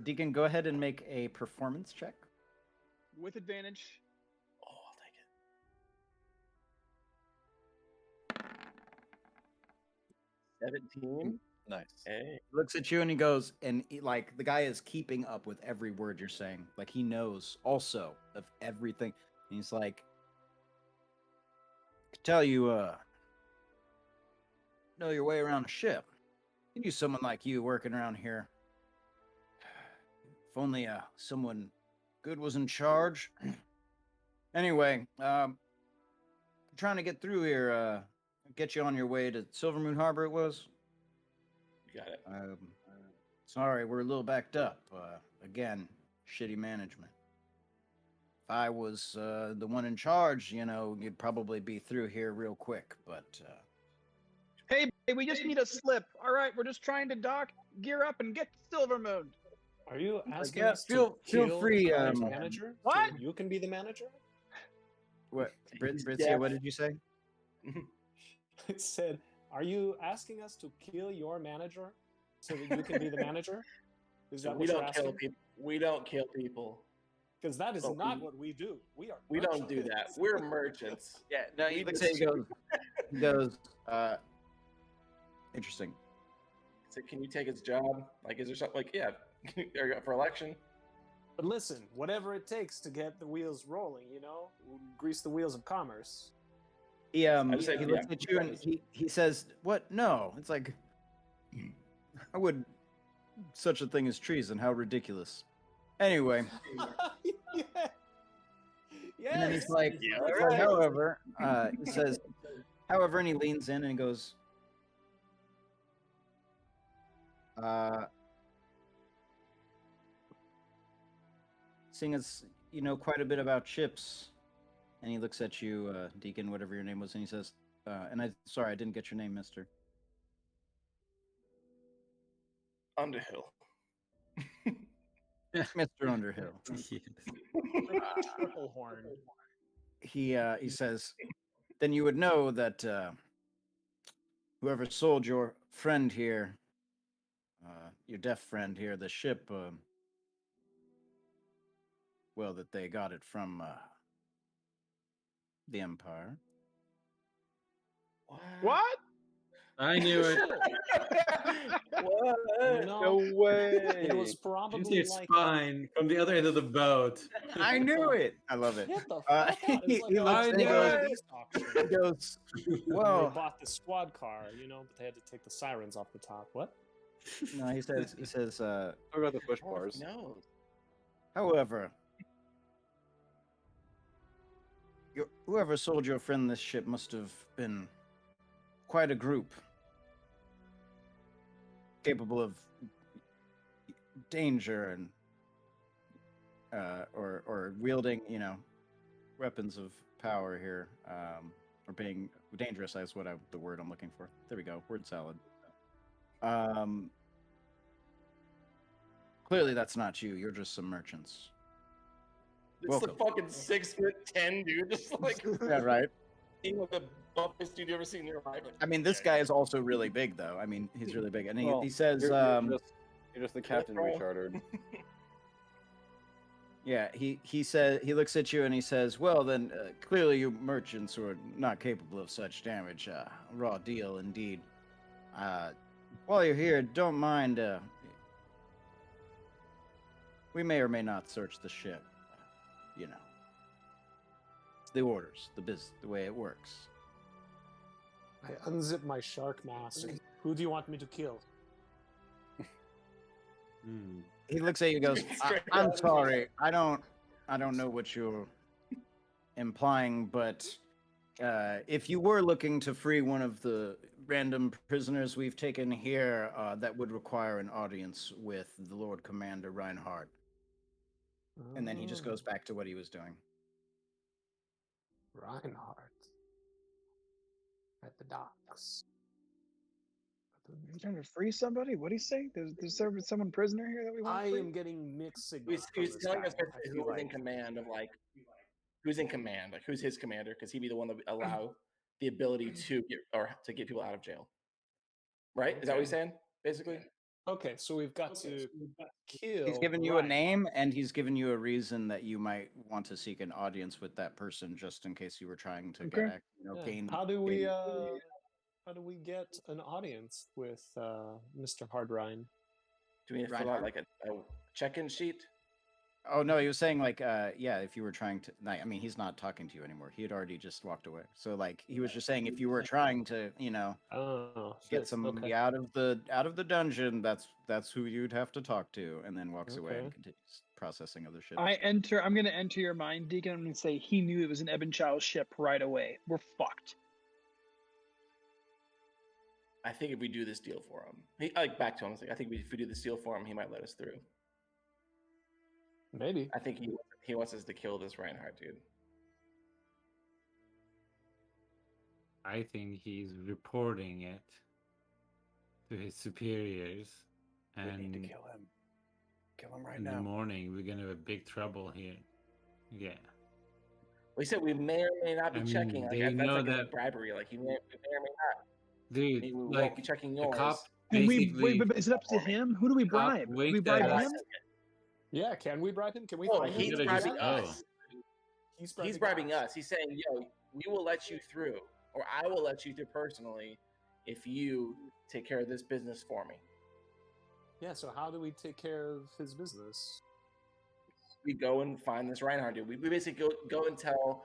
Deacon, go ahead and make a performance check. With advantage. oh, I'll take it. 17. Nice. Hey. He looks at you and he goes, and like the guy is keeping up with every word you're saying. Like he knows also of everything. And he's like, I can tell you, know your way around a ship. You use someone like you working around here. If only someone good was in charge. Anyway, trying to get through here. Get you on your way to Silver Moon Harbor. It was. You got it. Sorry, we're a little backed up. Again, shitty management. If I was the one in charge, you know, you'd probably be through here real quick. But Hey, we just need a slip. All right, we're just trying to dock, gear up, and get to Silver Moon. Are you asking yeah, us feel to kill free, the manager? What? So you can be the manager? what, He's Britzia? deaf. What did you say? It said, "Are you asking us to kill your manager so that you can be the manager?" Is that we what you're don't kill asking? people. We don't kill people. Because that is But not we- what we do. We are. We don't do that. merchants. We're merchants. Yeah, no, We he looks just- at you, he goes, interesting. So can you take his job? Like, is there something like, yeah, are you up for election? But listen, whatever it takes to get the wheels rolling, you know, we'll grease the wheels of commerce. He just said, he looks yeah, at you and he says, "What? No." It's like, I would such a thing as treason. How ridiculous. Anyway, Yeah. and then he's Yes. like, Yeah, but right. however, he says, however, and he leans in and he goes, seeing as you know quite a bit about ships, and he looks at you, Deacon, whatever your name was, and he says, and sorry, I didn't get your name, Mister. Underhill. Mr. Underhill. Triple horn. He says, then you would know that whoever sold your friend here, your deaf friend here, the ship, well, that they got it from the Empire. What? I knew it. What? You know, way. it was You probably see its like. spine from the other end of the boat. I knew it. I love it. Get the fuck Uh, out. It's like he a looks and he Middle goes- East auction. He goes, They well, bought the squad car, you know, but they had to take the sirens off the top. What? no, he says, What about the push Oh, bars? no. however, whoever sold your friend this ship must have been quite a group, capable of danger and or wielding, you know, weapons of power here, or being dangerous. That's what the word I'm looking for. There we go, word salad. Clearly that's not you. You're just some merchants. It's the Welcome. fucking 6'10", dude. Just like Yeah, right. being like the buffest dude you ever seen in your life. Like, I mean, this yeah, guy is also really big, though. I mean, he's really big, and Well, he says, You're just the captain we Roll. chartered. yeah, he says, he looks at you and he says, well, then clearly you merchants are not capable of such damage. Raw deal, indeed. While you're here, don't mind. We may or may not search the ship. You know, it's the orders, the way it works. I unzip my shark mask. Who do you want me to kill? Hmm. He looks at you and goes, Straight I'm up. sorry. I don't know what you're implying, but if you were looking to free one of the random prisoners we've taken here, that would require an audience with the Lord Commander Reinhardt. And then he just goes back to what he was doing. Reinhardt. At the docks. He's trying to free somebody. What do you say? There's someone prisoner here that we want. I to free? am getting mixed He signals. was, From he was this telling guy. us I basically who feel was in like command of who's in command, like who's his commander, because he'd be the one that would allow the ability to get people out of jail. Right? Is that what he's saying? Basically. okay. So we've got to kill. He's given you a Ryan. name, and he's given you a reason that you might want to seek an audience with that person, just in case you were trying to Okay. get, Yeah. gain. How do we gain- get an audience with Mr. Hardrine? Do we need to fill out like a check-in sheet? Oh no, he was saying like, yeah, if you were trying to, I mean, he's not talking to you anymore. He had already just walked away. So like, he was just saying if you were trying to, get somebody out of the dungeon, that's who you'd have to talk to, and then walks away and continues processing other shit. I'm going to enter your mind, Deacon. I'm going to say he knew it was an Ebon Child ship right away. We're fucked. I think if we do this deal for him, back to him. I think if we do this deal for him, he might let us through. Maybe. I think he wants us to kill this Reinhardt dude. I think he's reporting it to his superiors, and We need to kill him. Kill him right in now. the morning we're gonna have big trouble here. Yeah. Well, he said we may or may not be I mean, checking. they That's know like a that- bribery. Like we may or may not. Dude, Maybe we like won't be checking the yours. cop Can we, basically but is it up to him? Who do we cop bribe? Do winked we at bribe us. him? Yeah, can we bribe him? Can we Oh, find he's him? could've bribing just- us. He's He's bribing us. He's saying, "Yo, we will let you through, or I will let you through personally, if you take care of this business for me." Yeah, so how do we take care of his business? We go and find this Reinhardt dude. We basically go and tell,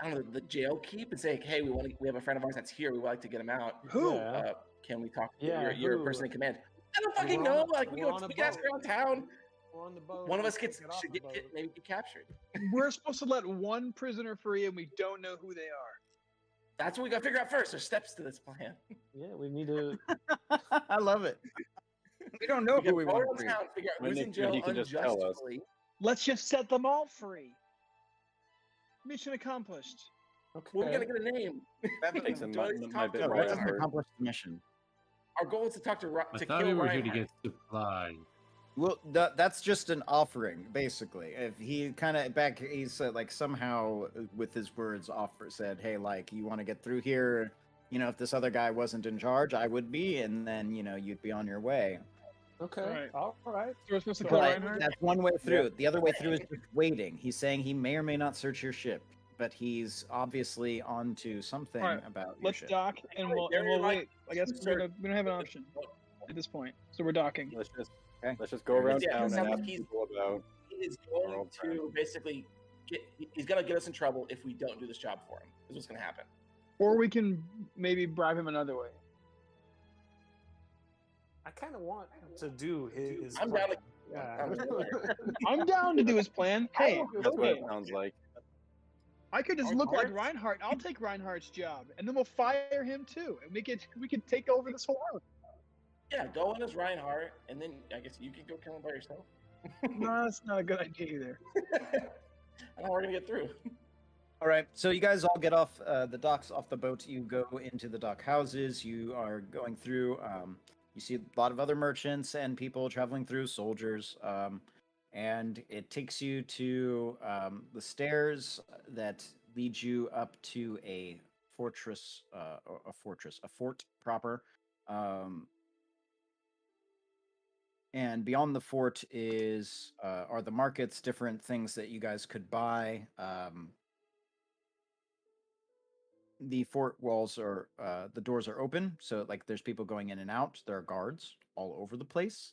I don't know, the jail keep and say, "Hey, we have a friend of ours that's here. We would like to get him out. Who? Yeah. Can we talk? Yeah, You're a who? person in command." I don't We're fucking on know. a- Like we we're on a can ask boat. around town. We're on the boat. One of we us can't get off should the get boat. maybe get captured. We're supposed to let one prisoner free, and we don't know who they are. That's what we got to figure out first. There's steps to this plan. Yeah, we need to. I love it. We don't know We who we go want around to free. town, figure out When who's they in could, jail he could just tell us. unjustly. Let's just set them all free. Mission accomplished. Okay. We're gonna get a name. Makes him Do I my- need to my talk to bit No, that doesn't Reinhardt? accomplish the mission. Our goal is to talk to I to thought kill we were here to Reinhardt. get supplies. Well, that's just an offering, basically. If he kind of he said like somehow with his words said, "Hey, like you want to get through here? If this other guy wasn't in charge, I would be, and then you'd be on your way." Okay. Alright. All right. So we're supposed to So kill I- Reinhardt? That's one way through. The other way through is just waiting. He's saying he may or may not search your ship, but he's obviously onto something Alright, about your Let's ship. dock, and we'll wait. I guess we don't have an option at this point, so we're docking. Let's just go around Yeah, town it and sounds ask like he's- people about. He is going old to friend. basically he's gonna get us in trouble if we don't do this job for him. Is what's gonna happen. Or we can maybe bribe him another way. I kind of want to do his. I'm down plan. I'm Yeah. down. I'm down to do his plan. Hey, That's what okay, it sounds like. I could just Our look like parts? Reinhardt. I'll take Reinhardt's job, and then we'll fire him too, and we could take over this whole island. Yeah, go on as Reinhardt, and then I guess you can go kill him by yourself. No, that's not a good idea either. I don't know we're gonna get through. All right, so you guys all get off the docks, off the boat. You go into the dock houses. You are going through. You see a lot of other merchants and people traveling through, soldiers, and it takes you to the stairs that lead you up to a fortress, a fort proper. And beyond the fort are the markets, different things that you guys could buy. The fort walls are the doors are open, so like there's people going in and out. There are guards all over the place.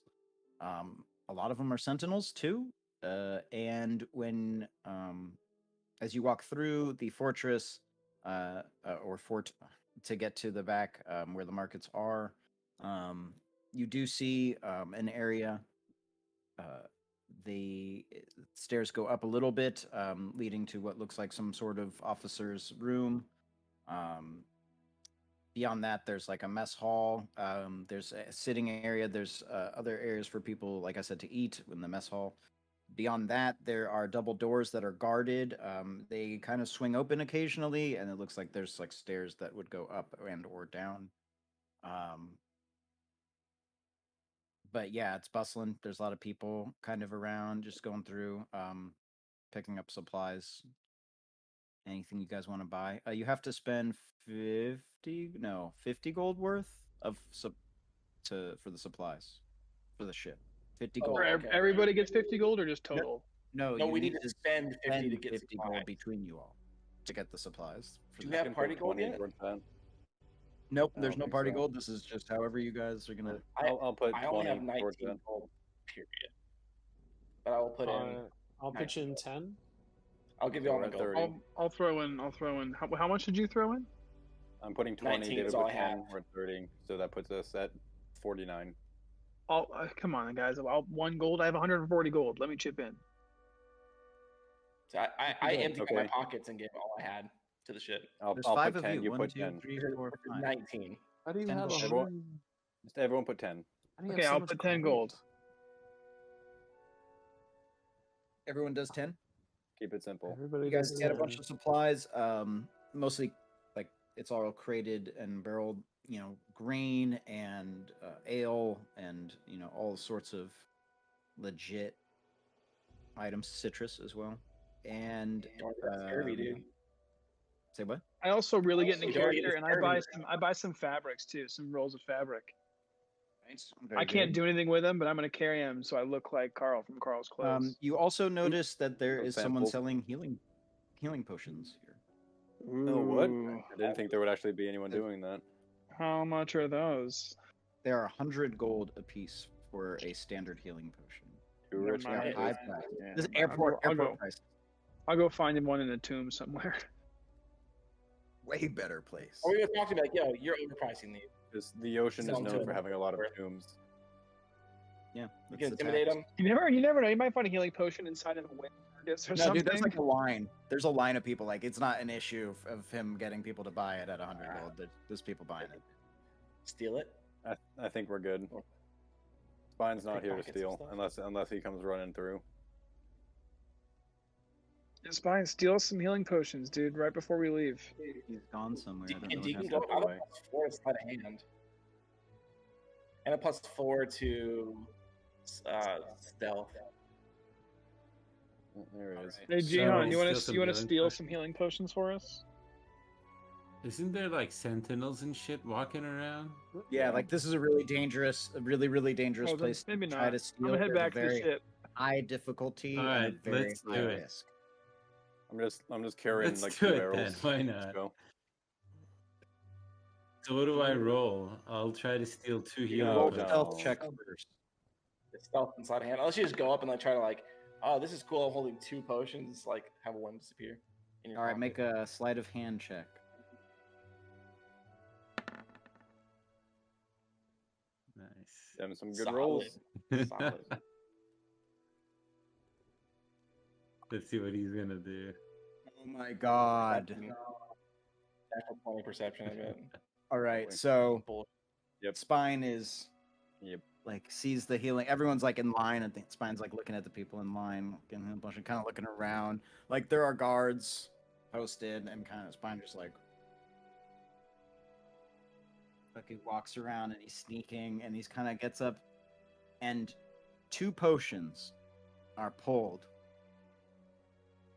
A lot of them are sentinels too. And when as you walk through the fortress or fort to get to the back where the markets are, you do see an area. The stairs go up a little bit, leading to what looks like some sort of officer's room. Beyond that, there's like a mess hall. There's a sitting area. There's other areas for people, like I said, to eat in the mess hall. Beyond that, there are double doors that are guarded. They kind of swing open occasionally, and it looks like there's like stairs that would go up and or down. but yeah, it's bustling. There's a lot of people kind of around, just going through, picking up supplies. Anything you guys want to buy? You have to spend 50 gold worth of for the supplies for the ship. 50 gold. Oh, okay. Everybody gets 50 gold or just total? No, No, you we need to spend 50 to get 50 gold supplies. between you all to get the supplies. Do you have party gold yet? Nope, I there's don't no think party so. gold. This is just however you guys are gonna. I'll put I only 20 have towards 19 that. gold, period. But I will put in. I'll pitch in 10. I'll give you all we're my at gold. 30. I'll throw in. How much did you throw in? I'm putting 20. 19 David is all put I 10. have. We're at 30, so that puts us at 49. Come on, guys. I'll 1 gold. I have 140 gold. Let me chip in. So I emptied Okay. my pockets and gave all I had to the ship. I'll There's put 5 of 10. you. You 1, put 2, 10. 3, 4, 5. 19. How do you 10 have gold. 100? Just everyone put 10. How do you Okay, have so I'll much put 10 gold. Everyone does 10. Keep it simple. Everybody You guys does get a 10. bunch of supplies. Mostly like it's all crated and barreled. Grain and ale and all sorts of legit items. Citrus as well. And That's scary, dude. say what? I also really get into Also, don't get character, and I buy some fabrics too, some rolls of fabric. Nice. I can't do anything with them, but I'm gonna carry them so I look like Carl from Carl's Clothes. You also notice that there Some is someone samples. selling healing potions here. Oh, what? Ooh. I didn't think there would actually be anyone doing that. How much are those? There are 100 gold apiece for a standard healing potion. Too Never rich mind. now. They're high Jason. price. Yeah, This is I'll go- I'll go. price. I'll go find one in a tomb somewhere. Way better place. Or we would talk to me like, yo, you're overpricing these. Because the ocean is Sounds known good. for having a lot of Worth. tombs. Yeah, You that's can the intimidate tax. them. You never know. You might find a healing potion inside of a wind target or No, something. dude, there's like a line. There's a line of people. Like, it's not an issue of him getting people to buy it at 100 gold. There's people buying it. Steal it. I think we're good. Spine's not here to Pickpockets and steal, stuff. unless he comes running through. It's fine. Steal some healing potions, dude, right before we leave. He's gone somewhere. I don't know And what you can happened. go out away. of +4 to sleight of hand. And a +4 to stealth. There it is. Hey, So, Cihan, you want steal to some you want to healing steal potions? some healing potions for us? Isn't there like sentinels and shit walking around? Yeah, like this is a really dangerous, really dangerous Oh, then place maybe to try not. to I'm steal. gonna head There's a back to the very ship. high difficulty and Alright, a very let's high do it. risk. I'm just carrying Let's like do 2 it then, barrels. why Let's not? go. So what do I roll? I'll try to steal 2 You healing gotta Roll No. potions. stealth check first. It's stealth and sleight of hand. Unless you just go up and like try to like, oh, this is cool. I'm holding 2 potions. Like have one disappear. In your All right, pocket. make a sleight of hand check. Nice. Having some good Solid. rolls. Solid. Let's see what he's gonna do. Oh my god. Natural 20 perception of it. All right, Boy. so Bull- Spine is Yep. like sees the healing. Everyone's like in line, and Spine's like looking at the people in line, getting a bunch of kind of looking around. Like there are guards posted, and kind of Spine just like he walks around and he's sneaking, and he's kind of gets up, and 2 potions are pulled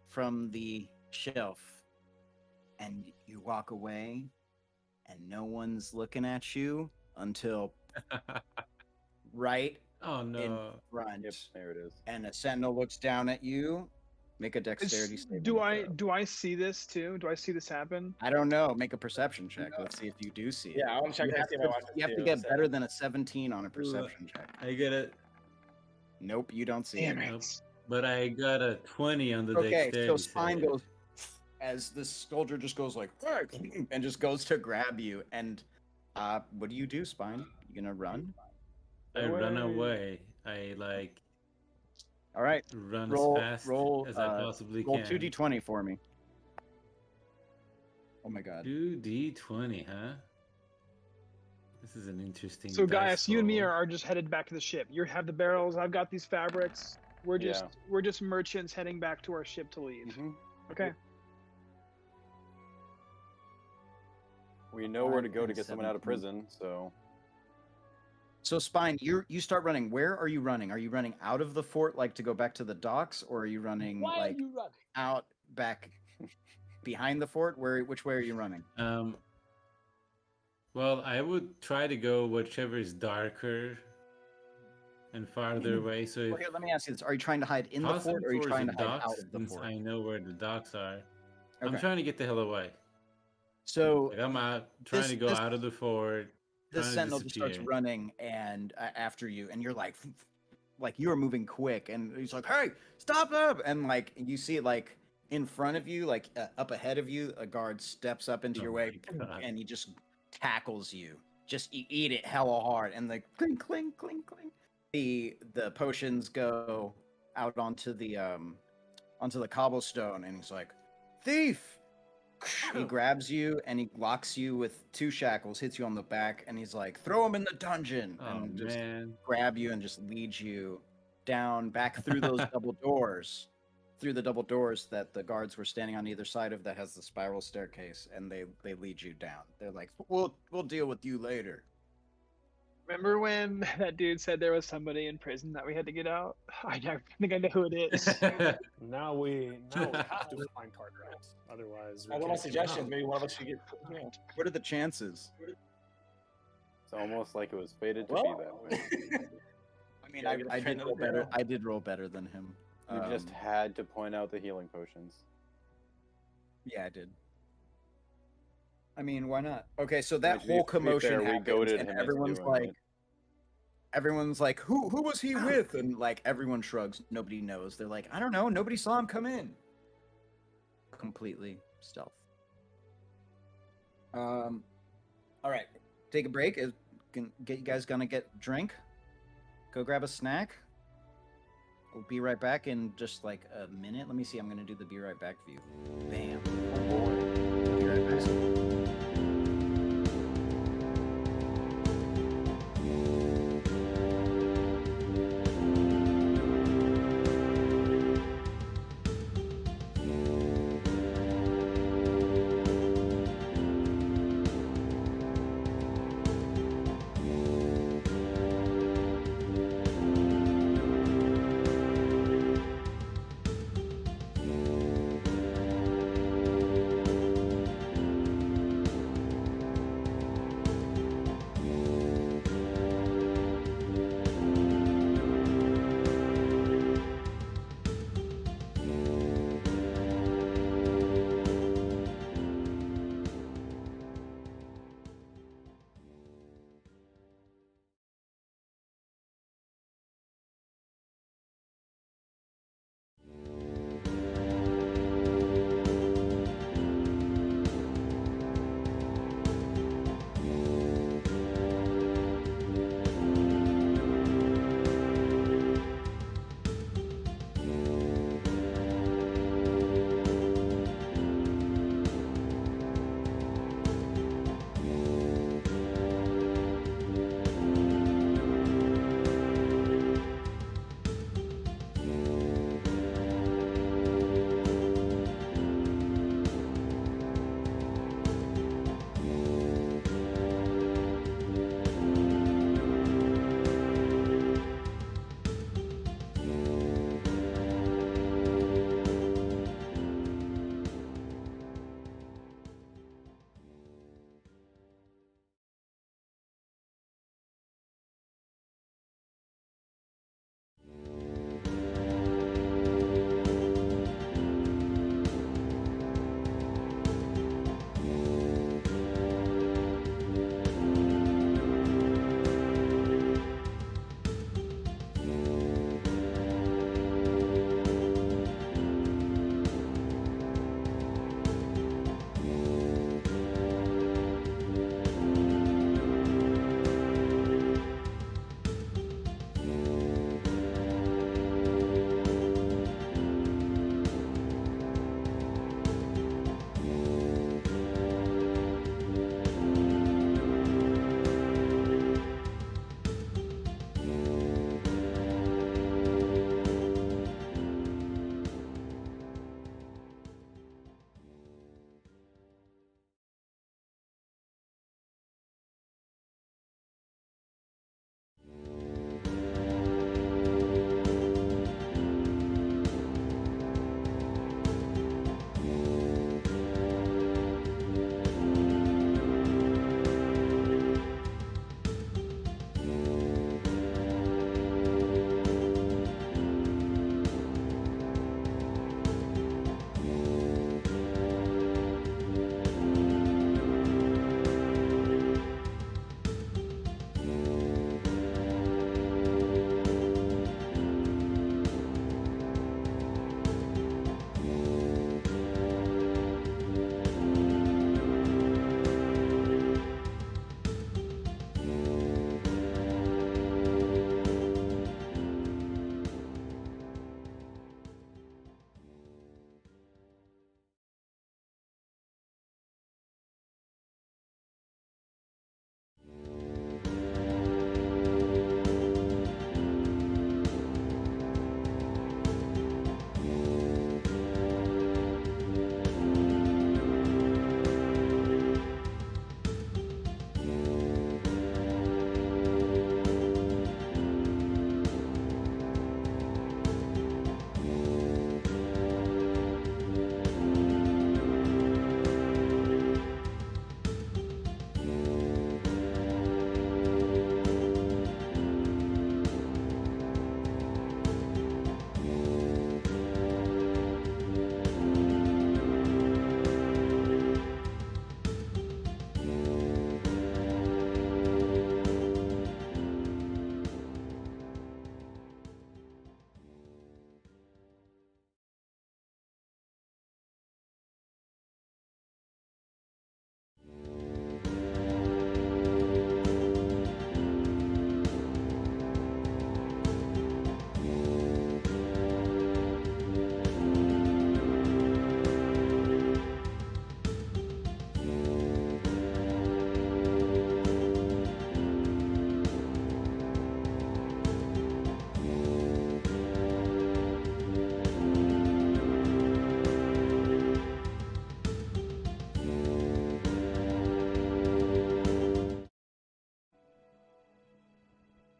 from the shelf, and you walk away, and no one's looking at you until right Oh in no. front, Yep. There it is. and a sentinel looks down at you. Make a dexterity saving Do I throw. see this too? Do I see this happen? I don't know. Make a perception check. Let's see if you do see it. Yeah, I want to check You to have see if I to, watch this you have to too. get So- better than a 17 on a perception check. I got a Nope, you don't see Damn it. it. Nope. But I got a 20 on the Okay, dexterity. so Spine save. goes as this soldier just goes like and just goes to grab you. And what do you do, Spine? You gonna run? I run Away. away. I like All right, run roll as fast roll as I possibly roll can. 2d20 for me. Oh my god. 2d20, huh? This is an interesting. So, dice Gaius, you and me roll. are just headed back to the ship. You have the barrels. I've got these fabrics. We're just Yeah. we're just merchants heading back to our ship to leave. Mhm. Okay. We know where to Five go to and get someone out of 17. prison, so So Spine, you start running. Where are you running? Are you running out of the fort, like to go back to the docks, or are you running Why like are you running? out back behind the fort? Which way are you running? Well, I would try to go whichever is darker and farther away. So Well, if here, let me ask you this: are you trying to hide in the possible fort, or are you towards trying the to hide out docks, of the since fort? I know where the docks are. I'm Okay. trying to get the hell away. So Like I'm out trying to go out of the fort. the trying to sentinel just starts disappear. running and after you, and you're like you are moving quick, and he's like, "Hey, stop up!" And like you see, like in front of you, like up ahead of you, a guard steps up into Oh your way, my God. and he just tackles you. Just eat it hella hard, and like clink, clink, clink, clink. The potions go out onto the cobblestone, and he's like, "Thief!" He grabs you and he locks you with 2 shackles, hits you on the back, and he's like, "Throw him in the dungeon!" Oh and just man. grab you and just leads you down back through those double doors, through the double doors that the guards were standing on either side of, that has the spiral staircase, and they lead you down. They're like, "We'll deal with you later." Remember when that dude said there was somebody in prison that we had to get out? I think I know who it is. Now we have to find Cartwright. Otherwise, we I got my can't get suggestion. out. Maybe one of us should get. You know. What are the chances? It's almost like it was fated to Well, be that way. I mean, Yeah, get a I did friend of roll the better. girl. I did roll better than him. You just had to point out the healing potions. Yeah, I did. I mean, why not? Okay, so that To be whole commotion fair, we happens, goaded and him into everyone's doing like, it. who was he with? And like, everyone shrugs. Nobody knows. They're like, I don't know. Nobody saw him come in. Completely stealth. All right, take a break. You guys gonna get a drink? Go grab a snack. We'll be right back in just like a minute. Let me see. I'm gonna do the be right back view. Bam. Be right back.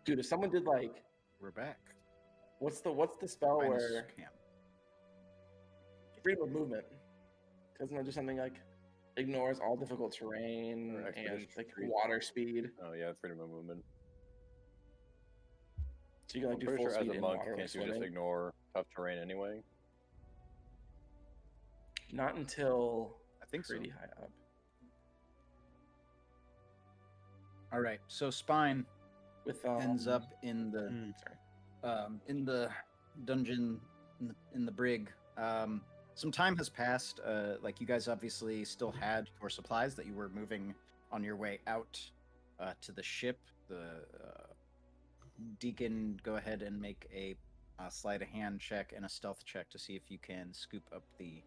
Dude, if someone did like, We're back. what's the spell Minus where Cam. freedom of movement? Doesn't that do something like ignores all difficult terrain Or and expedition like retreat. water speed? Oh yeah, freedom of movement. So you can like I'm do pretty full sure as speed a in monk, water can't like you just swimming. ignore tough terrain anyway? Not until I think so. pretty high up. All right. So Spine With ends up in the sorry. in the dungeon in the brig. Some time has passed. Like you guys obviously still had your supplies that you were moving on your way out to the ship. The Deacon, go ahead and make a sleight of hand check and a stealth check to see if you can scoop up the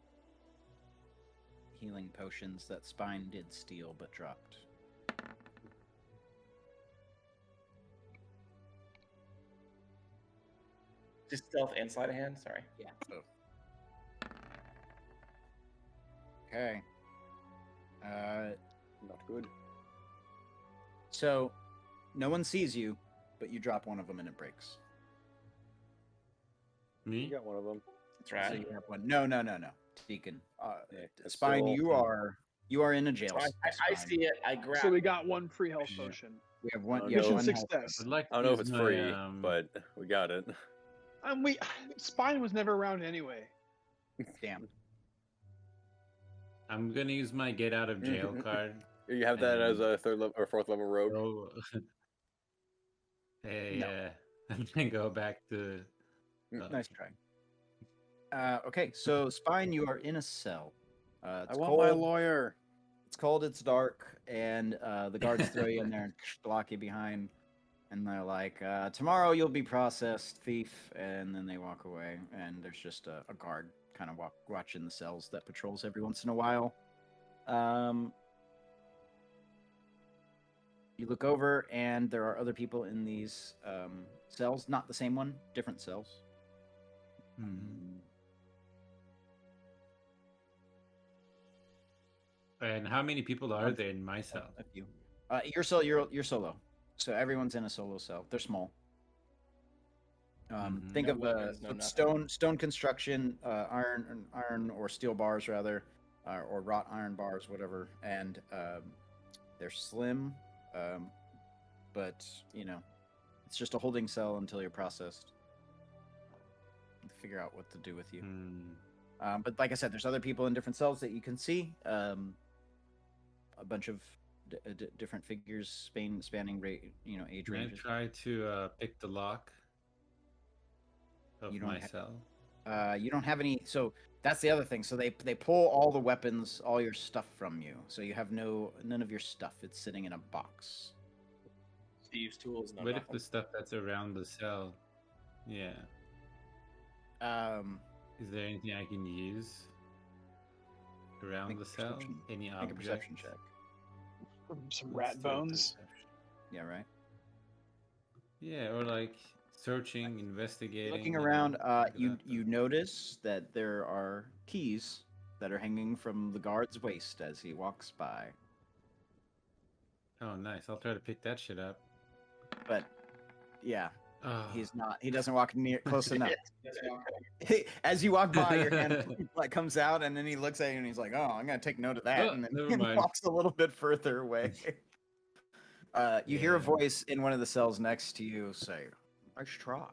healing potions that Spine did steal but dropped. Just stealth and sleight of hand. Sorry. Yeah. Okay. Not good. So, no one sees you, but you drop one of them and it breaks. You Me? got one of them. That's So right. you have one. No. Deacon. Yeah, it's Spine, still- you are in a jail. So I Spine. see it. I grab. So we got one free health Yeah. potion. We have one. Oh, Yeah, Mission one health success. I'd like I don't know if to it's use free, my, but we got it. We Spine was never around anyway. Damn. I'm gonna use my get out of jail card. You have that as a third level or fourth level rogue. Go. Hey, No. and then go back to. Nice try. Okay, so Spine, you are in a cell. It's I want cold. my lawyer. It's cold. It's dark, and the guards throw you in there and lock you behind. And they're like, "Tomorrow you'll be processed, thief." And then they walk away, and there's just a guard kind of watching the cells that patrols every once in a while. You look over, and there are other people in these cells. Not the same one, different cells. And how many people are there in my cell? A few. You're solo. So everyone's in a solo cell. They're small. Think No of weapons, no nothing. stone construction, iron or steel bars rather, or wrought iron bars, whatever. And they're slim, but it's just a holding cell until you're processed. Figure out what to do with you. But like I said, there's other people in different cells that you can see. A bunch of different figures spanning age Can I ranges. try to pick the lock of You don't my have- cell? You don't have any. So that's the other thing. So they pull all the weapons, all your stuff from you. So you have none of your stuff. It's sitting in a box. Steve's tools. No What if nothing. the stuff that's around the cell? Yeah. Is there anything I can use around Make the a cell? perception- Any Make a object? perception check. Some Let's rat do a bones. perception. Yeah, right. Yeah, or like searching, investigating. Looking you know, around, things like you that. notice that there are keys that are hanging from the guard's waist as he walks by. Oh, nice. I'll try to pick that shit up. But yeah, Oh. he's not. He doesn't walk near close enough. That's not- As you walk by, your hand like comes out, and then he looks at you and he's like, "Oh, I'm gonna take note of that," Oh, and then never he mind. walks a little bit further away. You hear a Yeah. voice in one of the cells next to you say, "Nice try."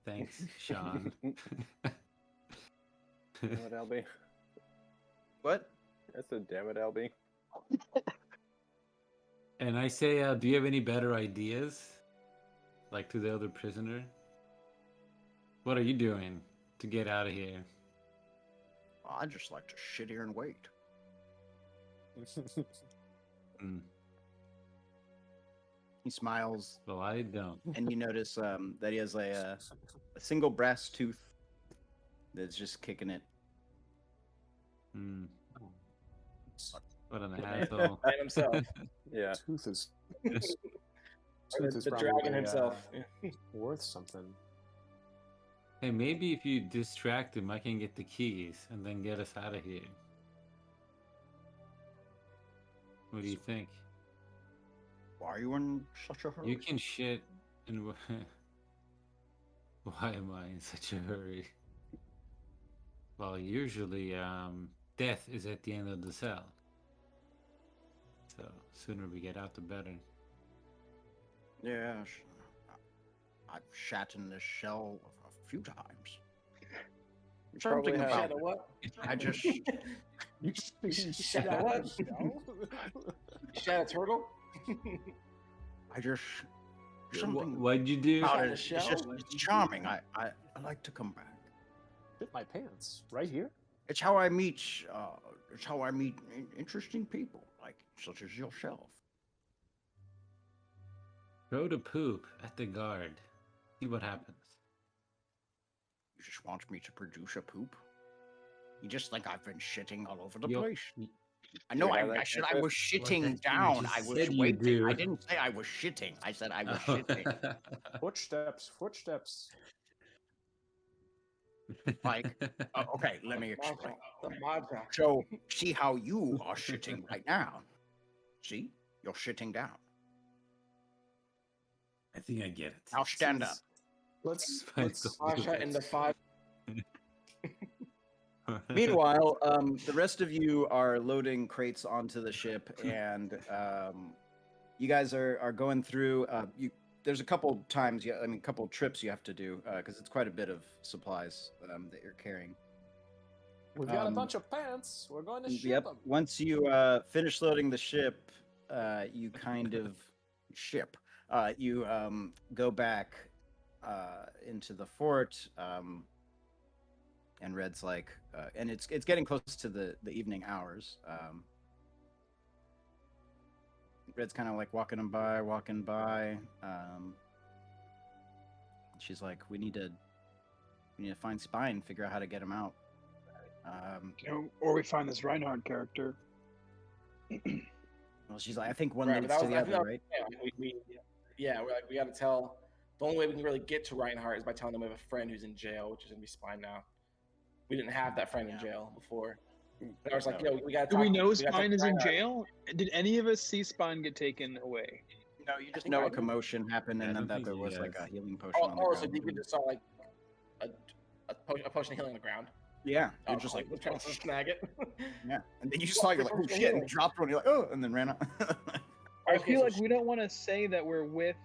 Thanks, Sean. Damn it, Albie. What? I said, damn it, Albie. And I say, do you have any better ideas? Like to the other prisoner? What are you doing to get out of here? I just like to sit here and wait. Mm, He smiles, well, I don't. and you notice that he has a single brass tooth that's just kicking it. Mm. What an asshole. Man himself. Yeah. Tooth is Or tooth is the probably dragon himself. worth something. Hey, maybe if you distract him, I can get the keys and then get us out of here. What do you think? Why are you in such a hurry? You can shit and why am I in such a hurry? Well, usually death is at the end of the cell. So sooner we get out the better. Yeah, I've shat in this shell a few times. probably Something have- about Shadow it. what? I just Shadow what? Shadow turtle? I just something What'd you do? about Shadow it. It's shell? just it's charming. I like to come back. Fit my pants right here. It's how I meet. It's how I meet interesting people, like such as yourself. Throw the poop at the guard. See what happens. You just want me to produce a poop? You just think I've been shitting all over the Yo- place? I know. you I have that said I cantrip? was shitting that's what you down. just I was said you waiting. do. I didn't say I was shitting. I said I was shitting. Footsteps, footsteps. Like, okay, let me explain. The Maja. So, see how you are shitting right now. See, you're shitting down. I think I get it. Now stand up. Let's Maja in the 5. Meanwhile, the rest of you are loading crates onto the ship, and you guys are going through. There's a couple times, couple trips you have to do because it's quite a bit of supplies that you're carrying. We've got a Um, bunch of pants. We're going to ship Yep. them. Once you finish loading the ship, you kind of you go back into the fort, and Red's like, and it's getting close to the evening hours. Red's kind of like walking by. She's like, we need to find Spine and figure out how to get him out. Or we find this Reinhardt character. Well, she's like, I think one Right, leads but to that the was- other, right? Yeah, we're like, we got to tell. The only way we can really get to Reinhardt is by telling them we have a friend who's in jail, which is gonna be Spine now. We didn't have that friend in jail before. And I was like, yo, we got. Do we know Spine is in jail? Did any of us see Spine get taken away? No, you just think know I a did. commotion happened, I and then don't that think there you was like a guys- healing potion on the Oh, ground. so did you just saw like a potion of healing on the ground? Yeah, I you're was just like, we're trying to snag it. yeah, and then you just saw, you're like, oh shit, and dropped one, you're like, oh, and then ran out. I Okay, feel so like we don't want to say that we're with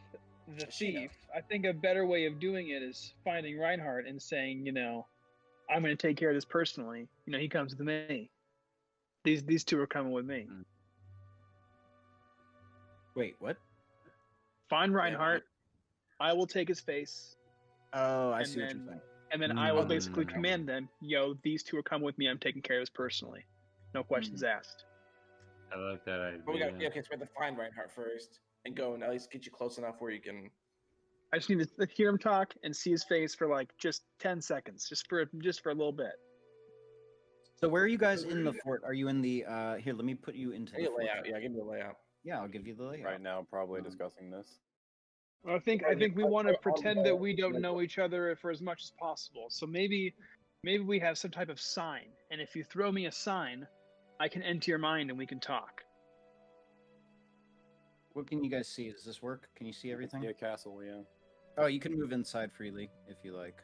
the She knows. thief. I think a better way of doing it is finding Reinhardt and saying, I'm going to take care of this personally. He comes with me. These two are coming with me. Wait, what? Find Reinhardt. I will take his face, Oh, I And see what you're then- saying. and then I will basically Mm. command them. These two are coming with me. I'm taking care of this personally. No questions asked. I like that idea. But we got okay, so we have to find Reinhardt first and go and at least get you close enough where you can. I just need to hear him talk and see his face for like just 10 seconds, just for a little bit. So where are you guys in the fort? Are you in the? Here, let me put you into the Give me a fort. layout. Yeah, give me a layout. Yeah, I'll give you the layout. Right now, probably Um, discussing this. I think we I'll want to put on pretend the- that we don't know each other for as much as possible. So maybe we have some type of sign, and if you throw me a sign, I can enter your mind and we can talk. What can you guys see? Does this work? Can you see everything? Yeah, castle. Yeah. Oh, you can move inside freely if you like.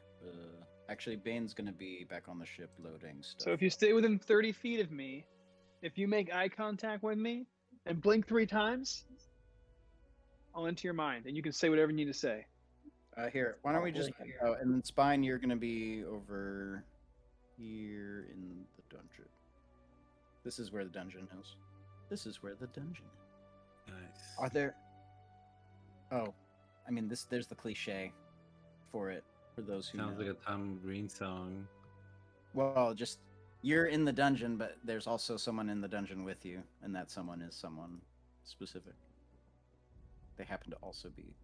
Actually, Bane's gonna be back on the ship loading stuff. So if you stay within 30 feet of me, if you make eye contact with me and blink 3 times, I'll enter your mind, and you can say whatever you need to say. Here, why don't we just? Blinking. Oh, and then Spine, you're gonna be over here in the dungeon. This is where the dungeon is. This is where the dungeon. Nice. Are there? Oh, I mean, there's the cliche for it for those who Sounds know. like a Tom Green song. Well, just you're in the dungeon, but there's also someone in the dungeon with you, and that someone is someone specific. They happen to also be.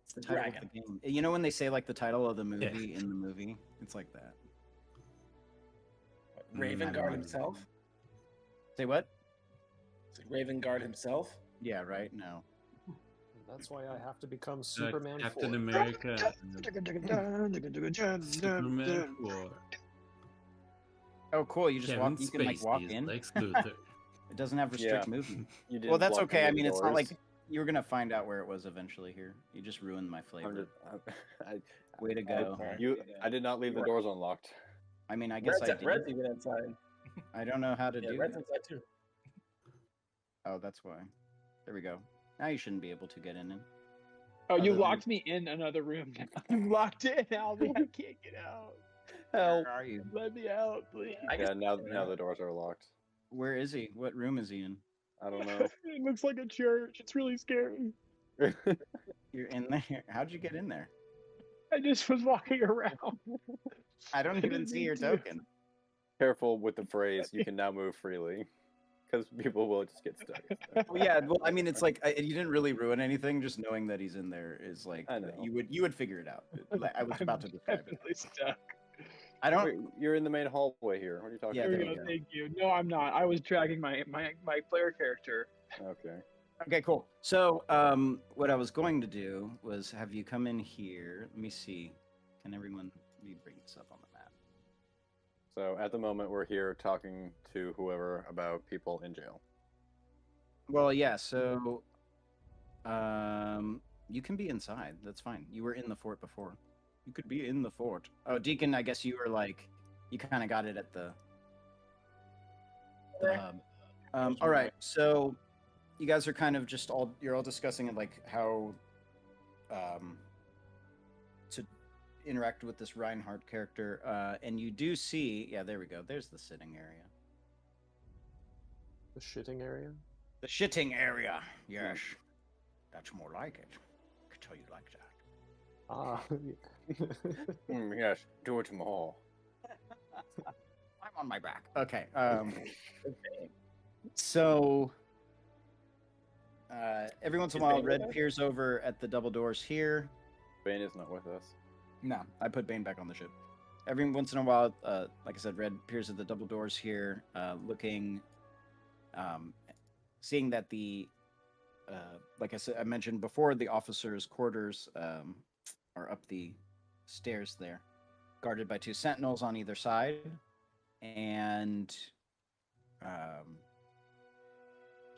It's the title of the game. You know when they say like the title of the movie in the movie? It's like that. Raven I Guard don't know. himself. Say what? Is it Raven Guard himself. Yeah, right? No. That's why I have to become Superman Captain 4. America. Superman 4. Oh, cool. You just Kevin walk. You can like Spacey walk is in. Lex Luthor. It doesn't have restrict Yeah. movement. You didn't Well, that's block okay. any I of the mean, it's not like doors. you were gonna find out where it was eventually. Here, you just ruined my flavor. Way to go. I did not leave the doors unlocked. I mean, I guess I did. Red's even inside. I don't know how to Yeah, do Red's it. inside too. Oh, that's why. There we go. Now you shouldn't be able to get in. Oh, you Other than- locked me in another room. You locked in, Albie. I can't get out. Help! Where are you? Let me out, please. I guess Yeah, now the doors are locked. Where is he? What room is he in? I don't know. It looks like a church. It's really scary. You're in there. How'd you get in there? I just was walking around. I don't even see your token. Careful with the phrase. You can now move freely, because people will just get stuck. Well, yeah. Well, I mean, it's like you didn't really ruin anything. Just knowing that he's in there is like I know. you would figure it out. Like, I was about to describe it. Definitely stuck. I don't. Wait, you're in the main hallway here. What are you talking Yeah, There there we you go. go. Thank you. No, I'm not. I was dragging my player character. about? Okay. Okay, cool. So, what I was going to do was have you come in here. Let me see. Can everyone? Let me bring this up on the map. So at the moment, we're here talking to whoever about people in jail. Well, yeah. So, you can be inside. That's fine. You were in the fort before. You could be in the fort. Oh, Deacon, I guess you were like, you kind of got it at the hub. All right. So, you guys are kind of just you're all discussing it, like how to interact with this Reinhardt character, and you do see, yeah, there we go. There's the sitting area. The shitting area. The shitting area. Yes, that's more like it. I could tell you like that. Ah, Yes, do it more. I'm on my back. Okay. So, every once in a Is while, Bane Red with us? peers over at the double doors here. Bane is not with us. No, I put Bane back on the ship. Every once in a while, like I said, Red peers at the double doors here, looking, seeing that the, like I mentioned before, the officers' quarters are up the stairs there, guarded by 2 sentinels on either side, and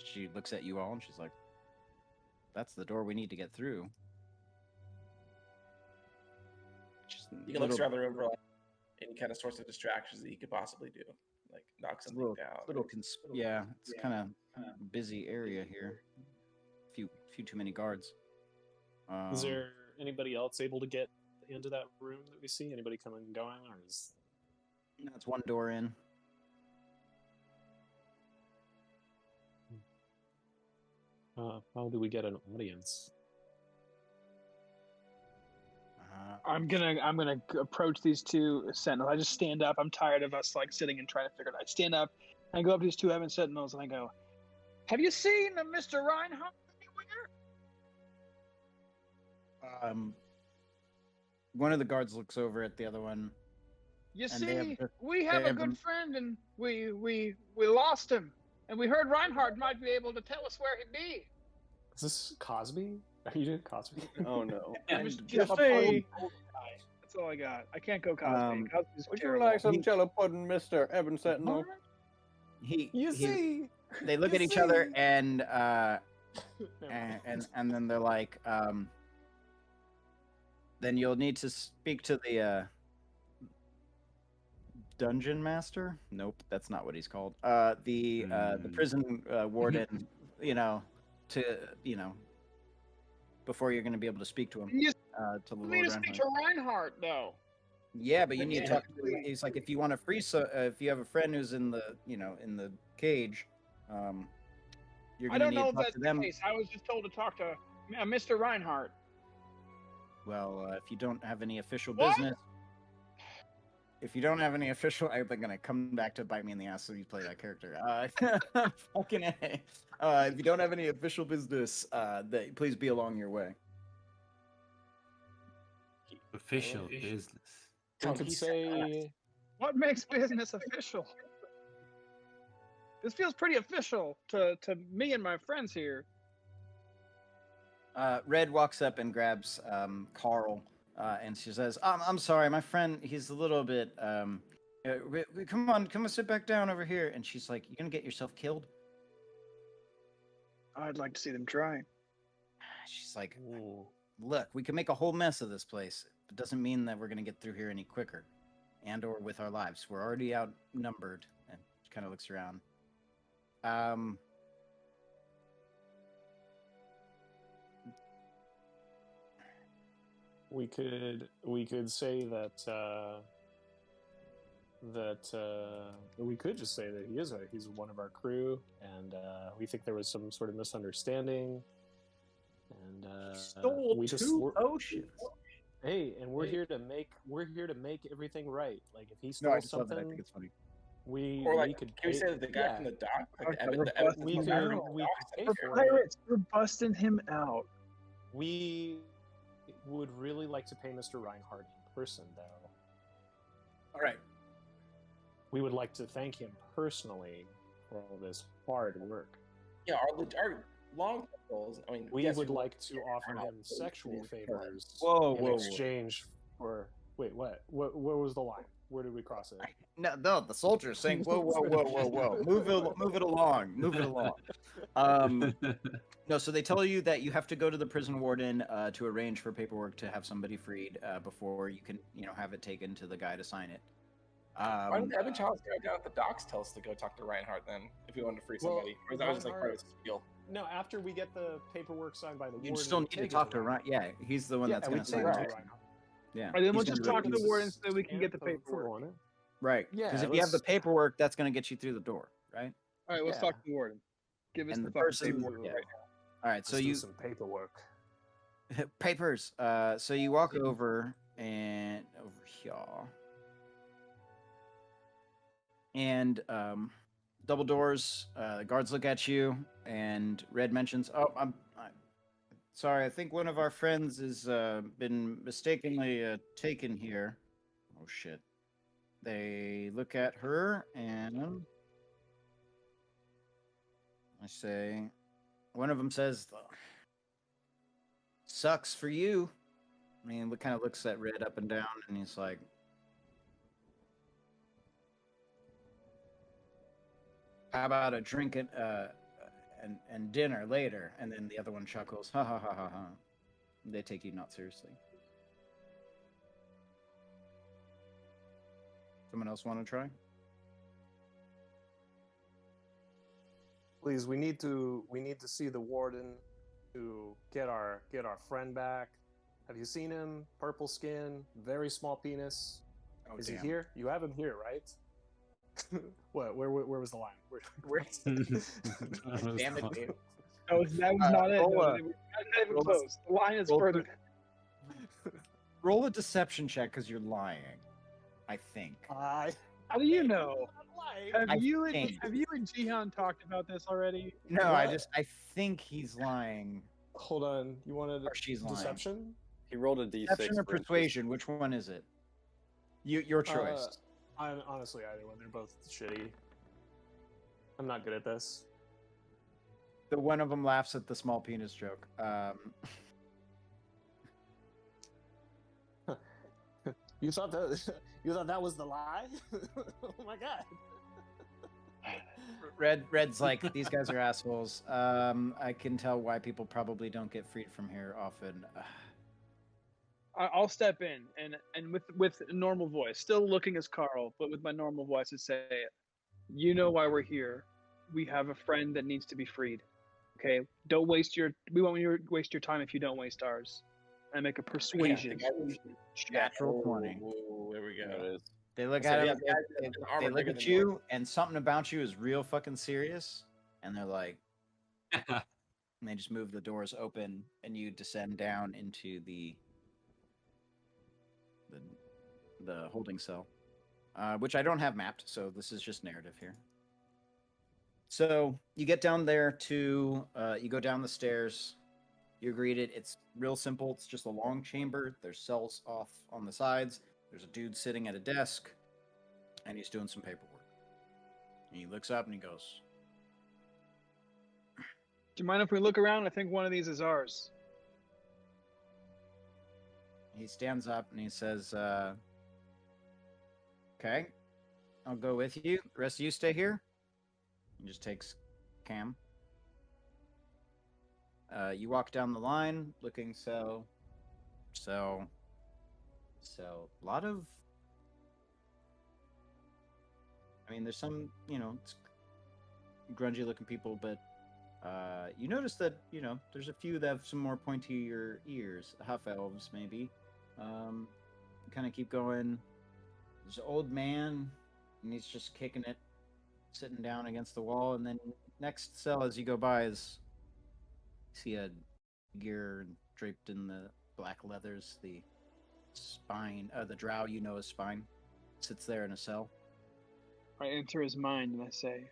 she looks at you all and she's like, "That's the door we need to get through." Just a You can look little- around the room for like any kind of source of distractions that you could possibly do, like knock something little, down. yeah, it's kind of busy area here. Few too many guards. is there anybody else able to get into that room that we see? Anybody coming and going, or is That's one door in. how do we get an audience? I'm gonna approach these 2 sentinels. I just stand up. I'm tired of us like sitting and trying to figure it out. I stand up and I go up to these 2 heaven sentinels and I go, "Have you seen Mr. Reinhardt anywhere?" One of the guards looks over at the other one. You And they have see, the- we have they a have good them- friend, and we lost him, and we heard Reinhardt might be able to tell us where he'd be. Is this Cosby? Are you doing Cosby? Oh no. And Just you a see- old guy. That's all I got. I can't go Cosby. Cosby's Would you terrible. like some jello pudding, Mr. Ebon Sentinel? They look You at each other see? and Never and then they're like, then you'll need to speak to the dungeon master. Nope, that's not what he's called. The prison warden. Before you're going to be able to speak to him. You To the need Lord to speak Reinhardt. to Reinhardt, though. Yeah, but you need to Yeah. talk to. He's like, if you want to free, if you have a friend who's in the, in the cage, you're I gonna don't need know to if talk that's to the them. case. I was just told to talk to Mr. Reinhardt. Well, if you don't have any official What? business, they're gonna come back to bite me in the ass if you play that character. Fucking A. If you don't have any official business, please be along your way. Official business. We could say What makes business official? This feels pretty official to me and my friends here. Red walks up and grabs Carl, and she says, "I'm sorry, my friend. He's a little bit. Come on, sit back down over here." And she's like, "You gonna get yourself killed?" I'd like to see them try. She's like, look, we can make a whole mess of this place. It doesn't mean that we're going to get through here any quicker and or with our lives. We're already outnumbered. And she kind of looks around. We could say that we could just say that he's one of our crew, and we think there was some sort of misunderstanding, and Stole we two oceans. Hey, and we're here to make everything right. Like if he No, stole I just love that. I something, think it's funny. Or like, we could can we say that the guy from the dock, like the we Evans could Empire, we could pay We're for it. pirates. We're busting him out. We would really like to pay Mr. Reinhardt in person, though. all right. We would like to thank him personally for all this hard work. Yeah, our long goals. I mean, We yes, would we- like to offer him sexual favors Whoa, in whoa, whoa. exchange for. Wait, what? What was the line? Where did we cross it? No, the soldier's saying, whoa, whoa, whoa, whoa, whoa. Move it along. Move it along. No, so they tell you that you have to go to the prison warden to arrange for paperwork to have somebody freed before you can, have it taken to the guy to sign it. Why didn't Evan Child's guy down at the docks tell us to go talk to Reinhardt then, if we wanted to free Well, somebody? Or is that just like part of his spiel? No, after we get the paperwork signed by the warden, You still need to talk to Ryan. Yeah, he's the one that's going to sign right. it. Yeah. And then he's we'll just gonna talk to release the warden this. so we can get the paperwork. on it. Right. Yeah, Because if you have the let's- paperwork, that's going to get you through the door, right? All right, let's Yeah. talk to the warden. Give us And the the fucking person- paperwork yeah. right now. All right, so Let's do you some paperwork. papers. So you walk over and over here, and double doors. The guards look at you, and Red mentions, "Oh, I'm sorry. I think one of our friends has been mistakenly taken here." Oh shit! They look at her, and I say, one of them says, "Sucks for you." I mean, what kind of looks at Red up and down, and he's like, "How about a drink and dinner later?" And then the other one chuckles, "Ha ha ha ha ha." They take you not seriously. Someone else want to try? Please, we need to see the warden to get our friend back. Have you seen him? Purple skin, very small penis. Oh, Is damn. he here? You have him here, right? What? Where was the line? Damn it, dude. That was not it. roll No, a- we- not even roll a- close. The line is roll further. Roll a deception check because you're lying. I think. How do you know? Have I you think. and Cihan talked about this already? No, What? I think he's lying. Hold on. You wanted Or she's lying. deception? He rolled a d6. Deception or for his- persuasion? Which one is it? Your choice. I'm honestly either one. They're both shitty. I'm not good at this. The one of them laughs at the small penis joke. You thought that was the lie? Oh my god. Red's like, these guys are assholes. I can tell why people probably don't get freed from here often. I'll step in and with normal voice, still looking as Carl, but with my normal voice, to say, "You know why we're here. We have a friend that needs to be freed. Okay, don't waste we won't waste your time if you don't waste ours." I make a persuasion. Natural 20. Ooh, there we There go. it is. They look So at yeah, him. the guys They, in armor they look bigger at than you, and something about you is real fucking serious. And they're like, and they just move the doors open, and you descend down into the holding cell, which I don't have mapped, so this is just narrative here. So you get down there to, you go down the stairs. You're greeted. It's real simple. It's just a long chamber. There's cells off on the sides. There's a dude sitting at a desk, and he's doing some paperwork. And he looks up and he goes, Do you mind if we look around? I think one of these is ours. he stands up and he says, "Okay, I'll go with you. The rest of you stay here." He just takes Cam. You walk down the line looking so. A lot of. I mean, there's some, grungy looking people, but you notice that, there's a few that have some more pointier ears, half elves maybe. Kind of keep going. There's an old man, and he's just kicking it, sitting down against the wall, and then next cell as you go by is you see a gear draped in the black leathers, the spine, the drow as spine, sits there in a cell. I enter his mind and I say,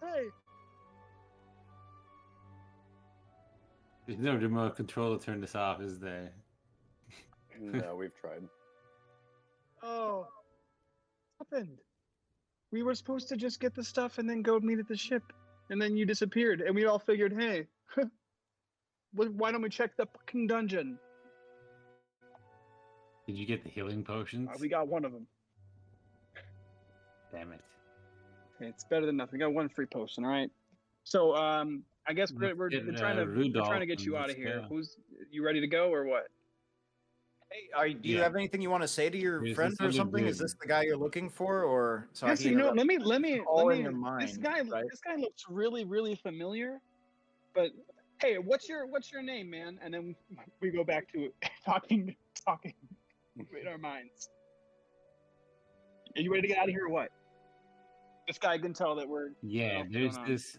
hey. There's no remote control to turn this off, is there? No, we've tried. Oh, what happened? We were supposed to just get the stuff and then go meet at the ship, and then you disappeared, and we all figured, hey, why don't we check the fucking dungeon? Did you get the healing potions? We got one of them. Damn it. It's better than nothing. We got one free potion, all right? So, I guess we're trying to get you out of here. You ready to go or what? Hey, do you have anything you want to say to your friend or something? Is this the guy you're looking for, or yes, let me. in your mind, this guy looks really, really familiar. But hey, what's your name, man? And then we go back to talking in our minds. Are you ready to get out of here or what? This guy can tell that we're. Yeah, there's this.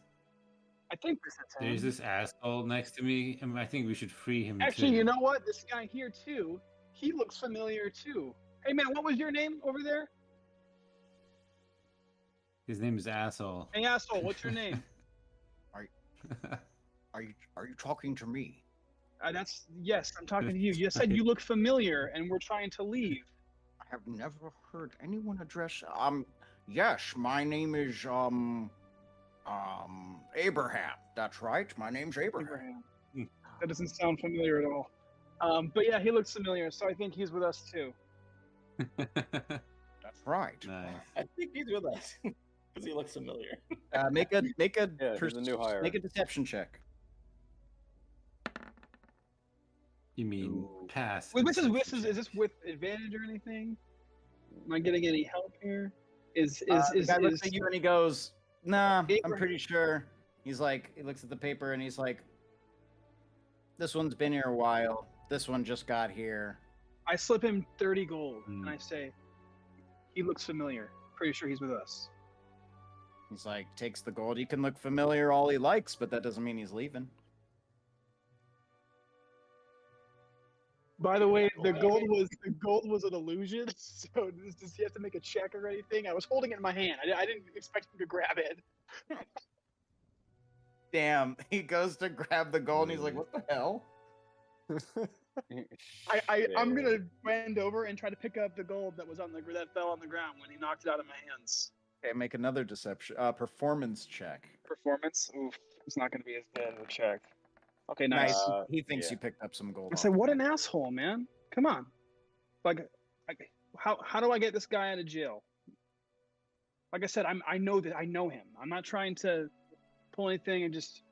I think this is him. There's this asshole next to me, and I think we should free him. Actually, too. you know what? This guy here too. He looks familiar too. Hey man, what was your name over there? His name is Asshole. Hey asshole, what's your name? Are you talking to me? Yes, I'm talking to you. You said you look familiar, and we're trying to leave. I have never heard anyone address. Yes, my name is Abraham. That's right. My name's Abraham. That doesn't sound familiar at all. But yeah, he looks familiar, so I think he's with us too. That's right. Nice. I think he's with us because he looks familiar. Make a he's a new hire. Make a deception check. You mean pass? Wait, is this with advantage or anything? Am I getting any help here? The guy looks at you and he goes, "Nah, I'm pretty sure." He's like, he looks at the paper and he's like, "This one's been here a while. This one just got here." I slip him 30 gold and I say, "He looks familiar. Pretty sure he's with us." He's like, takes the gold. He can look familiar all he likes, but that doesn't mean he's leaving. By the way, the gold was an illusion. So does he have to make a check or anything? I was holding it in my hand. I didn't expect him to grab it. Damn, he goes to grab the gold and he's like, "What the hell?" I'm gonna bend over and try to pick up the gold that fell on the ground when he knocked it out of my hands. Okay, make another deception, performance check. Performance? Oof, it's not gonna be as bad of a check. Okay, nice. He thinks you picked up some gold. I said, "What an asshole, man! Come on, how do I get this guy out of jail?" Like I said, I know him. I'm not trying to pull anything and just.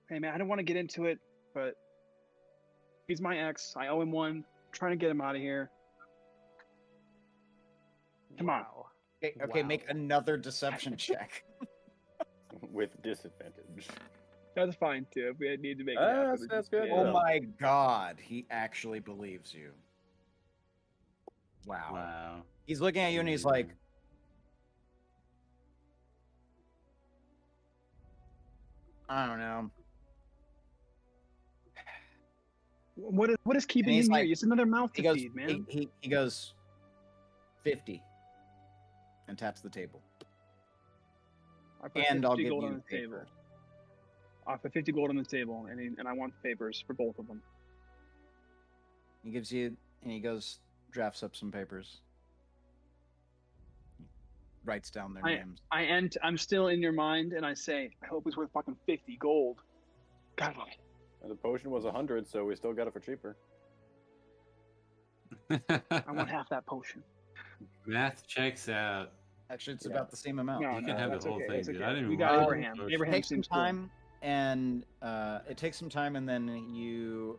Hey man, I don't want to get into it, but he's my ex. I owe him one. I'm trying to get him out of here. Come on. Okay, make another deception check. With disadvantage. That's fine too. If we need to make it. That's good. Oh my god, he actually believes you. Wow. He's looking at you and he's like, "I don't know. What is keeping him here? It's another mouth to feed, man." He goes 50 and taps the table. And I'll give you the paper. I put 50 gold on the table, and I want the papers for both of them. He gives you, and he goes, drafts up some papers. Writes down their names. I'm still in your mind, and I say, "I hope it's worth fucking 50 gold." God, And the potion was 100, so we still got it for cheaper. I want half that potion. Math checks out. Actually, it's Yeah. about the same amount. No, You no, can have the that's whole okay. thing, That's dude. okay. I didn't We even got want Abraham. the Abraham Take some seems time, and it takes some time, and then he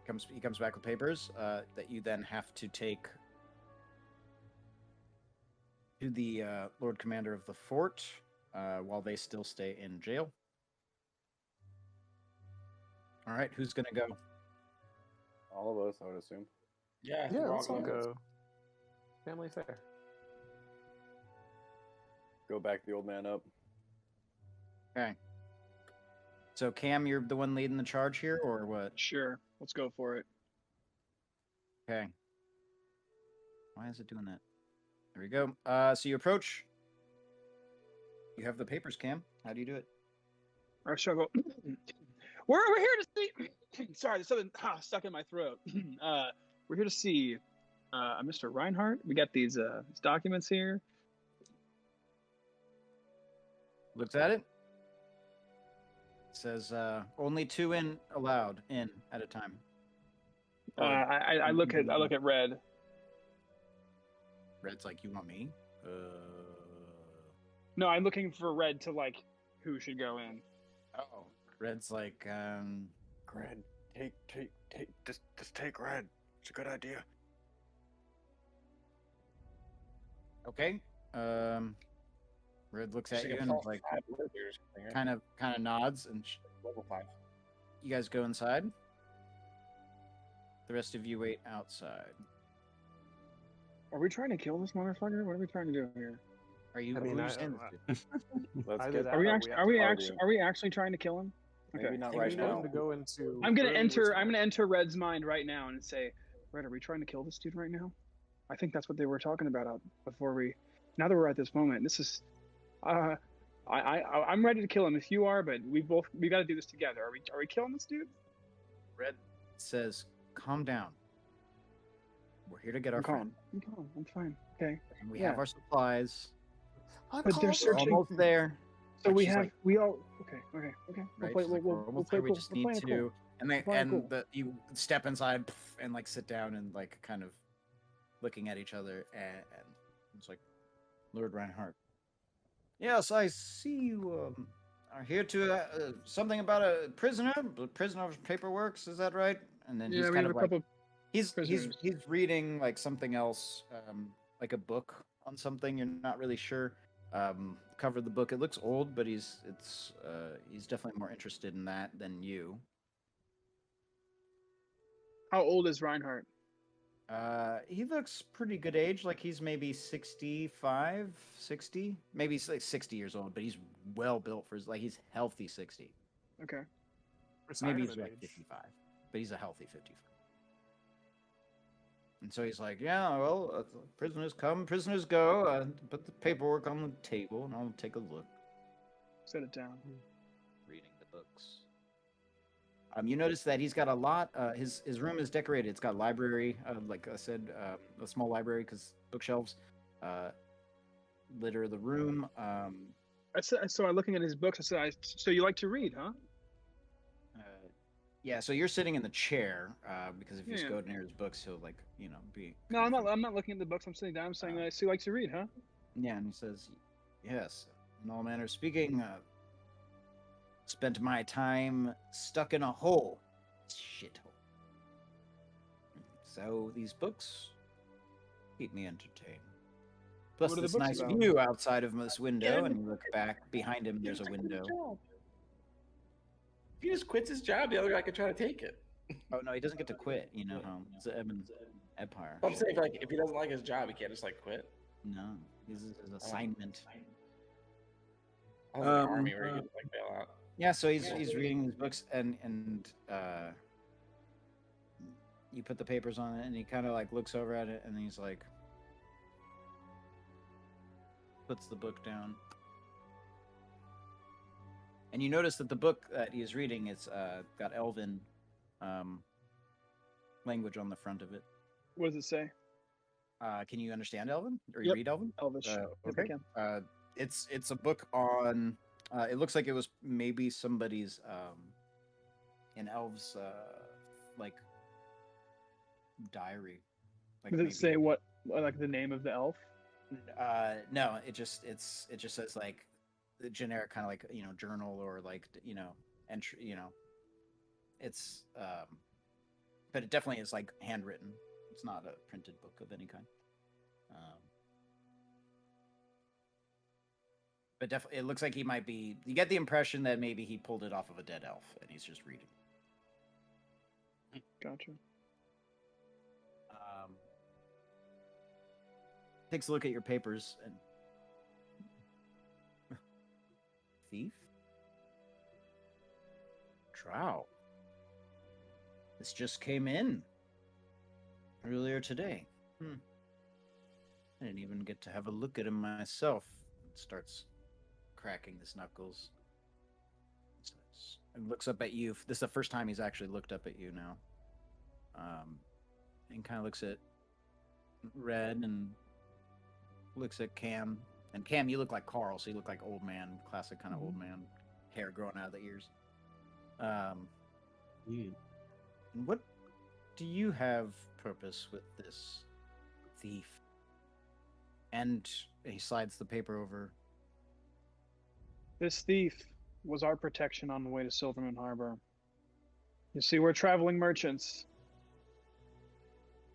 comes back with papers that you then have to take to the Lord Commander of the fort while they still stay in jail. All right, who's gonna go? All of us, I would assume. Yeah, I think Yeah, we're all let's all going. go. Family fair. Go back the old man up. Okay. So Cam, you're the one leading the charge here, or what? Sure, let's go for it. Okay. Why is it doing that? There we go. So you approach. You have the papers, Cam. How do you do it? All right, sure. Go. We're here to see. Sorry, there's something stuck in my throat. We're here to see Mr. Reinhardt. We got these documents here. Looks at it. It says only 2 allowed in at a time. I look at Red. Red's like, you want me? No, I'm looking for Red to like who should go in. Oh. Red's like, Red, just take Red. It's a good idea. okay. Red looks at Should you get and plus like 5 wizards or something, right? kind of nods, and Level 5. you guys go inside. The rest of you wait outside. Are we trying to kill this motherfucker? What are we trying to do here? Are you? I mean, who's in? Let's Either get. that Are we or actually? have Are to we party. actually? Are we actually trying to kill him? Maybe Okay. not Can right we want now. to go into? I'm gonna early enter. response? I'm gonna enter Red's mind right now and say, Red, are we trying to kill this dude right now? I think that's what they were talking about before we. Now that we're at this moment, this is. I'm ready to kill him if you are, but we got to do this together. Are we killing this dude? Red says, "Calm down. We're here to get our I'm friend. calm. I'm calm. I'm fine. Okay. And we Yeah. have our supplies. I'm But they're calm. We're searching. almost there." So Like, we she's have. like- We all. Okay. Okay. Okay. Right? We'll She's like, play. we're We'll almost play there. We cool. just We're need playing to. cool. And they playing cool. you step inside and like sit down and like kind of looking at each other, and it's like, Lord Reinhardt. Yes, I see you are here to something about a prisoner. Prisoner's paperwork. Is that right? And then Yeah, he's we kind have of a like couple. he's prisoners. reading like something else, like a book on something. You're not really sure. Cover the book. It looks old, but he's definitely more interested in that than you. How old is Reinhardt? He looks pretty good age, like he's maybe 65, 60, maybe he's like 60 years old, but he's well built for his, like he's healthy 60. Okay. Maybe he's Retirement like age. 55, but he's a healthy 55. And so he's like, yeah, well, prisoners come, prisoners go. Put the paperwork on the table, and I'll take a look. Set it down. Reading the books. You notice that he's got a lot. His room is decorated. It's got a library, like I said, a small library because bookshelves litter the room. So I'm looking at his books. I said, so you like to read, huh? Yeah. So you're sitting in the chair because if you just Yeah. go near his books, he'll like be. No, I'm not. I'm not looking at the books. I'm sitting down. I'm saying, so you like to read, huh? Yeah, and he says, yes, in all manner of speaking. Spent my time stuck in a hole. Shithole. So these books keep me entertained. Plus What are the this books nice about? view outside of this window, and you look back behind him, there's a window. If he just quits his job, the other guy could try to take it. Oh no, he doesn't get to quit, you know how it's the Ebon Empire. I'm saying, like, if he doesn't like his job, he can't just like quit. No, this is his assignment. I was in the army where he could like bail out. Yeah, so he's reading these books, and you put the papers on it, and he kind of like looks over at it, and he's like, puts the book down, and you notice that the book that he is reading is got Elven language on the front of it. What does it say? Can you understand Elven, or you Yep. read Elven? Elvish. If I Okay. can. It's a book on It looks like it was maybe somebody's an elf's like diary. Like Does maybe, it say what like the name of the elf? no, it just says like the generic kind of like journal or like entry. It's but it definitely is like handwritten. It's not a printed book of any kind. But definitely, it looks like he might be. You get the impression that maybe he pulled it off of a dead elf and he's just reading. Gotcha. Takes a look at your papers and thief, drow. This just came in earlier today. I didn't even get to have a look at him myself. Starts cracking his knuckles. And looks up at you. This is the first time he's actually looked up at you now. And kind of looks at Red and looks at Cam. And Cam, you look like Carl, so you look like old man, classic kind of old man, hair growing out of the ears. What do you have purpose with this thief? And he slides the paper over. This thief was our protection on the way to Silverman Harbor. You see, we're traveling merchants.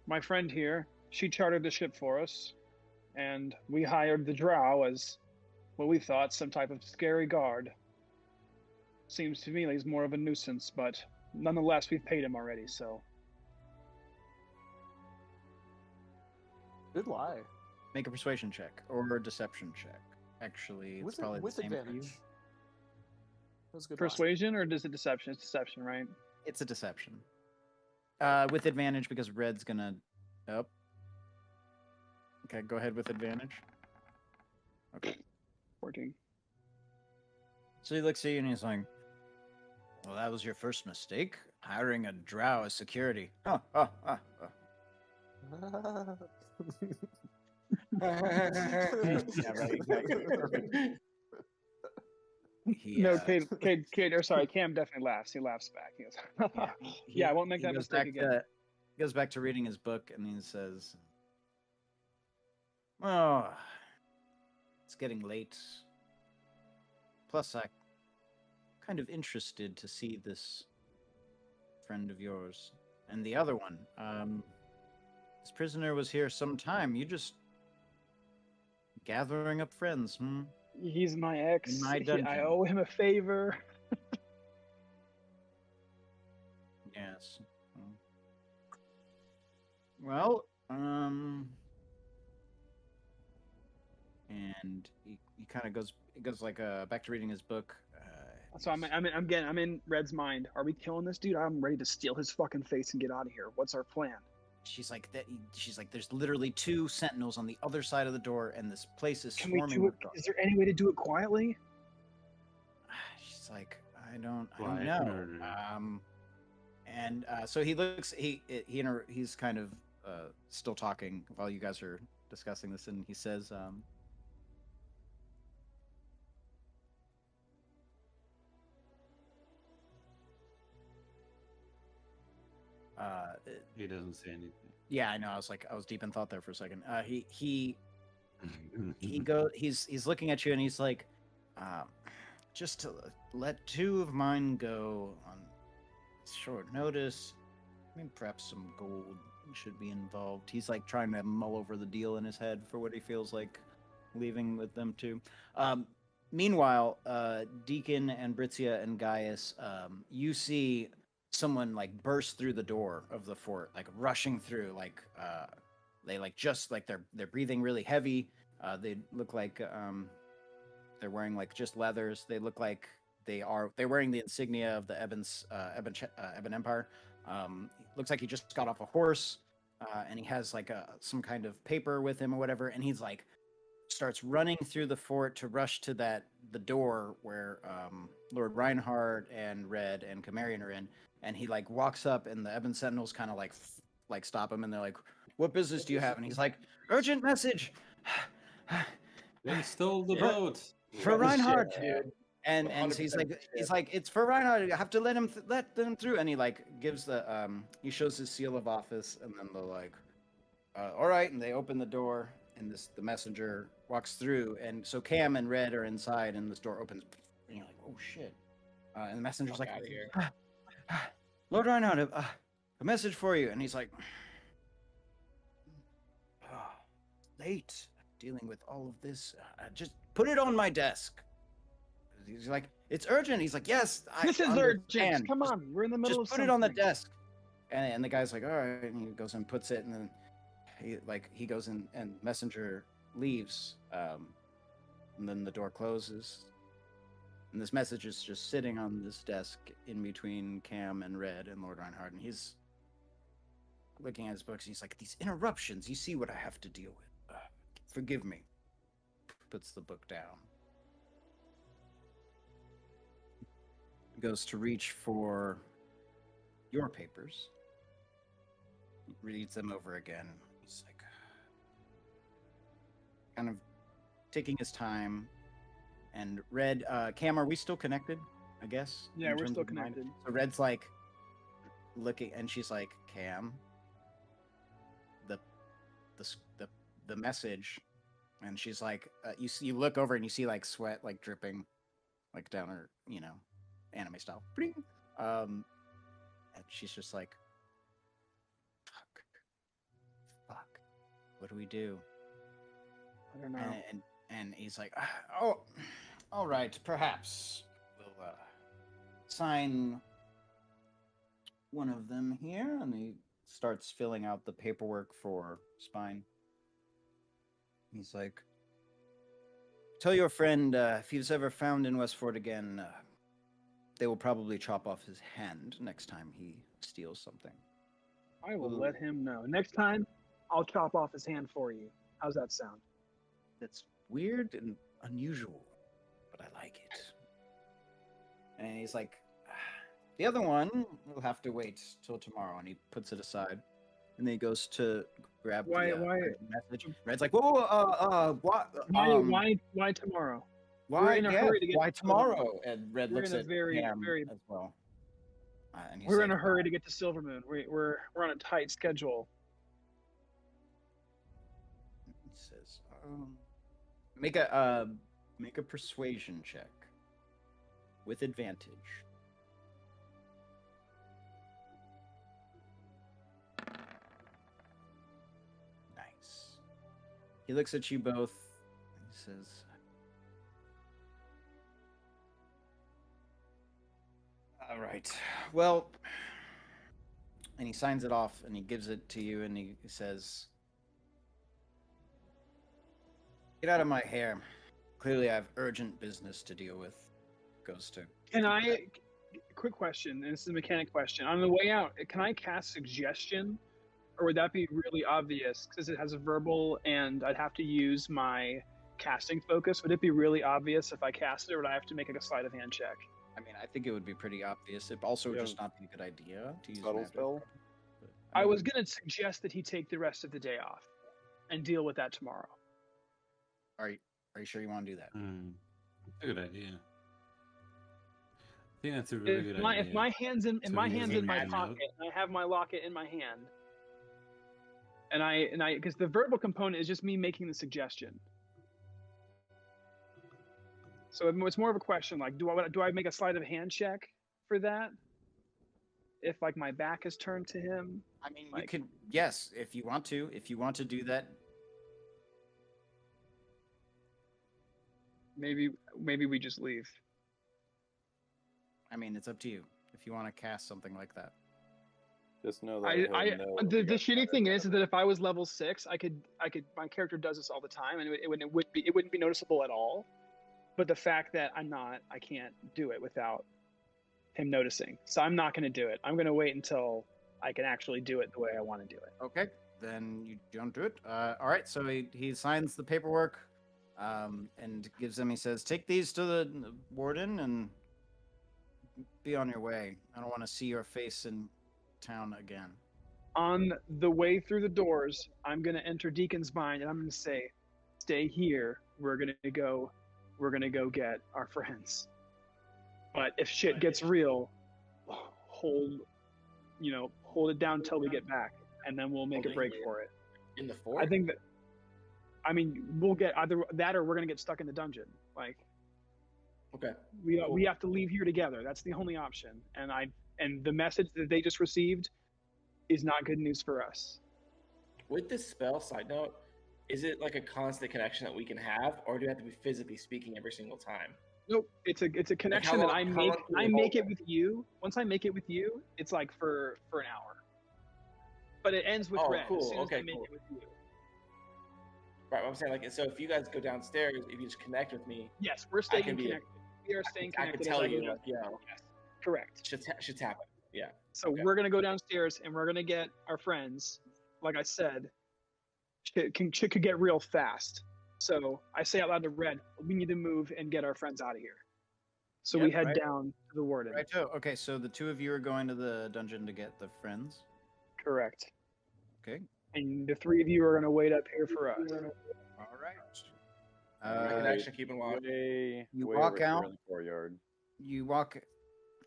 My friend here, she chartered the ship for us, and we hired the drow as what we thought some type of scary guard. Seems to me like he's more of a nuisance, but nonetheless, we've paid him already, so. Good lie. Make a persuasion check or a deception check. Actually, it's probably the same for you. advantage. That was a good Persuasion or is it deception? It's deception, right? It's a deception. With advantage because Red's gonna. Oh. Okay, go ahead with advantage. Okay. 14. So he looks at you and he's like, "Well, that was your first mistake, hiring a drow as security." lie. Yeah, right. Exactly. Perfect. He, No, Cam definitely laughs. He laughs back. He goes, he- yeah, I won't make he that goes mistake back again. He goes back to reading his book and he says, "Oh, it's getting late. Plus, I'm kind of interested to see this friend of yours and the other one. This prisoner was here some time. You just gathering up friends, hmm?" He's my ex. In my I dungeon. owe him a favor. Yes. Well, and he kind of goes like back to reading his book. So I'm in Red's mind. Are we killing this dude? I'm ready to steal his fucking face and get out of here. What's our plan? She's like that. She's like, "There's literally 2 sentinels on the other side of the door, and this place is Can we swarming do it? with guards." Is there any way to do it quietly? She's like, I don't Quiet know. murder. And so he looks. He's kind of still talking while you guys are discussing this, and he says, He doesn't say anything. "Yeah, I know." I was deep in thought there for a second. He's looking at you and he's like, "Just to let 2 of mine go on short notice. I mean, perhaps some gold should be involved." He's like trying to mull over the deal in his head for what he feels like leaving with them too. Meanwhile, Deacon and Britzia and Gaius, you see someone like burst through the door of the fort, like rushing through, like they like just like they're breathing really heavy. They look like they're wearing like just leathers. They look like they're wearing the insignia of the Ebon Empire. Looks like he just got off a horse, and he has like some kind of paper with him or whatever. And he's like starts running through the fort to rush to the door where Lord Reinhardt and Red and Camarion are in. And he like walks up, and the Ebon Sentinels kind of like stop him, and they're like, "What business do you have?" And he's like, "Urgent message." They stole the Yeah. boat. For Reinhardt, Dude. And he's like, it's for Reinhardt. You have to let them through. And he like gives the he shows his seal of office, and then they're like, all right, and they open the door, and the messenger walks through, and so Cam and Red are inside, and this door opens, and you're like, oh shit, and the messenger's like, out of here. Lord Reinhardt, a message for you, and he's like, late dealing with all of this, just put it on my desk. He's like, it's urgent. He's like, yes, This is urgent. Come on, we're in the middle of just put it on the desk. And the guy's like, all right, and he goes and puts it, and then he goes in, and messenger leaves, and then the door closes, and this message is just sitting on this desk in between Cam and Red and Lord Reinhardt, and he's looking at his books, and he's like, these interruptions, you see what I have to deal with. Forgive me. Puts the book down. Goes to reach for your papers. Reads them over again. He's like, kind of taking his time. And Red, Cam, are we still connected? I guess. Yeah, in we're terms still of mind? connected. So Red's like looking, and she's like, Cam, the message, and she's like, you look over and you see like sweat like dripping, like down her, anime style. And she's just like, fuck, what do we do? I don't know. And he's like, oh, all right, perhaps we'll sign one of them here. And he starts filling out the paperwork for Spine. He's like, tell your friend if he's ever found in Westfort again, they will probably chop off his hand next time he steals something. I will let him know. Next time, I'll chop off his hand for you. How's that sound? That's weird and unusual, but I like it. And he's like, the other one will have to wait till tomorrow, and he puts it aside. And then he goes to grab the message. Red's like, whoa, what? Why tomorrow? Why? In a hurry to get why to tomorrow? And Red we're looks in a at very, Cam very. as well. And We're in a hurry to get to Silvermoon. We're on a tight schedule. He says, make a persuasion check with advantage. Nice. He looks at you both and he says, all right, well, and he signs it off and he gives it to you and he says, get out of my hair. Clearly I have urgent business to deal with. Goes to. Quick question, and this is a mechanic question. On the way out, can I cast suggestion? Or would that be really obvious because it has a verbal and I'd have to use my casting focus? Would it be really obvious if I cast it, or would I have to make a sleight of hand check? I mean, I think it would be pretty obvious. It also would just not be a good idea to use Subtle magic. spell? But, I was going to suggest that he take the rest of the day off and deal with that tomorrow. Are you sure you want to do that? That's a good idea. I think that's a really good idea. If my hand's in So my he hand's doesn't in my hang pocket, out. and I have my locket in my hand, and I because the verbal component is just me making the suggestion. So it's more of a question like, do I make a sleight of hand check for that? If like my back is turned to him? I mean, like, you could, yes, if you want to. If you want to do that. Maybe we just leave. I mean, it's up to you. If you want to cast something like that. Just know that the shitty thing is that if I was level 6, I could my character does this all the time, and it wouldn't be noticeable at all. But the fact that I'm not, I can't do it without him noticing. So I'm not going to do it. I'm going to wait until I can actually do it the way I want to do it. Okay, then you don't do it. All right, so he signs the paperwork and gives them, he says, take these to the warden and be on your way. I don't want to see your face in town again. On the way through the doors, I'm going to enter Deacon's mind, and I'm going to say, stay here. We're going to go get our friends. But if shit gets real, hold it down until we get back, and then we'll make a break for it. In the fort? I think that. I mean, we'll get either that or we're gonna get stuck in the dungeon. Like, Okay. we have to leave here together. That's the only option. And the message that they just received is not good news for us. With this spell, side note, is it like a constant connection that we can have, or do we have to be physically speaking every single time? Nope, it's a connection long- that I how make. long do I we make hold it with you. Once I make it with you, it's like for an hour. But it ends with Oh, red cool. as soon as I Okay, make cool. it with you. Right, I'm saying, like, so if you guys go downstairs, if you just connect with me, Yes, we're staying can be- connected. We are staying I can connected. tell as I go you, down. like, yo, Yes, correct. shit's happening. Yeah. So Okay. we're gonna go downstairs and we're gonna get our friends. Like I said, shit could get real fast. So I say out loud to Red, we need to move and get our friends out of here. So we Yep, head right. down to the warden. Right. Oh, okay. So the two of you are going to the dungeon to get the friends. Correct. Okay. And the three of you are gonna wait up here for us. All right. My connection, keep in mind. Way, You way walk over here out. in the courtyard. You walk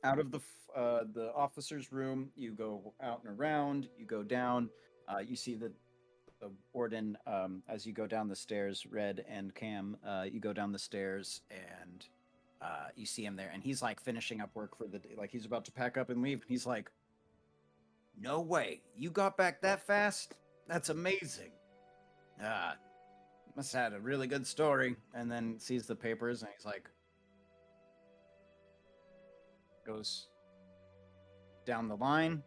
out of the officer's room. You go out and around. You go down. You see the warden as you go down the stairs. Red and Cam. You go down the stairs and you see him there, and he's like finishing up work for the day. Like he's about to pack up and leave. And he's like, "No way! You got back that fast? That's amazing! Must have had a really good story." And then sees the papers, and he's like, goes down the line.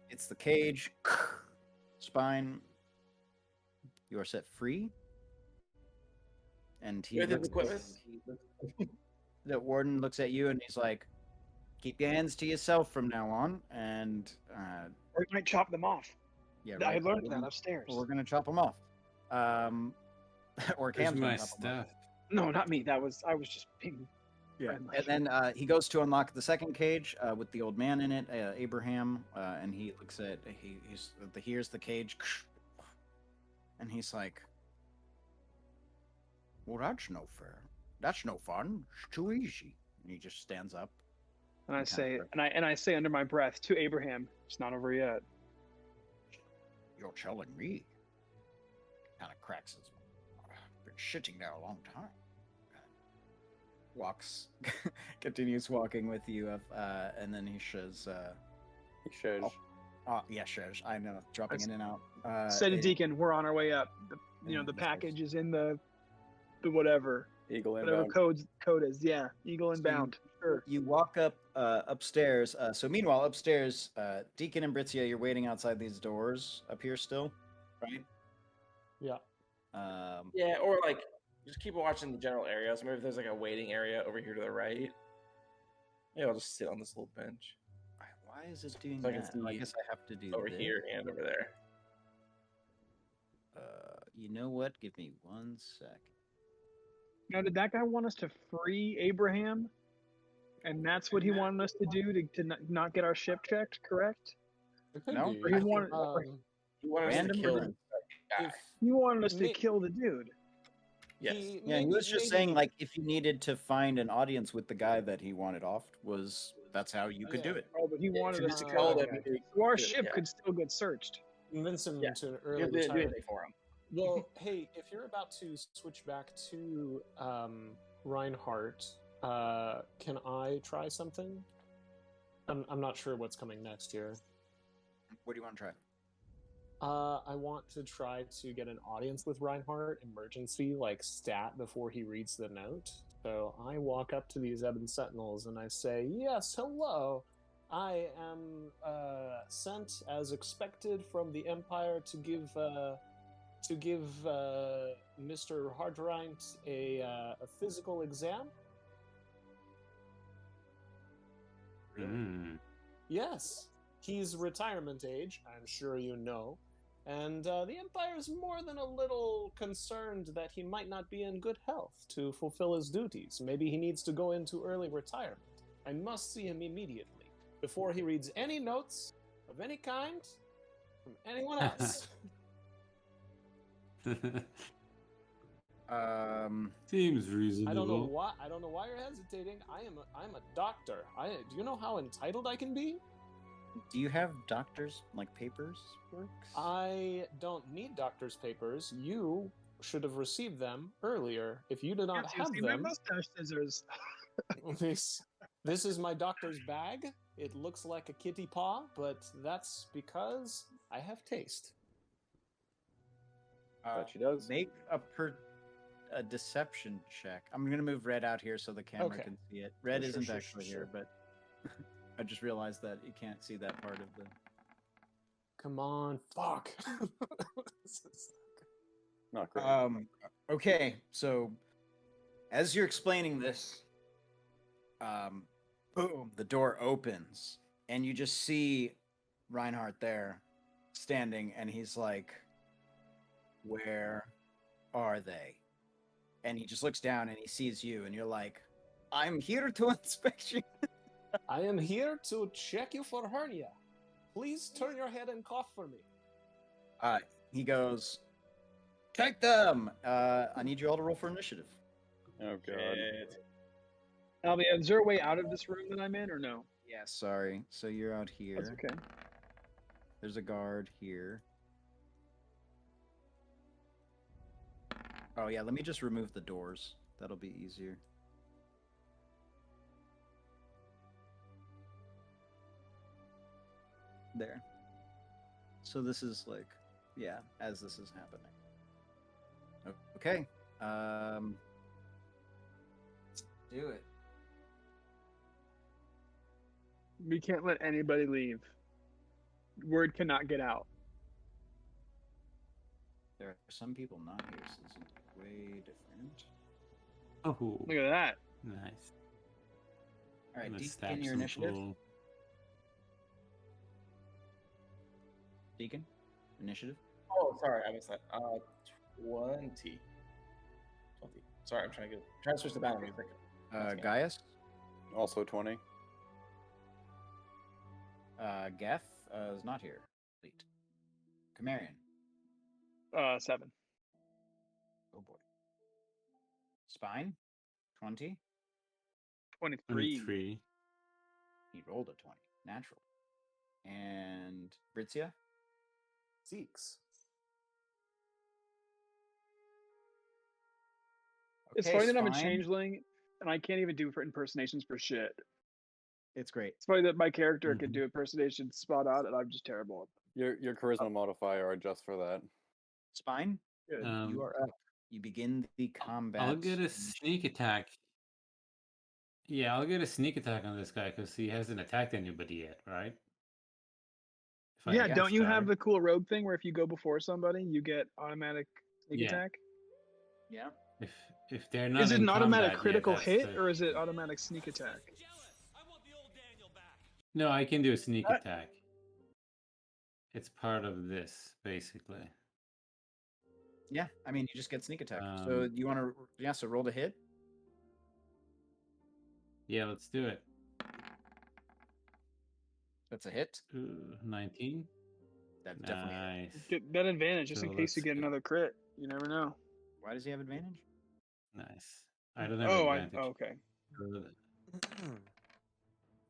It's the cage. Spine. You are set free. And he With his looks equipment? the warden looks at you and he's like, "Keep your hands to yourself from now on." And Or you might chop them off. yeah, I right, learned that upstairs. we're gonna chop them off. Or Where's Cam's my gonna chop 'em off. stuff? No, not me. I was just being. Yeah, friendly. and then he goes to unlock the second cage with the old man in it, Abraham, and he looks at here's the cage, and he's like, "Well, that's no fair. That's no fun. It's too easy." And he just stands up. And I Okay. say, and I say under my breath to Abraham, "It's not over yet." "You're telling me?" Kind of cracks his. Been shitting there a long time. Walks, continues walking with you, and then he says, He shows. yeah, sure. I know, dropping in and out. Say to it- Deacon, we're on our way up. The Yeah, the that's package is in the whatever Eagle code inbound. is. Yeah, Eagle inbound. Sure. You walk up upstairs. So meanwhile, upstairs, Deacon and Britzia, you're waiting outside these doors up here still, right? Yeah. Yeah, or like, just keep watching the general areas. Maybe if there's like a waiting area over here to the right. Maybe I'll just sit on this little bench Why is this doing So I can that? Oh, I see guess I have to do over this. here and over there. You know what? Give me 1 sec. Now, did that guy want us to free Abraham? And that's what he wanted us to do to not get our ship checked, correct? It could No, be. or he wanted- You want us to Random kill or- him? Guy. If He wanted us to May- kill the dude. Yes. Yeah, he was just saying like if you needed to find an audience with the guy that he wanted off, that's how you could do Yeah. it. Oh, but he wanted us to Uh, kill Told the him guy. to So our do it, ship yeah. could still get searched. convince him Yeah. to an You early have to do retirement. anything for him. Well, hey, if you're about to switch back to Reinhardt, can I try something? I'm not sure what's coming next here. What do you want to try? I want to try to get an audience with Reinhardt, emergency, like stat before he reads the note. So I walk up to these Ebon Sentinels and I say, "Yes, hello. I am sent as expected from the Empire to give Mr. Hardright a physical exam." Mm. Yes, he's retirement age, I'm sure you know. And the Empire is more than a little concerned that he might not be in good health to fulfill his duties. Maybe he needs to go into early retirement. I must see him immediately, before he reads any notes of any kind from anyone else. Seems reasonable. I don't know why you're hesitating. I'm a doctor. Do you know how entitled I can be? Do you have doctors like papers? Works? I don't need doctor's papers. You should have received them earlier. If you do not Yes, you have see my them, mustache scissors. this is my doctor's bag. It looks like a kitty paw, but that's because I have taste. Bet she does. Make a deception check. I'm gonna move Red out here so the camera Okay. can see it. Red Sure, isn't sure, actually sure. here, but I just realized that you can't see that part of the. Come on, fuck. Not great. Okay, so as you're explaining this, boom, the door opens, and you just see Reinhardt there, standing, and he's like, "Where are they?" And he just looks down and he sees you, and you're like, "I'm here to inspect you." I am here to check you for hernia. Please turn your head and cough for me. He goes, "Take them." I need you all to roll for initiative. Oh god. Shit. Albie, is there a way out of this room that I'm in, or no? Yeah, sorry. So you're out here. That's okay. There's a guard here. Oh yeah, let me just remove the doors. That'll be easier. There. So this is like, yeah, as this is happening. Okay. Let's do it. We can't let anybody leave. Word cannot get out. There are some people not here, so this is way different. Oh, Look at that. nice. All right, Let's Deacon, stab your some initiative. full- Deacon, initiative. Oh, sorry, I missed that. 20. Sorry, I'm trying to switch the battle music. Okay. Gaius, Also 20. Geth is not here. Complete. Camarion. 7. Oh boy. Spine, 20. 23. 23. He rolled a 20. Natural. And Britzia? 6. It's Okay, funny that I'm a Spine. changeling and I can't even do for impersonations for shit. It's great. It's funny that my character can Mhm. do impersonations spot on and I'm just terrible. Your charisma modifier adjusts for that. Spine, Good. you are up. You begin the combat. I'll get a sneak attack. Yeah, I'll get a sneak attack on this guy because he hasn't attacked anybody yet, right? If I Yeah, hit don't you have start- the cool rogue thing where if you go before somebody, you get automatic sneak Yeah. attack? Yeah. If they're not Is it in an automatic combat yet, critical that's hit the- or is it automatic sneak attack? No, I can do a sneak What? attack. It's part of this, basically. Yeah, I mean, you just get sneak attack. So you want to, yeah, so roll to hit. Yeah, let's do it. That's a hit. Ooh, 19. That definitely. Nice. Get that advantage just in So case you let's get go. another crit. You never know. Why does he have advantage? Nice. I don't have Oh, advantage. okay.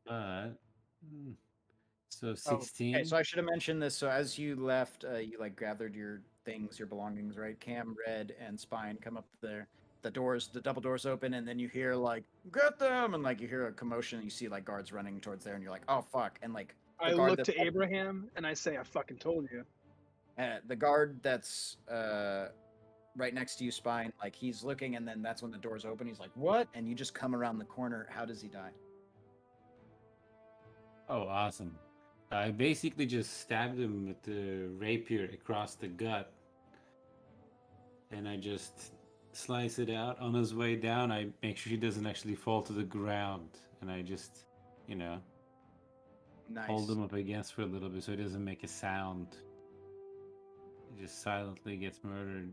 But so Oh, 16. okay, so I should have mentioned this. So as you left, you like gathered your things, your belongings, right? Cam, Red, and Spine come up there. The double doors open, and then you hear like, "Get them!" and like you hear a commotion. You see like guards running towards there, and you're like, "Oh fuck!" And like the I guard look that's to Abraham and I say, I fucking told you. the guard that's right next to you, Spine, like he's looking, and then that's when the doors open. He's like, "What?" And you just come around the corner. How does he die? Oh, awesome. I basically just stabbed him with the rapier across the gut. And I just slice it out. On his way down, I make sure he doesn't actually fall to the ground. And I just, Nice. hold him up against for a little bit so he doesn't make a sound. He just silently gets murdered.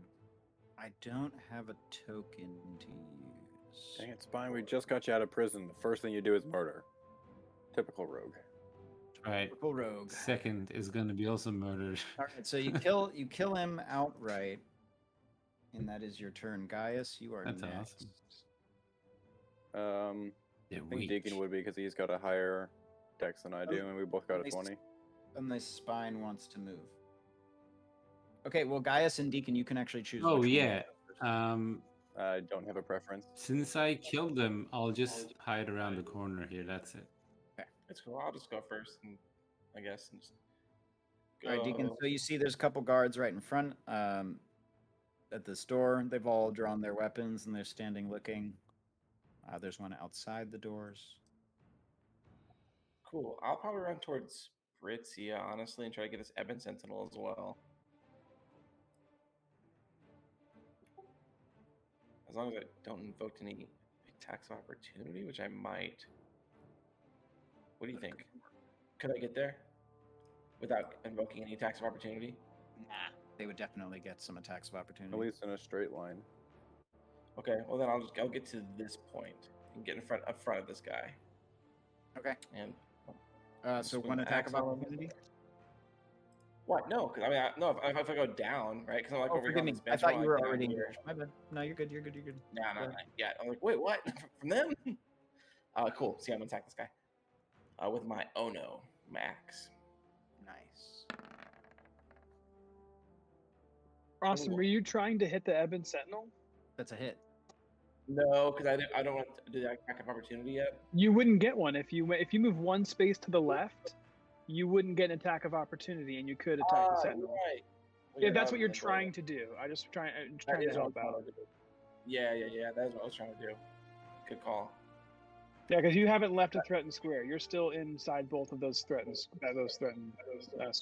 I don't have a token to use. Dang it, Spine, we just got you out of prison. The first thing you do is murder. Typical rogue. Right. Typical rogue. Second is going to be also murdered. All right, so you kill him outright. And that is your turn, Gaius. You are That's next. awesome. I think Deacon would be because he's got a higher dex than I do, and we both got a Nice. 20. And the spine wants to move. Okay, well, Gaius and Deacon, you can actually choose. Oh, which one. yeah. I don't have a preference. Since I killed them, I'll just hide around the corner here. That's it. It's cool. I'll just go first, and I guess. And just All right, Deacon. go. So you see there's a couple guards right in front at this door. They've all drawn their weapons and they're standing looking. There's one outside the doors. Cool. I'll probably run towards Britzia, honestly, and try to get this Ebon Sentinel as well. As long as I don't invoke any attacks of opportunity, which I might. What do you think? Could I get there without invoking any attacks of opportunity? Nah, they would definitely get some attacks of opportunity. At least in a straight line. Okay, well then I'll get to this point and get up front of this guy. Okay. And So swing one the attack axe of on him. opportunity. What? No, because I mean, no. If I go down, right? Because I'm like Oh, over here forgive on me. this I bench. thought I'm you like were down already in here. range. My bad. No, you're good. You're good. You're good. No, Go ahead. yeah. I'm like, wait, what? From them? Cool. See, I'm gonna attack this guy with my Ono max. Nice. Awesome. Were you trying to hit the Ebon Sentinel? That's a hit. No, because I don't want to do that attack of opportunity yet. You wouldn't get one if you move one space to the left. You wouldn't get an attack of opportunity, and you could attack the Sentinel. Right. If that's what you're trying to do, I'm trying to help out. Yeah. That is what I was trying to do. Good call. Yeah, because you haven't left a threatened square. You're still inside both of those threatened.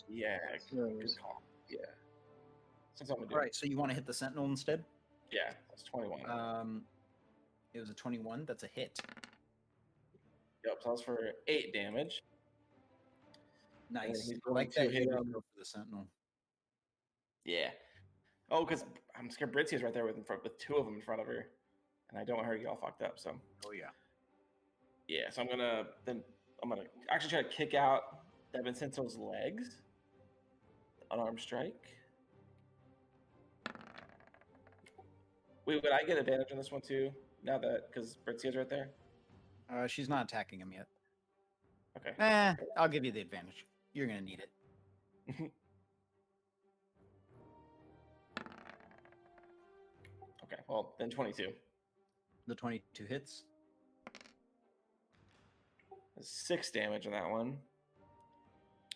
Yeah. Good call. Yeah. That's what I'm gonna do. All right. So you want to hit the sentinel instead? Yeah. That's 21. It was a 21. That's a hit. Yep. So that's for 8 damage. Nice. he's I like going that to you hit go him. for the sentinel. Yeah. Oh, because I'm scared Britzia's right there with 2 of them in front of her, and I don't want her to get all fucked up. So. Oh yeah. Yeah. So I'm gonna actually try to kick out Ebon Sentinel's legs. Unarmed strike. Wait, would I get advantage on this one too? Now that because Britzia's right there. She's not attacking him yet. Okay. I'll give you the advantage. You're gonna need it. Okay. Well, then 22. The 22 hits. 6 damage on that one.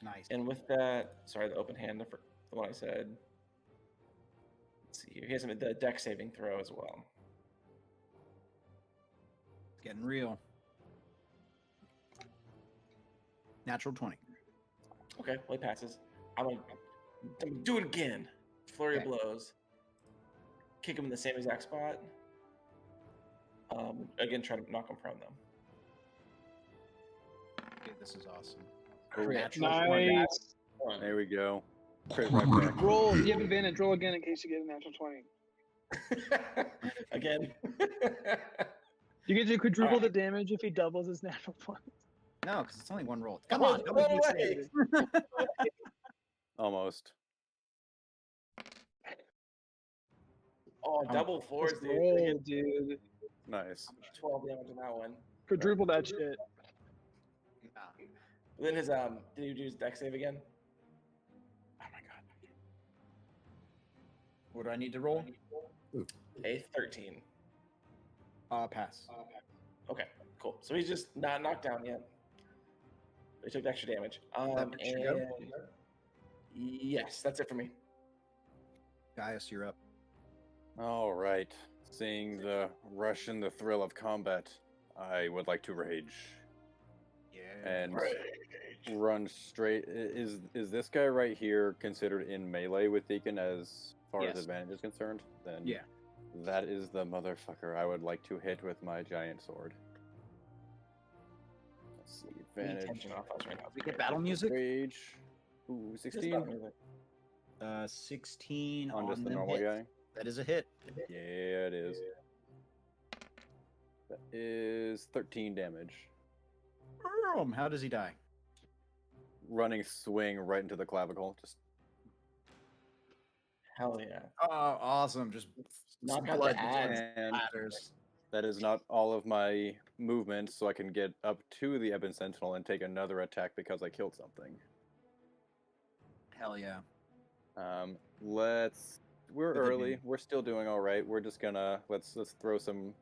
Nice. And with that, sorry, the open hand for the one I said. Let's see here. He has the deck saving throw as well. It's getting real. Natural 20. Okay, well, he passes. I'm gonna do it again. Flurry of blows. Kick him in the same exact spot. Again, try to knock him prone though. Okay, this is awesome. Nice. There we go. Crit right back. Roll. You have advantage. Roll again in case you get a natural 20. Again. You get to quadruple the damage if he doubles his natural 20. No, because it's only one roll. Come on. Go away. Almost. Oh, double fours, dude. Roll, dude. Nice. 12 damage on that one. Quadruple that shit. Then his did he do his deck save again? Oh my god. What do I need to roll? A 13. Pass. Okay, cool. So he's just not knocked down yet. He took the extra damage. That should go? Yes, that's it for me. Gaius, you're up. All right. Seeing the rush and the thrill of combat, I would like to rage Yeah. and run straight. Is this guy right here considered in melee with Deacon as far Yes. as advantage is concerned? Then Yeah. that is the motherfucker I would like to hit with my giant sword. Let's see, advantage. Tension off us right now. We get battle music? Rage. Ooh, Just 16 battle music. 16 on just the the normal hit. guy. That is a hit. Yeah, it is. That is 13 damage. How does he die? Running swing right into the clavicle. Just Hell yeah. Oh, awesome! Just Knock out blood the ads. And splatters. that is not all of my movement, so I can get up to the Ebon Sentinel and take another attack because I killed something. Hell yeah! We're With early. advantage. We're still doing all right. We're just gonna let's throw some.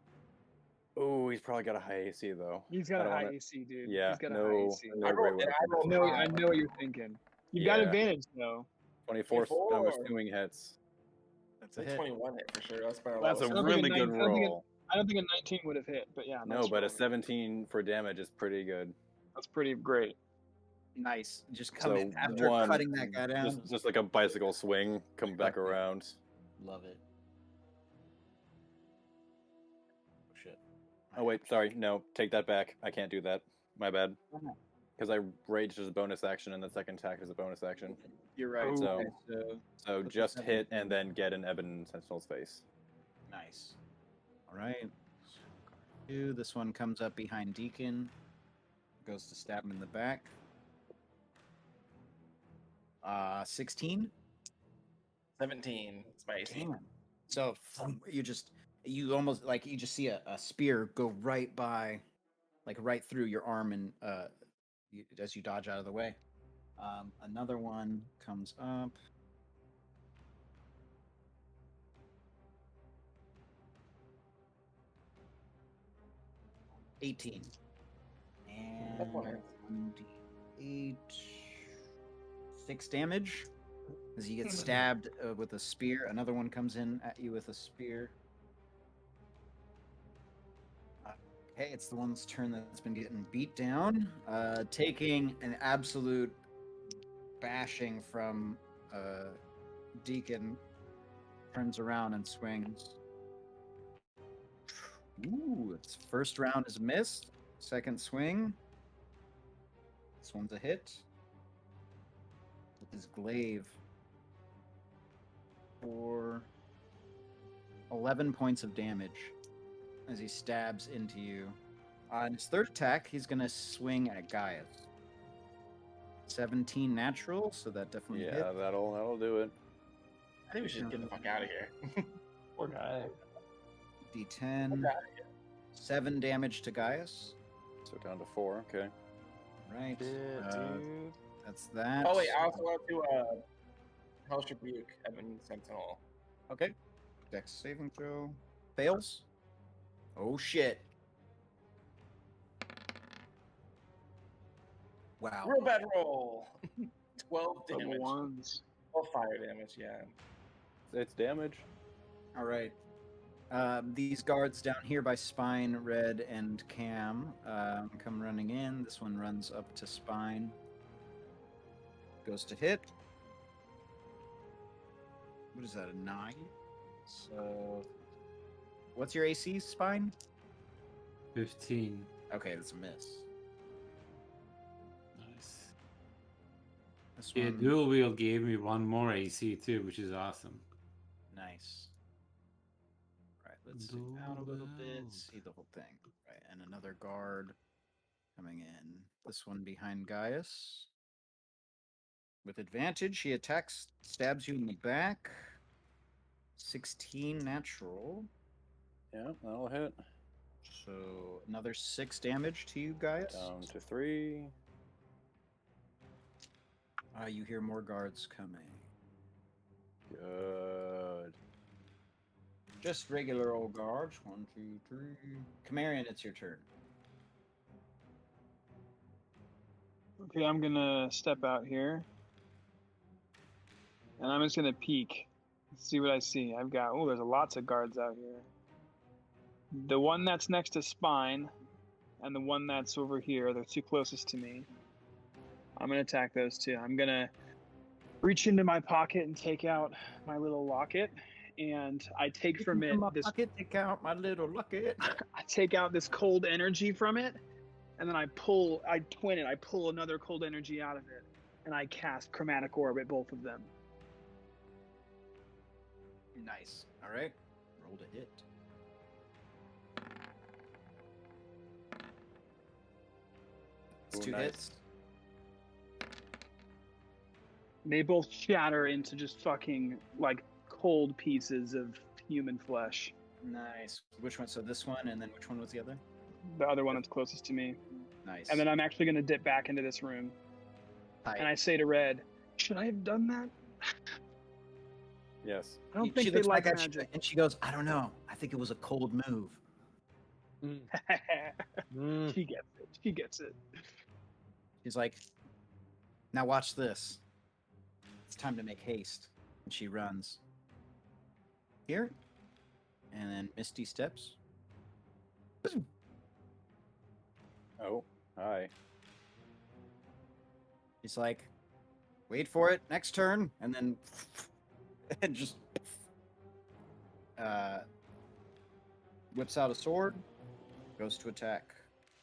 Oh, he's probably got a high AC though. He's I got a don't high wanna- AC, dude. Yeah, He's got a high no, AC. no I great rolled, way and to I do rolled this. I high. know what you're thinking. You've got Yeah. advantage though. 24 I'm 24. assuming hits. That's a It's hit. 21 hit for sure. That's better. That's a I don't think really a good 9 I don't think a- roll. I don't think a 19 would have hit, but yeah. No, nice but a roll. 17 for damage is pretty good. That's pretty great. Nice. Just coming So after one, cutting that guy down. just like a bicycle swing, come back Okay. around. Love it. Oh shit. Oh wait, sorry, no, take that back. I can't do that. My bad. Because I raged as a bonus action and the second attack is a bonus action. You're right. So- Okay, so So Put just this hit Ebon- and then get an Ebon Sentinel's face. nice. All right. Two. This one comes up behind Deacon. Goes to stab him in the back. 16. 17. It's my AC. Damn. So you almost like you just see a spear go right by, like right through your arm, and as you dodge out of the way. Another one comes up. $18. That's one hit. And 8, 6 damage as you get stabbed with a spear. Another one comes in at you with a spear. Okay, it's the one's turn that's been getting beat down, taking an absolute bashing from Deacon. Turns around and swings. Ooh, its first round is missed. Second swing. This one's a hit. With his glaive. For 11 points of damage as he stabs into you. On his third attack, he's going to swing at Gaius. 17 natural, so that definitely Yeah, hits. that'll do it. I think we should get the fuck out of here. Poor guy. D10. 7 damage to Gaius. So down to 4, okay. Right. Yeah, dude. That's that. Oh wait, I also want to Hellish Rebuke Ebon Sentinel. Okay. Dex saving throw. Fails. Oh shit. Wow. Real bad roll. 12 Double damage. ones. 12 fire damage, yeah. It's damage. All right. These guards down here by Spine, Red, and Cam come running in. This one runs up to Spine. Goes to hit. What is that, a 9? So, what's your AC, Spine? 15. Okay, that's a miss. Nice. This Yeah, one, dual wield gave me one more AC too, which is awesome. nice. Right, let's Dual zoom out a little bit, wield. see the whole thing. Right, and another guard coming in. This one behind Gaius. With advantage, he attacks, stabs you in the back. 16 natural. Yeah, that'll hit. So another 6 damage to you, Gaius. Down to 3. You hear more guards coming. Good. Just regular old guards. 1, 2, 3. Camarian, it's your turn. Okay, I'm gonna step out here. And I'm just gonna peek. See what I see. I've got there's lots of guards out here. The one that's next to Spine and the one that's over here, they're two closest to me. I'm gonna attack those two. I'm gonna reach into my pocket and take out my little locket, and I take from it this Pocket, take out my little locket. I take out this cold energy from it, and then I twin it, I pull another cold energy out of it, and I cast Chromatic Orb at both of them. Nice. All right. Roll to hit. It's Ooh, 2 nice. hits. They both shatter into just fucking like cold pieces of human flesh. Nice. Which one? So this one, and then which one was the other? The other one that's closest to me. Nice. And then I'm actually going to dip back into this room. Tight. And I say to Red, should I have done that? Yes. I don't She think they looks like back at you, magic. and she goes, I don't know. I think it was a cold move. She gets it. She gets it. She's like, now watch this. It's time to make haste. And she runs. Here. And then Misty steps. Oh, hi. She's like, wait for it, next turn. And then and just whips out a sword, goes to attack.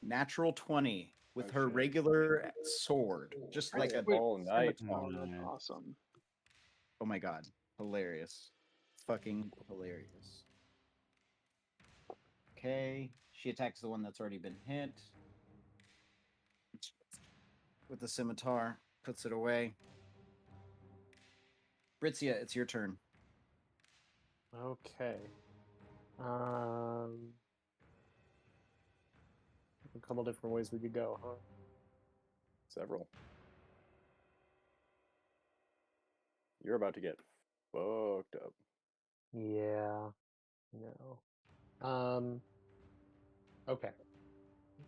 Natural 20 with her Okay. regular sword. Just like a Oh, nice. Oh, that's awesome. oh my god. Hilarious. Fucking hilarious. Okay. She attacks the one that's already been hit. With the scimitar. Puts it away. Britzia, it's your turn. Okay. A couple different ways we could go, huh? Several. You're about to get fucked up. Yeah. No. Okay.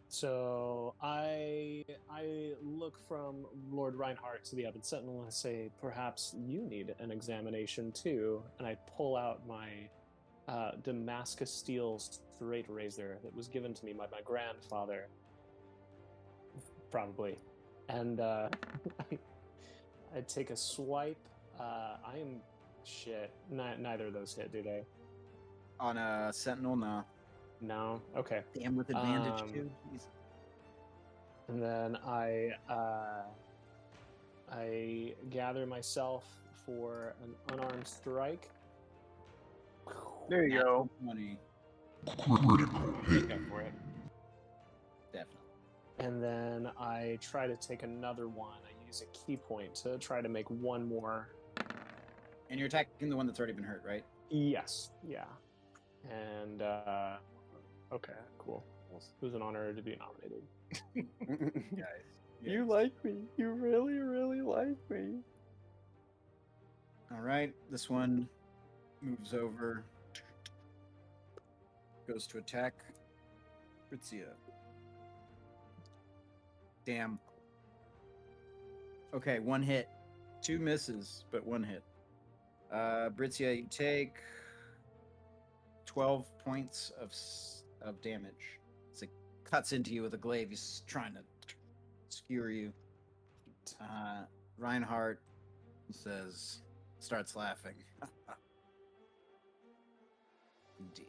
So I look from Lord Reinhardt to the Ebon Sentinel and I say, perhaps you need an examination too. And I pull out my Damascus steel straight razor that was given to me by my grandfather, probably. And I take a swipe. I am shit. Neither of those hit, do they? On a Sentinel, no. No. Okay. Damn, with advantage too. Jeez. And then I gather myself for an unarmed strike. There you go. Money. Make up for it. Definitely. And then I try to take another one. I use a key point to try to make one more. And you're attacking the one that's already been hurt, right? Yes. Yeah. And okay, cool. It was an honor to be nominated. You like me. You really, really like me. All right, this one moves over, goes to attack Britzia. Damn. Okay, one hit. 2 misses, but 1 hit. Britzia, you take 12 points of damage. As it cuts into you with a glaive. He's trying to skewer you. Reinhardt starts laughing. Indeed.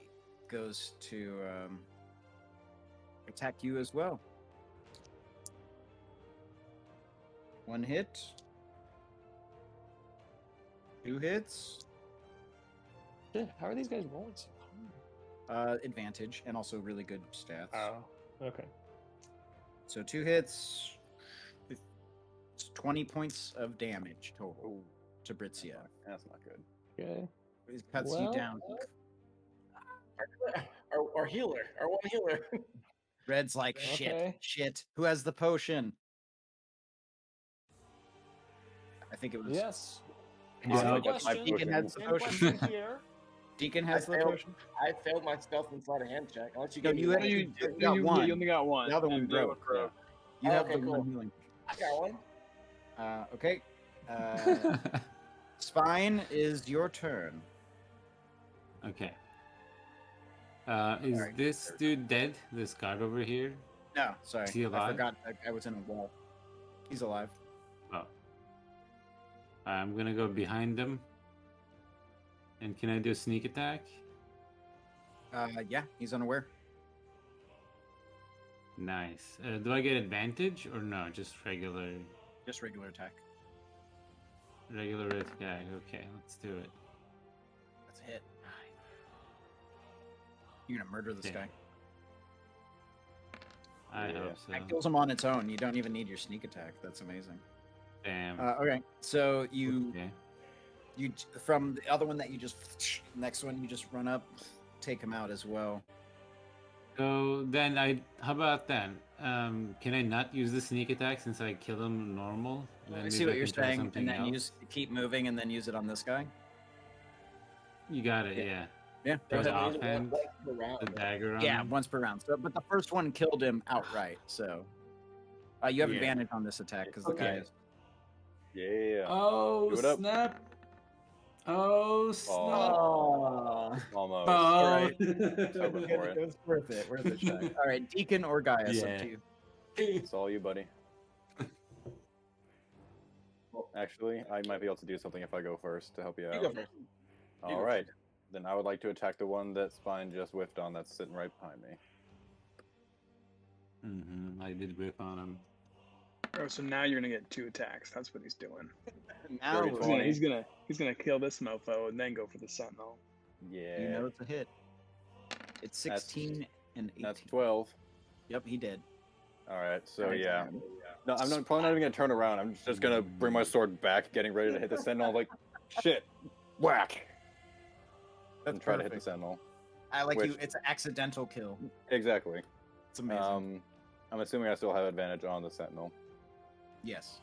Goes to attack you as well. 1 hit. 2 hits. Shit, how are these guys rolling so hard? Advantage and also really good stats. Oh, okay. So 2 hits. It's 20 points of damage total to Britzia. That's not good. Okay. It cuts you down. Our healer, our one healer. Red's like, Okay. shit. Who has the potion? I think it was. Yes. Yeah, Same that's my question. Deacon has the Same potion. question here. Deacon has the I failed. potion. I failed my stealth and slide a hand check. I'll let you No, get you one. had- You got one. only got one. The other one and broke. broke. You Oh, have okay, the cool. one healing. I got one. Okay. Spine is your turn. Okay. Is Alright, this dude dead? This guard over here? No, sorry. Is he I alive? forgot I was in a wall. He's alive. Oh. I'm gonna go behind them. And can I do a sneak attack? Yeah, he's unaware. Nice. Do I get advantage or no? Just regular Just regular attack. attack. Okay, let's do it. That's a hit. You're gonna murder this Yeah. guy. I Yeah. hope so. That kills him on its own. You don't even need your sneak attack. That's amazing. Damn. Okay, so you Okay. from the other one that you just next one you just run up, take him out as well. So then how about then? Can I not use the sneak attack since I kill him normal? Then I see maybe what I you're can try saying, something and then else? keep moving, and then use it on this guy. You got it, Yeah. yeah. Yeah, There's Once offhand, per round. the dagger on yeah, him. once per round. So, but the first one killed him outright. So, you have Yeah. advantage on this attack because the guy Okay. is. Yeah. Oh, Do it up. snap. Oh, snap. Oh, Almost. All right. Hoping for it. It was worth it. Worth a shot. All right, Deacon or Gaius, up Yeah. to you. It's all you, buddy. Actually, I might be able to do something if I go first to help you out. You go first. You All go right. Then I would like to attack the one that Spine just whiffed on that's sitting right behind me. I did whip on him. Oh, so now you're gonna get 2 attacks. That's what he's doing. Now Dirty He's 20. gonna, he's gonna he's gonna kill this mofo and then go for the sentinel. Yeah. you know it's a hit. It's That's- 16 and 18. That's 12. Yep, he did. All right. So Alright, yeah. Sam. No, probably not even gonna turn around. I'm just gonna bring my sword back, getting ready to hit the sentinel. Like, shit, whack, and try to hit the perfect. sentinel. I like you. which- It's an accidental kill. Exactly. It's amazing. I'm assuming I still have advantage on the sentinel. Yes.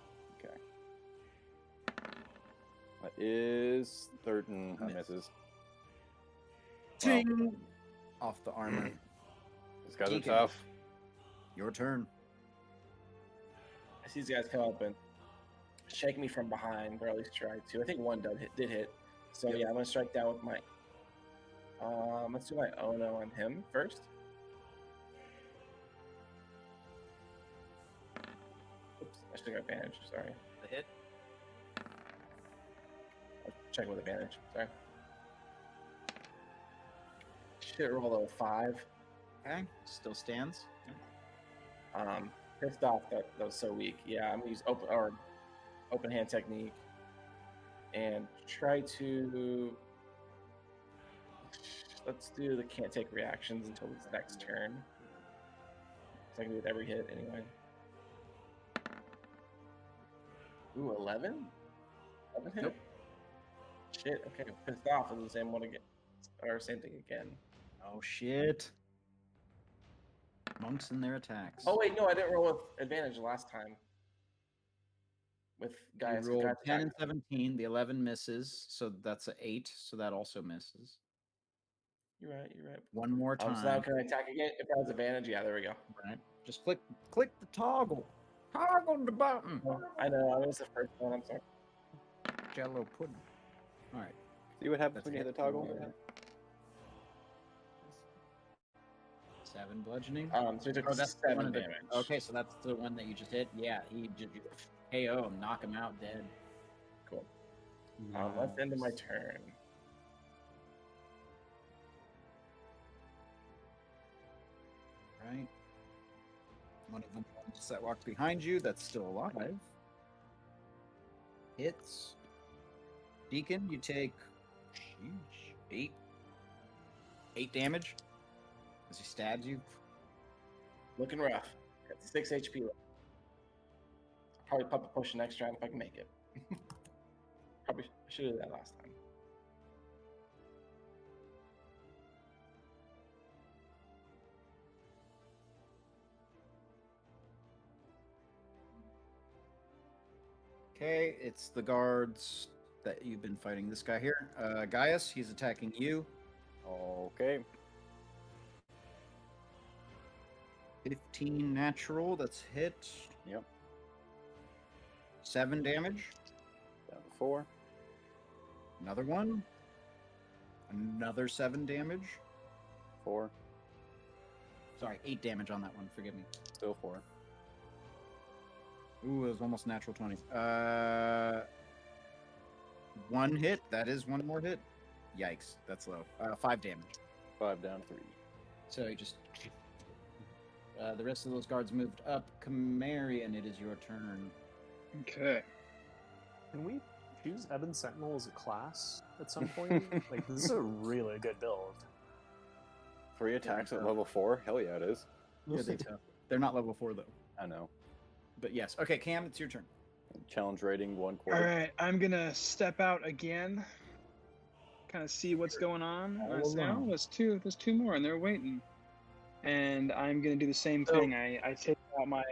That is 13. That Miss. misses. Wow. Ting! Off the armor. These guys are Deacon. tough. Your turn. I see these guys come up and shake me from behind, or at least try to. I think one did hit. So Yep. yeah, I'm gonna strike down with my. Let's do my Ono on him first. Oops, I should have got advantage. Sorry, The hit. I'll check with advantage. Sorry. Shit, roll a 5. Okay. Still stands. Pissed off that was so weak. Yeah, I'm gonna use open hand technique and try to. Let's do the can't take reactions until his next turn. So I can do it with every hit anyway. Ooh, 11? 11 hit? Nope. Shit, okay, pissed off. It's the same one again. Or same thing again. Oh shit. Monks and their attacks. Oh wait, no, I didn't roll with advantage last time. With guys, you rolled guys 10 and 17. The 11 misses, so that's an 8. So that also misses. You're right. You're right. One more time. So now can I attack again? If that has advantage, yeah, there we go. Right. Just click the toggle. Toggle the button. I know, I was the first one. I'm sorry. Jello pudding. All right. See what happens That's when you a hit the hit. toggle? 7 bludgeoning. So he took Oh, that's the one 7 of the- damage. Okay, so that's the one that you just hit. Yeah, he just KO him, knock him out dead. Cool. Let's end of my turn. Right. One of them that walks behind you that's still alive. Hits. Deacon, you take 8 damage as he stabs you. Looking rough. Got 6 HP left. Probably pop a push next round if I can make it. Probably should have did that last time. Okay, it's the guards that you've been fighting. This guy here, Gaius, he's attacking you. Okay. 15 natural, that's hit. Yep. 7 damage. Down to 4. Another one. Another 7 damage. 4. Sorry, 8 damage on that one. Forgive me. Still 4. Ooh, it was almost natural 20. 1 hit. That is one more hit. Yikes, that's low. 5 damage. 5 down to 3. So you just. The rest of those guards moved up. Camarian, it is your turn. Okay. Can we choose Ebon Sentinel as a class at some point? Like, this is a really good build. 3 attacks at so- level 4? Hell yeah, it is. Yeah, they tough. They're not level 4 though. I know. But yes. Okay, Cam, it's your turn. Challenge rating 1 All quarter. right, I'm gonna step out again. Kind of see what's going on. All I say, oh, alone. there's two more, and they're waiting. And I'm gonna do the same So- thing. I take out my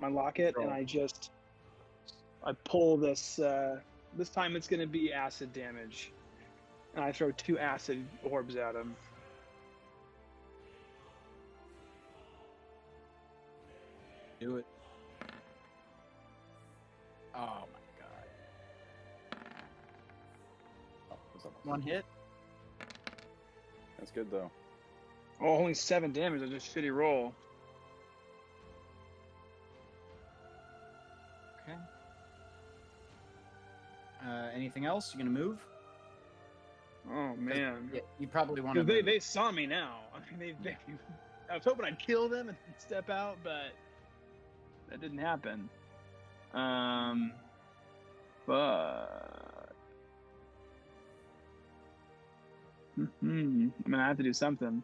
locket and I pull this. This time it's gonna be acid damage, and I throw 2 acid orbs at him. Do it. Oh my god. Oh, that's almost- One hit. That's good though. Oh, only 7 damage. That's just shitty roll. Okay. Anything else? You gonna move? Oh man. Yeah, you probably want to. Because they saw me now. I mean, I was hoping I'd kill them and step out, but that didn't happen. But I'm gonna have to do something.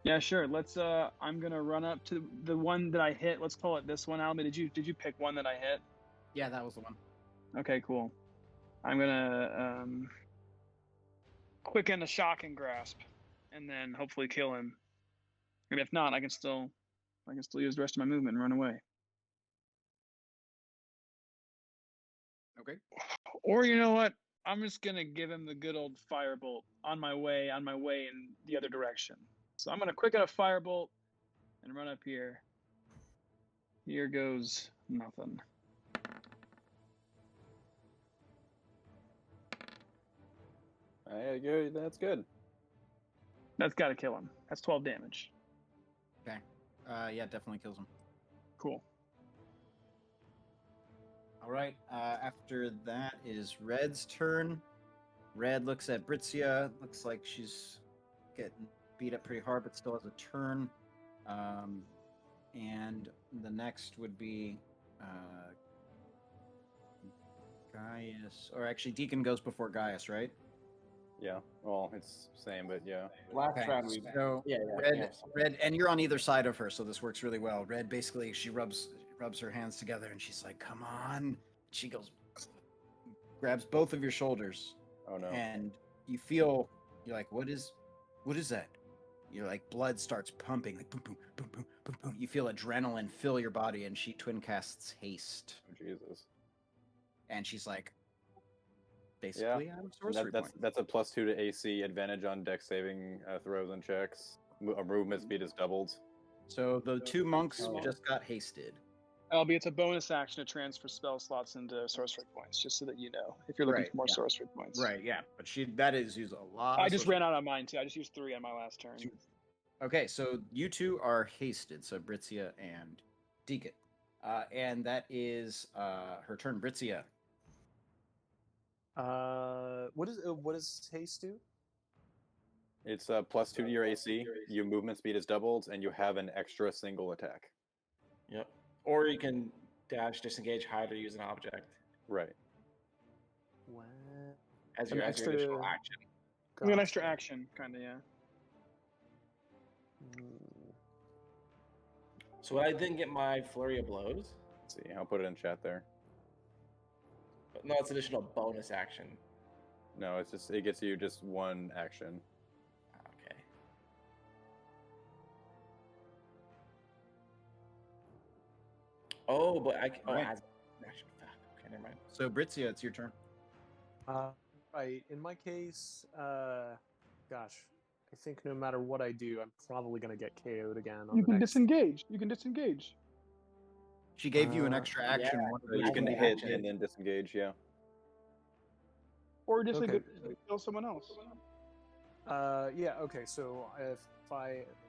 Yeah, sure. Let's. I'm gonna run up to the one that I hit. Let's call it this one. Almy, did you pick one that I hit? Yeah, that was the one. Okay, cool. I'm gonna quicken the shocking grasp, and then hopefully kill him. And if not, I can still use the rest of my movement and run away. Okay. Or you know what? I'm just gonna give him the good old firebolt on my way in the other direction. So I'm gonna quicken a firebolt and run up here. Here goes nothing. Good. That's good. That's gotta kill him. That's 12 damage. Okay. Yeah, definitely kills him. Cool. All right. After that is Red's turn. Red looks at Britzia. Looks like she's getting beat up pretty hard, but still has a turn. And the next would be Gaius. Or actually, Deacon goes before Gaius, right? Yeah. Well, it's same, but yeah. Last Okay, round we. so Yeah, Red, yeah. Red, and you're on either side of her, so this works really well. Red basically she rubs her hands together and she's like, "Come on!" She goes, grabs both of your shoulders, Oh no. and you're like, "What is that?" You're like, blood starts pumping, like boom, boom, boom, boom, boom, boom. You feel adrenaline fill your body, and she twin casts haste, Oh, Jesus. and she's like, basically out of And sorcery points. that's a +2 to AC, advantage on dex saving throws and checks. Movement speed is doubled. So the 2 monks Oh. just got hasted. Albeit it's a bonus action to transfer spell slots into sorcery points, just so that you know, if you're looking Right, for more yeah. sorcery points. Right, yeah, but that is use a lot. I of just sorcery. ran out of mine too. I just used 3 on my last turn. Okay, so you two are hasted, so Britzia and Deacon. And that is her turn. Britzia. What does haste do? It's a +2 to your AC. Your movement speed is doubled, and you have an extra single attack. Yep. Or you can dash, disengage, hide, or use an object Right. What? as An your extra additional action. An extra action, kind of, yeah. So I didn't get my flurry of blows. Let's see, I'll put it in chat there. But no, it's additional bonus action. No, it's just it gets you just 1 action. Okay. Oh, but I can. Oh, it Alright. has action. Fuck. Okay, never mind. So Britzia, it's your turn. Right. In my case, gosh, I think no matter what I do, I'm probably gonna get KO'd again. On You the can next... disengage. You can disengage. She gave you an Uh, extra action. yeah. One of So you those can is an hit action. and then disengage, yeah. Or just Okay. kill someone else. Yeah. Okay. So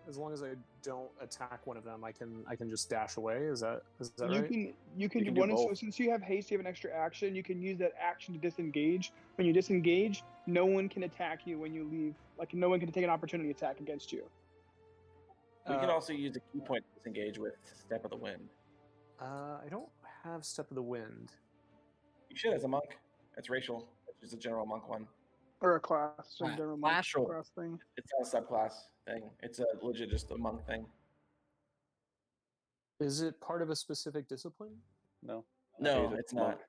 as long as I don't attack one of them, I can just dash away. Is that You right? can You can do do one. So both. since you have haste, you have an extra action. You can use that action to disengage. When you disengage, no one can attack you when you leave. Like no one can take an opportunity attack against you. We can also use a key point to disengage with Step of the Wind. I don't have Step of the Wind. You should as a monk. It's racial. It's just a general monk one. Or a class. Some Class- general classal. class thing. It's not a subclass thing. It's a legit just a monk thing. Is it part of a specific discipline? No. No, he's a it's not. monk.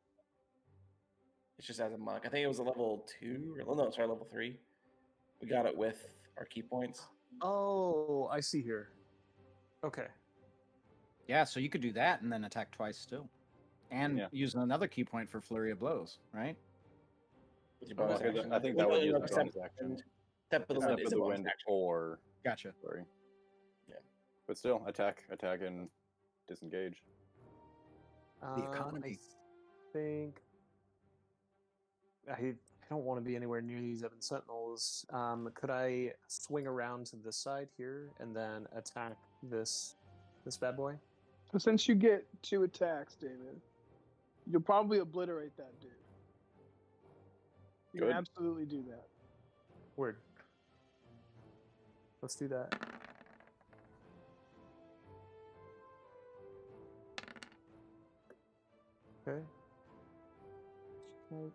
It's just as a monk. I think it was a level 2. Or, no, sorry, level 3. We got it with our key points. Oh, I see here. Okay. Yeah, so you could do that and then attack twice still, and Yeah. use another key point for flurry of blows, right? With your Oh, bonus okay. action. I think Well, that would no, use no, the except bonus action. Step of the Step wind of is a the bonus wind action. or Gotcha. sorry. Yeah. But still, attack and disengage. The economy. I think I don't want to be anywhere near these Ebon Sentinels. Could I swing around to this side here and then attack this bad boy? So since you get 2 attacks, David, you'll probably obliterate that dude. You Good. can absolutely do that. Word. Let's do that. Okay. Are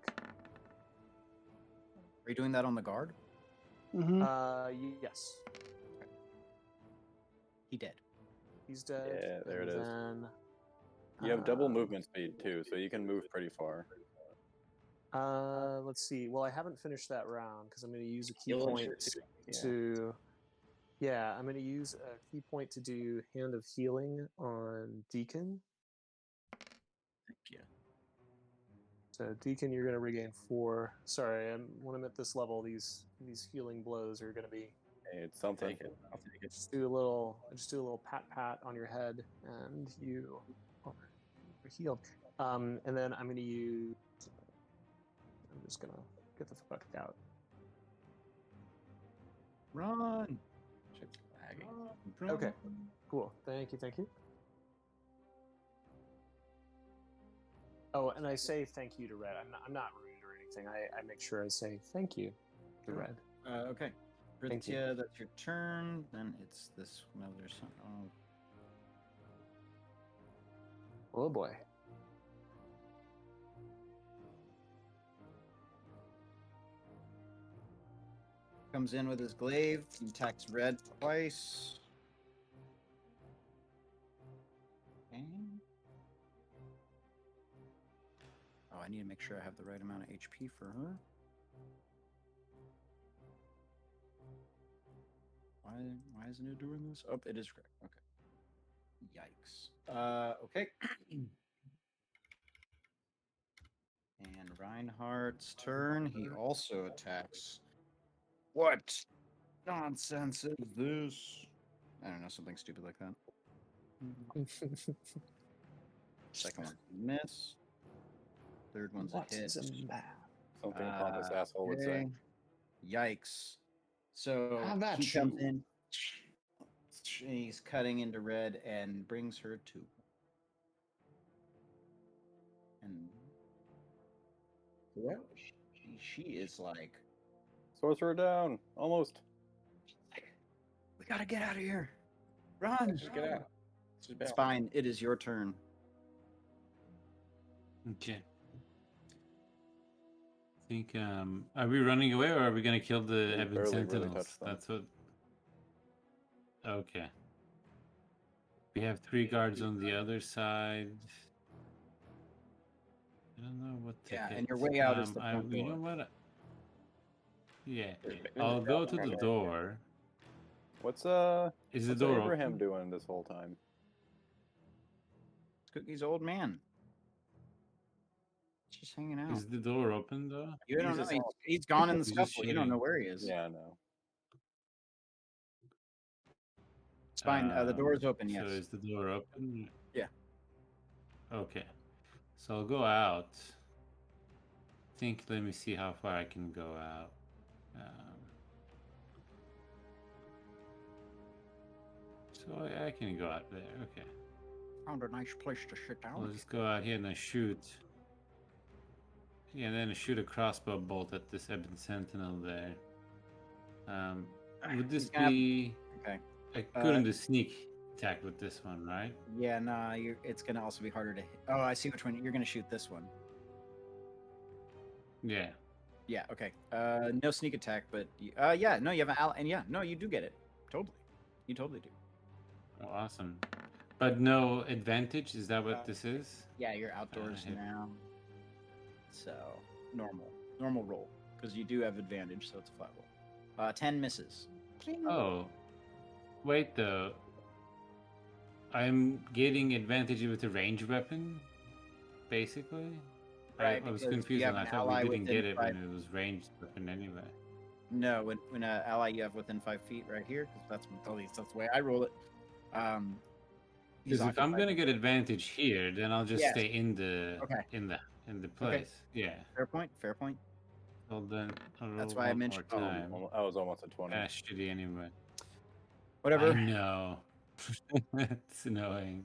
you doing that on the guard? Mm-hmm. Yes. He dead. He's dead. Yeah, there and it is. then, You have double movement speed too, so you can move pretty far. Let's see. Well, I haven't finished that round because I'm going to use a key Heal and point shit, too. Yeah. to. Yeah, I'm going to use a key point to do Hand of Healing on Deacon. Thank you. So Deacon, you're going to regain 4. Sorry, when I'm at this level, these healing blows are going to be. Hey, it's something. Take it. I'll take it. Just do a little pat on your head, and you're healed. And then I'm going to use. I'm just going to get the fuck out. Run. Shit's lagging. Okay, cool. Thank you. Oh, and I say thank you to Red. I'm not rude or anything. I make sure I say thank you to Red. Okay. Thank you. Britia, that's your turn. Then it's this other son. Oh. Oh boy. Comes in with his glaive, attacks Red twice. Okay. Oh, I need to make sure I have the right amount of HP for her. Why isn't it doing this? Oh, it is correct. Okay. Yikes. Okay. And Reinhardt's turn. He also attacks. What nonsense is this? I don't know, something stupid like that. Second one's a miss. Third one's a hit. Something pompous asshole would say. Okay. Yikes. So Have at he comes you. in. He's cutting into Red and brings her to. And What? she is like, Sorcerer down. Almost. we gotta get out of here. Run. Just get out. Just It's bail. fine. It is your turn. Okay. I think are we running away or are we gonna kill the We Ebon barely really Sentinels? touched them. That's what. Okay. We have 3 guards on the other side. I don't know what to Yeah, get. and your way out is the front You door. know what? Yeah, There's I'll a go drop to the front door. What's Is the what's door Abraham open? doing this whole time? Cookie's old man. Just hanging out. Is the door open though? You don't know. Jesus. He's gone in the He's just scuffle. You don't know shooting. where he is. Yeah, I know. It's fine. The door's open, yes. So is the door open? Yeah. Okay. So I'll go out. Let me see how far I can go out. So I can go out there. Okay. Found a nice place to sit I'll down. just go out here and I shoot. Yeah, and then I shoot a crossbow bolt at this Ebon Sentinel there. Would this You have- be? Okay. I couldn't do sneak attack with this one, right? Yeah, nah, it's going to also be harder to hit. Oh, I see which one. You're going to shoot this one. Yeah. Yeah, okay. No sneak attack, but... yeah, no, you have an and yeah, no, you do get it. Totally. You totally do. Oh, awesome. But no advantage. Is that what this is? Yeah, you're outdoors hit. now. So normal roll because you do have advantage, so it's a flat roll. 10 misses. Oh, wait though. I'm getting advantage with a ranged weapon, basically. Right, I was because you confused, have and I an thought ally we didn't within get it 5 when it was ranged weapon anyway. No, when an ally you have within 5 feet right here, because at least that's the way I roll it. He's Because if I'm occupied. gonna get advantage here, then I'll just Yes. stay in the Okay. in the place. Yeah. Fair point. Fair point. Well then, I'll roll That's why I one mentioned- more time. I was almost at 20. Shitty anyway. Whatever. I know. It's annoying.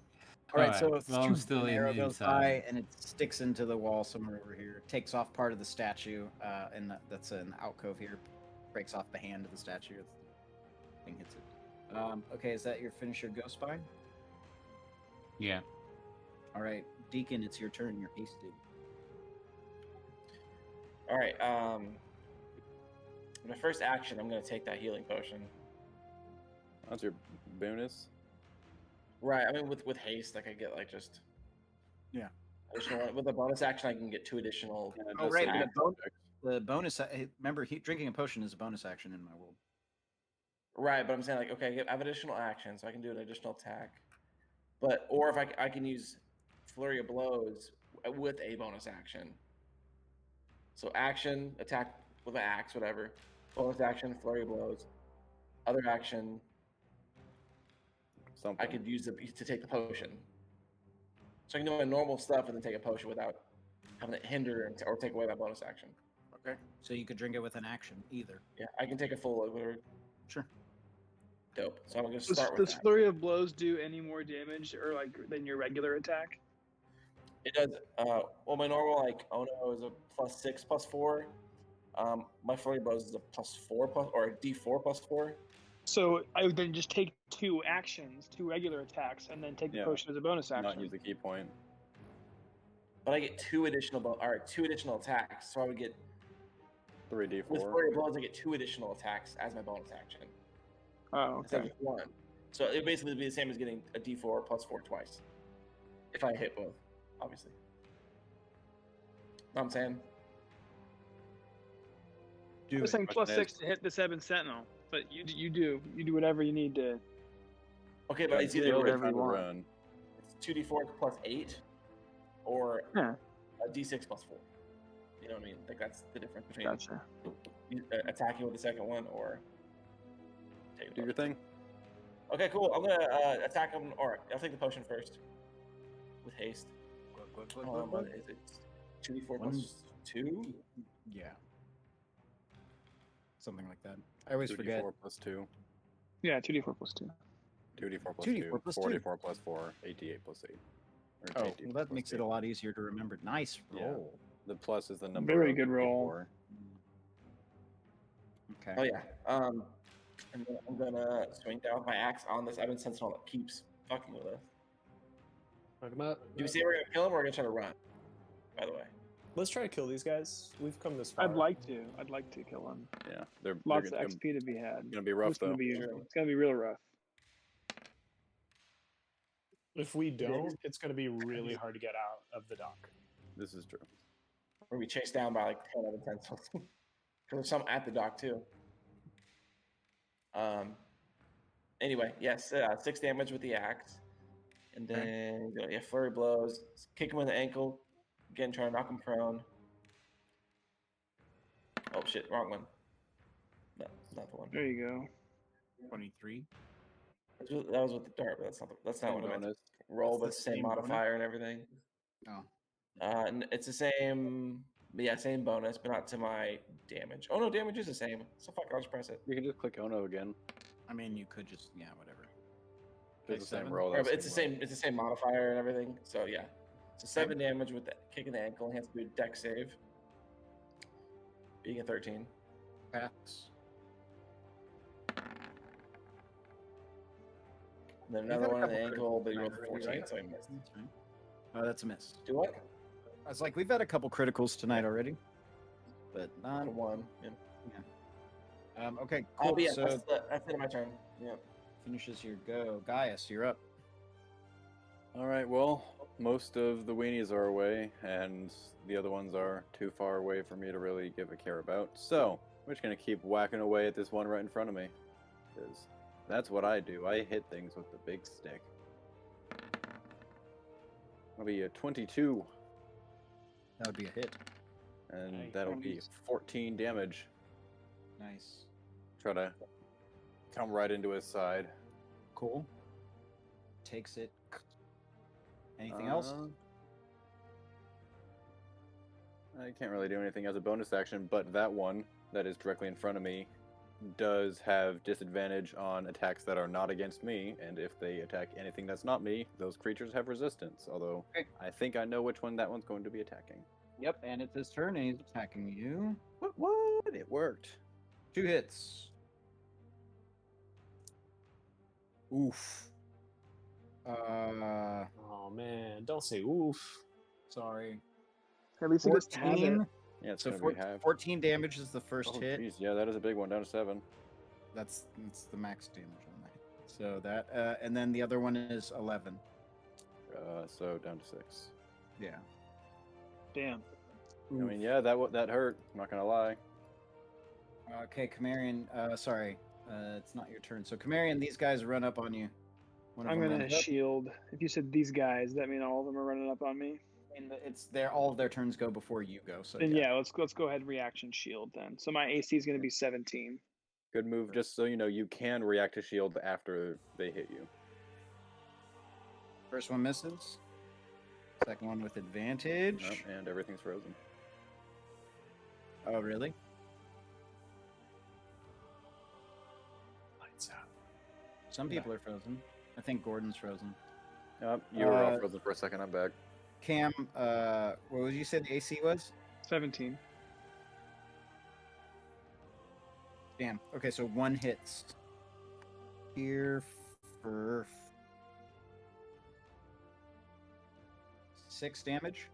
All right, so well, I'm still an arrow goes by inside. and it sticks into the wall somewhere over here. It takes off part of the statue, and that's an alcove here. Breaks off the hand of the statue. The thing hits it. Okay, is that your finisher ghost spy? Yeah. All right, Deacon, it's your turn. You're hasted. All right. My first action, I'm gonna take that healing potion. That's your bonus. Right. I mean, with haste, like I get like just Yeah. additional. With a bonus action, I can get 2 additional. And it Oh, does right, say but your object. The bonus. Remember, drinking a potion is a bonus action in my world. Right, but I'm saying like, okay, I have additional action, so I can do an additional attack. But or if I can use flurry of blows with a bonus action. So action, attack with an axe, whatever. Bonus action, flurry of blows. Other action, Something. I could use to take the potion. So I can do my normal stuff and then take a potion without having it hinder or take away that bonus action. Okay. So you could drink it with an action either. Yeah, I can take a full whatever. Sure. Dope. So I'm gonna start with Does that. flurry of blows do any more damage or like than your regular attack? It does. Well, my normal like Ono is a +6 +4. My flurry of blows is a +4 or a D4 +4. So I would then just take 2 actions, 2 regular attacks, and then take the Yeah. potion as a bonus Not action. use the key point. But I get 2 additional 2 additional attacks. So I would get 3d4. with flurry of blows, I get 2 additional attacks as my bonus action Oh, instead okay. of 1. So it basically would be the same as getting a D4 +4 twice if I hit both, obviously. Know what I'm saying? I was saying Question +6 to hit the 7 Sentinel, but you do whatever you need to. Okay, but it's do either whatever you Trying to want. run. it's 2d4 +8 or Yeah, a d6 +4. You know what I mean? Like that's the difference between gotcha. attacking with the second one or taking Do the your potion. thing. Okay, cool. I'm gonna attack him, or I'll take the potion first with haste. Is it 2d4 +2? Yeah. Something like that. I always forget. 2d4 +2. Yeah, 2d4 +2. 2d4 +2. 2d4 +2. 4d4 +4. 8d8 +8. Or Oh, 8d8 well, that makes it +8. a lot easier to remember. Nice Yeah. roll. The plus is the number. Very of good roll. D4. Okay. Oh yeah. And then I'm gonna swing down with my axe on this Ebon Sentinel that keeps fucking with us. Talk about. Do we say we're gonna kill him or we're gonna try to run? By the way. Let's try to kill these guys. We've come this far. I'd like to kill him. Yeah, they're Lots of gonna, XP to be had. gonna be rough It's gonna though. be real rough. If we don't, it's going to be really hard to get out of the dock. This is true. We're gonna be chased down by like 10 Ebon Sentinels. Because there's some at the dock too. Anyway, yes, 6 damage with the axe. And then flurry blows. Kick him with the ankle. Again, trying to knock him prone. Oh shit, wrong one. No, it's not the one. There you go. 23. That was with the dart, but that's not what I meant. Bonus. Roll, but That's it's the the same same bonus? modifier and everything. Oh. And it's the same, same bonus, but not to my damage. Oh no, damage is the same. So fuck, I'll just press it. You can just click Ono again. I mean, you could just, whatever. It's the same 7? roll. Yeah, that's but it's the same same. It's the same modifier and everything. So yeah, so 7 damage with the kick in the ankle. He has to do a deck save. Being a 13. Pass. And then You've another had a one in the couple ankle, but he criticals rolled tonight 14, already, right? so he missed. That's fine. Oh, that's a miss. Do what? I was like, we've had a couple criticals tonight already, but not. For 1. Yeah. Okay, Oh, cool. but yeah, So that's the end of my turn. Yeah. finishes your go. Gaius, you're up. All right, well, most of the weenies are away, and the other ones are too far away for me to really give a care about. So, we're just going to keep whacking away at this one right in front of me. Because that's what I do. I hit things with the big stick. That'll be a 22, That would be a hit. and Nice. that'll be 14 damage. Nice. Try to come right into his side. Cool. Takes it. Anything else? I can't really do anything as a bonus action, but that one that is directly in front of me does have disadvantage on attacks that are not against me, and if they attack anything that's not me, those creatures have resistance, although Okay. I think I know which one that one's going to be attacking. Yep, and it's his turn, and he's attacking you. What? It worked. 2 hits. Oof. Oh man, don't say oof. Sorry. At least it gets to have it. 14. Yeah, it's So going to be half. 14 damage is the first Oh, hit. geez, yeah, that is a big one, down to 7. That's the max damage on that. So that, and then the other one is 11. So down to 6. Yeah. Damn. I mean, yeah, that hurt. I'm not gonna lie. Okay, Kamarian. Sorry, it's not your turn. So Kamarian, these guys run up on you. One of I'm them gonna runs up, shield. If you said these guys, does that mean all of them are running up on me? and it's their all of their turns go before you go. So Then yeah, let's go ahead and reaction shield then. So my AC is gonna be 17. Good move. Just so you know, you can react to shield after they hit you. First one misses. Second one with advantage. Oh, and everything's frozen. Oh, really? Lights out. Some people are frozen. I think Gordon's frozen. You were all frozen for a second. I'm back. Cam, what would you say the AC was? 17. Damn. Okay, so 1 hits. Here for 6 damage.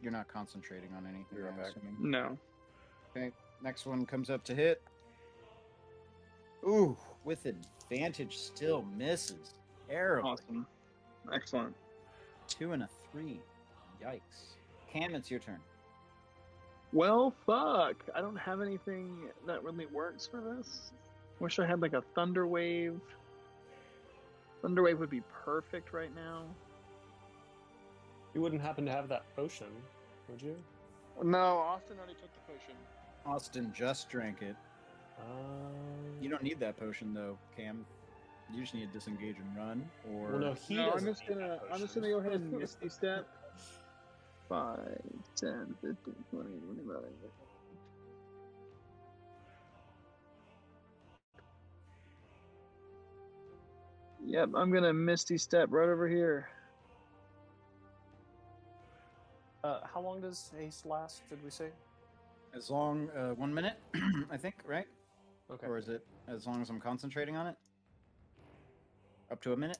You're not concentrating on anything, You're I'm back. assuming. No. Okay, next one comes up to hit. Ooh, with advantage, still misses. Terrible. Awesome. Excellent. 2 and a 3. Yikes. Cam, it's your turn. Well, fuck. I don't have anything that really works for this. Wish I had like a thunder wave. Thunder wave would be perfect right now. You wouldn't happen to have that potion, would you? No, Austin already took the potion. Austin just drank it. You don't need that potion though, Cam. You just need to disengage and run, or Well, no, he No, doesn't I'm just need gonna that go ahead and potion. misty step. 5, 10, 15, 20, 25. Yep, I'm gonna misty step right over here. How long does haste last? Did we say? as long 1 minute, I think, right? Okay. Or is it as long as I'm concentrating on it? Up to a minute,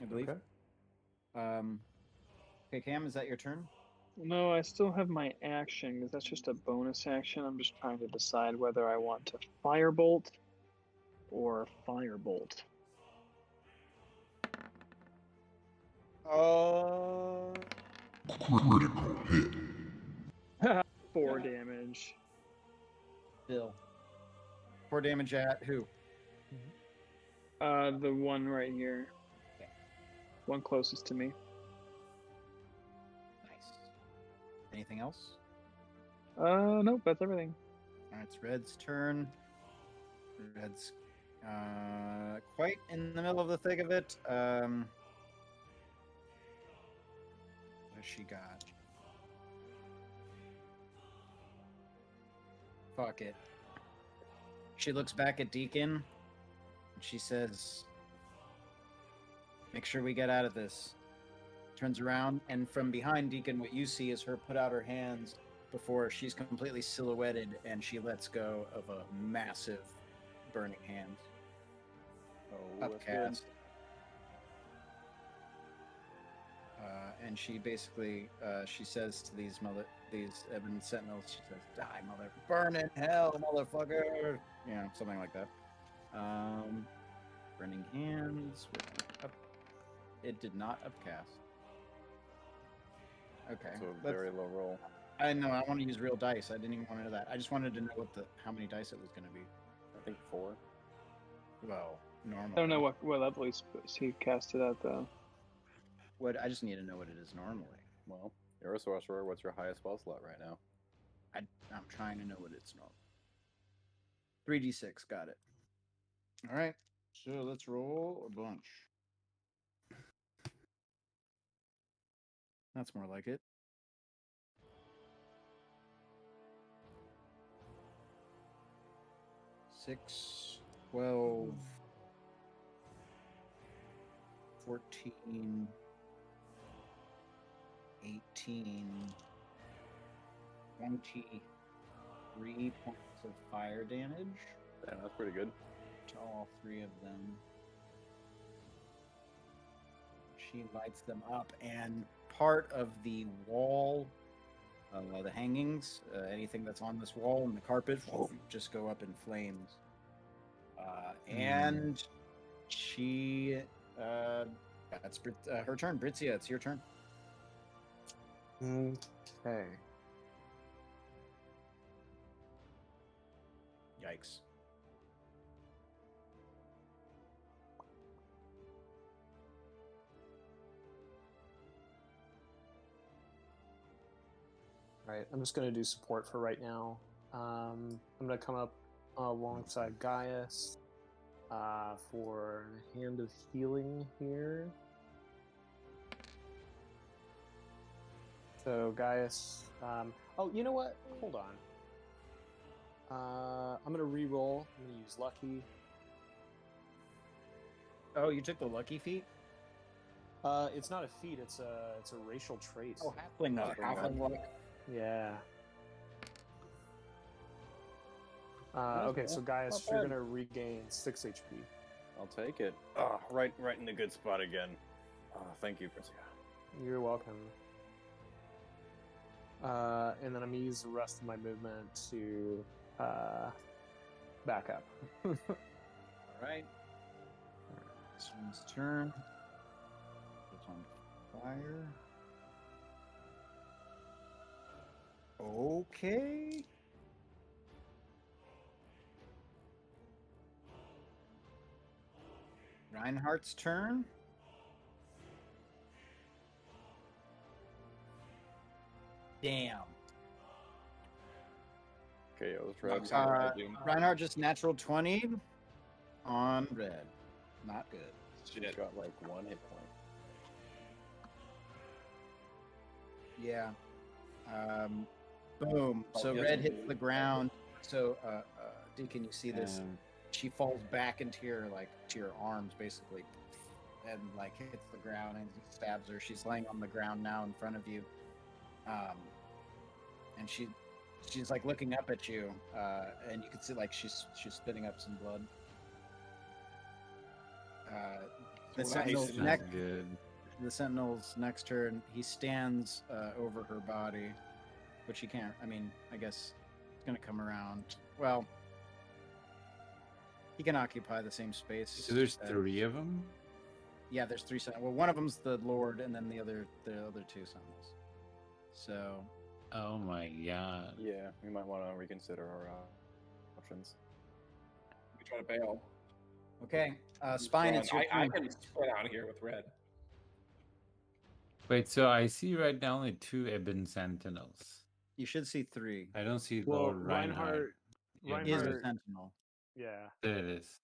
I believe. Okay. Okay, Cam, is that your turn? No, I still have my action because that's just a bonus action. I'm just trying to decide whether I want to firebolt or firebolt. Critical hit. 4 damage. Bill. 4 damage at who? The one right here. Okay. One closest to me. Nice. Anything else? Nope, that's everything. Alright, it's Red's turn. Red's quite in the middle of the thick of it. What has she got? Fuck it. She looks back at Deacon and she says, "Make sure we get out of this." Turns around, and from behind Deacon, what you see is her put out her hands before she's completely silhouetted, and she lets go of a massive burning hand. Oh, that's good. Upcast. And she basically she says to these Ebon Sentinels, she says, "Die, burn in hell, motherfucker!" You know, something like that. Burning Hands. It did not upcast. Okay. So a very low roll. I know. I want to use real dice. I didn't even want to know that. I just wanted to know how many dice it was going to be. I think 4. Well, normal. I don't know what level he cast it at though. I just need to know what it is normally. Well, you're a sorcerer. What's your highest spell slot right now? I'm trying to know what it's normal. 3d6. Got it. All right. So let's roll a bunch. That's more like it. 6, 12, 14, 18, 23 points of fire damage. Damn, that's pretty good. To all 3 of them. She lights them up, and part of the wall, the hangings, anything that's on this wall and the carpet, just go up in flames. And she, that's her turn. Britzia, it's your turn. Okay. Yikes. Right, I'm just going to do support for right now. I'm going to come up alongside Gaius for Hand of Healing here. So Gaius, oh, you know what? Hold on. I'm going to re-roll. I'm going to use Lucky. Oh, you took the lucky feat? It's not a feat, it's a racial trait. Oh, halfling luck. Halfling luck. Yeah. Okay, so Gaius, you're gonna regain 6 HP. I'll take it. Right in the good spot again. Thank you, Britzia. You're welcome. And then I'm gonna use the rest of my movement to back up. All right. This one's turn. It's on fire. Okay. Reinhardt's turn. Damn. Okay, let's try Reinhardt just natural 20 on red. Not good. She's got like 1 hit point. Yeah. Boom. So red hits the ground. So, Deacon, you see this? She falls back into your arms, basically, and like hits the ground and stabs her. She's laying on the ground now in front of you, and she's like looking up at you, and you can see like she's spitting up some blood. The Sentinel's next turn. He stands over her body, which he can't. I mean, I guess it's gonna come around. Well, he can occupy the same space. So there's 3 of them. Yeah, there's 3 Sentinels. Well, one of them's the Lord, and then the other 2 Sentinels. So. Oh my god. Yeah, we might want to reconsider our options. We try to bail. Okay, Spine, it's your I turn. can spread out of here with red. Wait, so I see right now only 2 Ebon Sentinels. You should see 3. I don't see Well, Lord Reinhardt. Is a Sentinel. Yeah. There it is.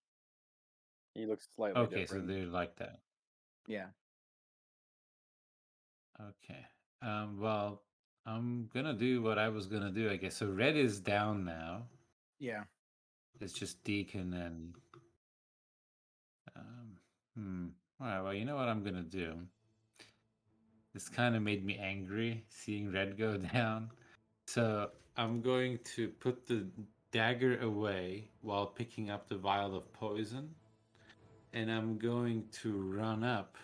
He looks slightly Okay, different. so they're like that. Yeah. Okay. Well, I'm gonna do what I was gonna do, I guess. So red is down now. Yeah. It's just Deacon and Alright, well, you know what I'm gonna do? This kind of made me angry seeing red go down. So I'm going to put the dagger away while picking up the vial of poison. And I'm going to run up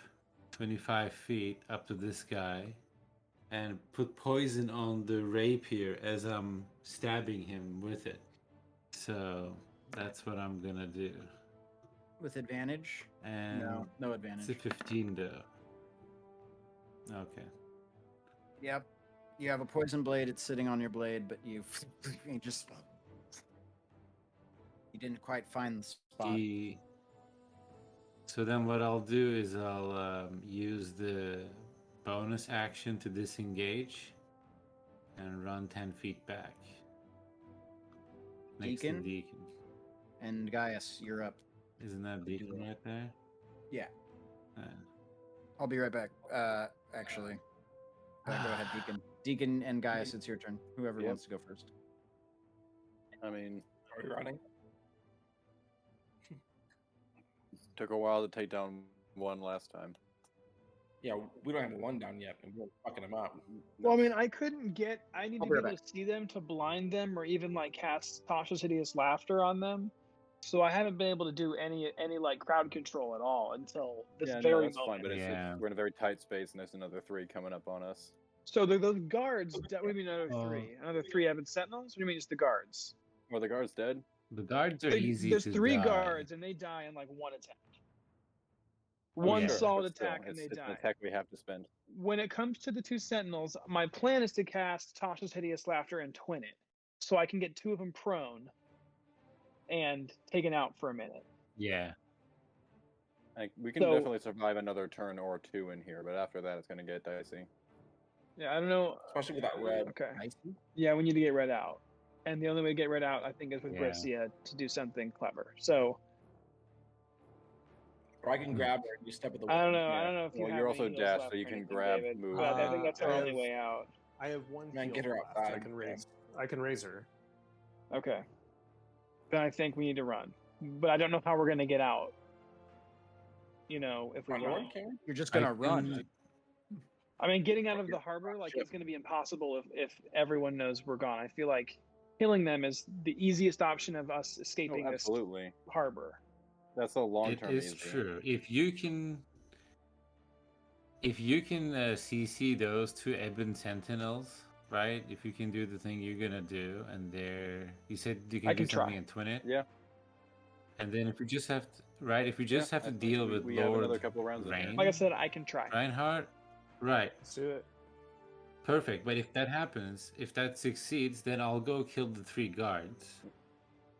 25 feet up to this guy and put poison on the rapier as I'm stabbing him with it. So that's what I'm gonna do. With advantage? And No it's advantage. a 15 though. Okay. Yep. You have a poison blade. It's sitting on your blade, but you just you didn't quite find the spot. So then what I'll do is I'll use the bonus action to disengage and run 10 feet back. Next to Deacon? Deacon. And Gaius, you're up. Isn't that Deacon right there? Yeah. Uh, I'll be right back. Actually, go ahead, Deacon. Deacon and Gaius, it's your turn. Whoever Yep. wants to go first. I mean, Are we running? took a while to take down one last time. Yeah, we don't have one down yet, and we're fucking them up. Well, I mean, I need I'll to be be right able to see them to blind them or even like cast Tasha's Hideous Laughter on them. So I haven't been able to do any like crowd control at all until this Yeah, no, very that's moment. fine, but Yeah. we're in a very tight space, and there's another 3 coming up on us. So those guards, what do you mean another three? Another 3 Evan Sentinels? What do you mean just the guards? Are the guards dead? The guards are easy There's to 3 die. guards and they die in like one attack. Oh, One sure, solid but still, attack and they it's die. an attack we have to spend. When it comes to the 2 Sentinels, my plan is to cast Tasha's Hideous Laughter and twin it, so I can get 2 of them prone and taken out for a minute. Yeah. Like, we can definitely survive another turn or 2 in here, but after that, it's going to get dicey. Yeah, I don't know. Especially with that red. Okay. Icy? Yeah, we need to get red out. And the only way to get red out, I think, is with Yeah. Brescia to do something clever. So Or I can grab her and you step at the I don't know. Yeah. I don't know if you Well, have you're any also heals dashed, left so you or can anything, grab, David, move. but I think that's our I only have- way out. I have one. Man, heal get her left. outside. I can raise. I can raise her. Okay. Then I think we need to run. But I don't know how we're going to get out. You know, if we Front run. door, Karen? You're just gonna run. I mean, getting out of the harbor, like, it's going to be impossible if everyone knows we're gone. I feel like killing them is the easiest option of us Oh, escaping this absolutely. harbor. That's a long It term is easy. true. If you can CC those 2 Ebon Sentinels, right? If you can do the thing you're gonna do, and you said you can I do can try. something and twin it. Yeah. And then if you just have to, right? If you just Yeah, have to I think deal with we have Lord another couple rounds in here. Rain, Like I said, I can try. Reinhardt, right? Let's do it. Perfect. But if that happens, if that succeeds, then I'll go kill the 3 guards,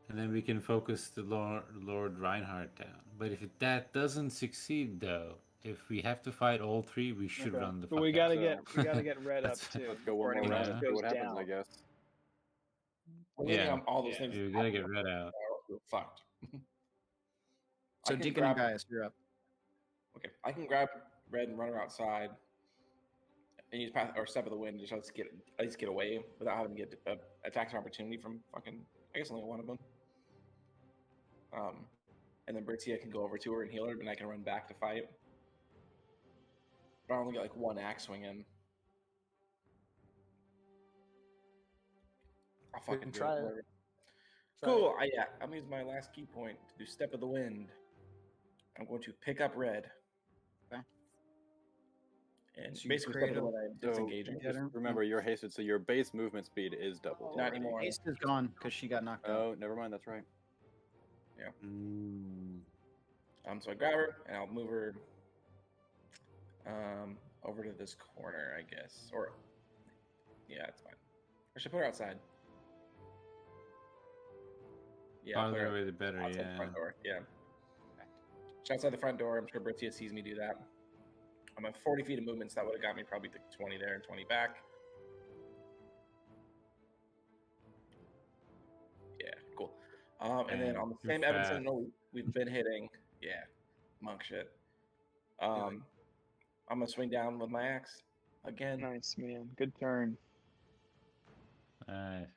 and then we can focus the Lord Reinhardt down. But if that doesn't succeed, though, if we have to fight all 3, we should Okay. run the. But we fuck gotta out. get red up That's- too. Let's go one before more anyone round Yeah. and else see what goes happens, down. I guess. We're leaving Yeah. on all those things. You're gonna get red out. We're fucked. So I can Deacon and grab- Gaius, you're up. Okay, I can grab red and run her outside, and use path or step of the wind to just at least get away without having to get attacks of opportunity from fucking. I guess only one of them. And then Britsia can go over to her and heal her, and I can run back to fight. But I only get like 1 axe swing in. I'll We fucking can do try it. whatever. Try Cool. it. I'm gonna use my last key point to do step of the wind. I'm going to pick up red. Okay. And So you basically create step of the a- wind, I'm So disengaging. Get her? remember, you're hasted, so your base movement speed is doubled. Not already. anymore. Haste is gone because she got knocked out. Oh, never mind. That's right. Mm. So I grab her and I'll move her over to this corner, I guess. Or yeah, it's fine. Or should I put her outside? Yeah, I'll put her Farther away the better. outside the Yeah. front door. Yeah. She's outside the front door. I'm sure Britsia sees me do that. I'm at 40 feet of movement, so that would have got me probably to 20 there and 20 back. Yeah, cool. And then on the You're same Ebon fast. Sentinel we've been hitting, yeah, monk shit. I'm gonna swing down with my axe again. Nice, man. Good turn. Alright.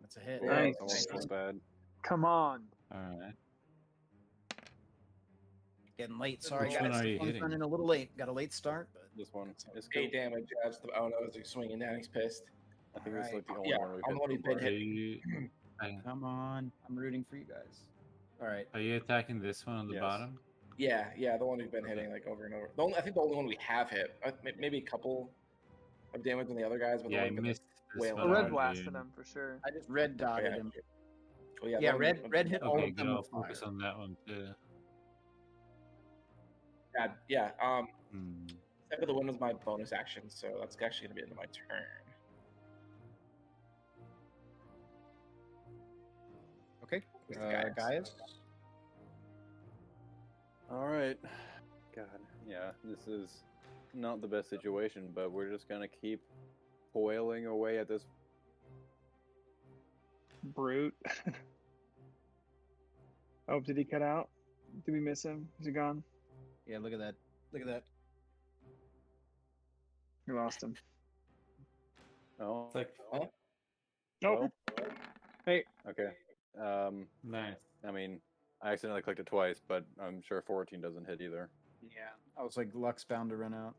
That's a hit. Yeah, Nice. That's almost so bad. Come on. Alright. Getting late. Sorry, Which guys. one are you This one's hitting? running a little late. Got a late start, but This one is cool. 8 damage. Oh no, it's like swinging down. He's pissed. I think this is like the only Yeah, one we've I'm hit only so been far. hit. Are you, come on. I'm rooting for you guys. All right. are you attacking this one on the Yes. bottom? Yeah, the one we've been hitting like over and over. I think the only one we have hit. Maybe a couple of damage on the other guys, but Yeah, the I one we've been missed That's wailing. what Or red I'm blasted doing. him for sure. I just red dotted him. Well, Yeah, let me- red let me- red hit all Okay, of good. them I'll with fire. focus on that one too. Yeah. Hmm. Step of the Wind was my bonus action, so that's actually gonna be into my turn. Okay, Who's the Gaius? Gaius. All right. God, yeah, this is not the best situation, but we're just gonna keep toiling away at this. Brute. Oh, did he cut out? Did we miss him? Is he gone? Yeah, look at that. Look at that. We lost him. Oh, It's like, Oh, well, hey. okay. nice. I mean, I accidentally clicked it twice, but I'm sure 14 doesn't hit either. Yeah, I was like, luck's bound to run out.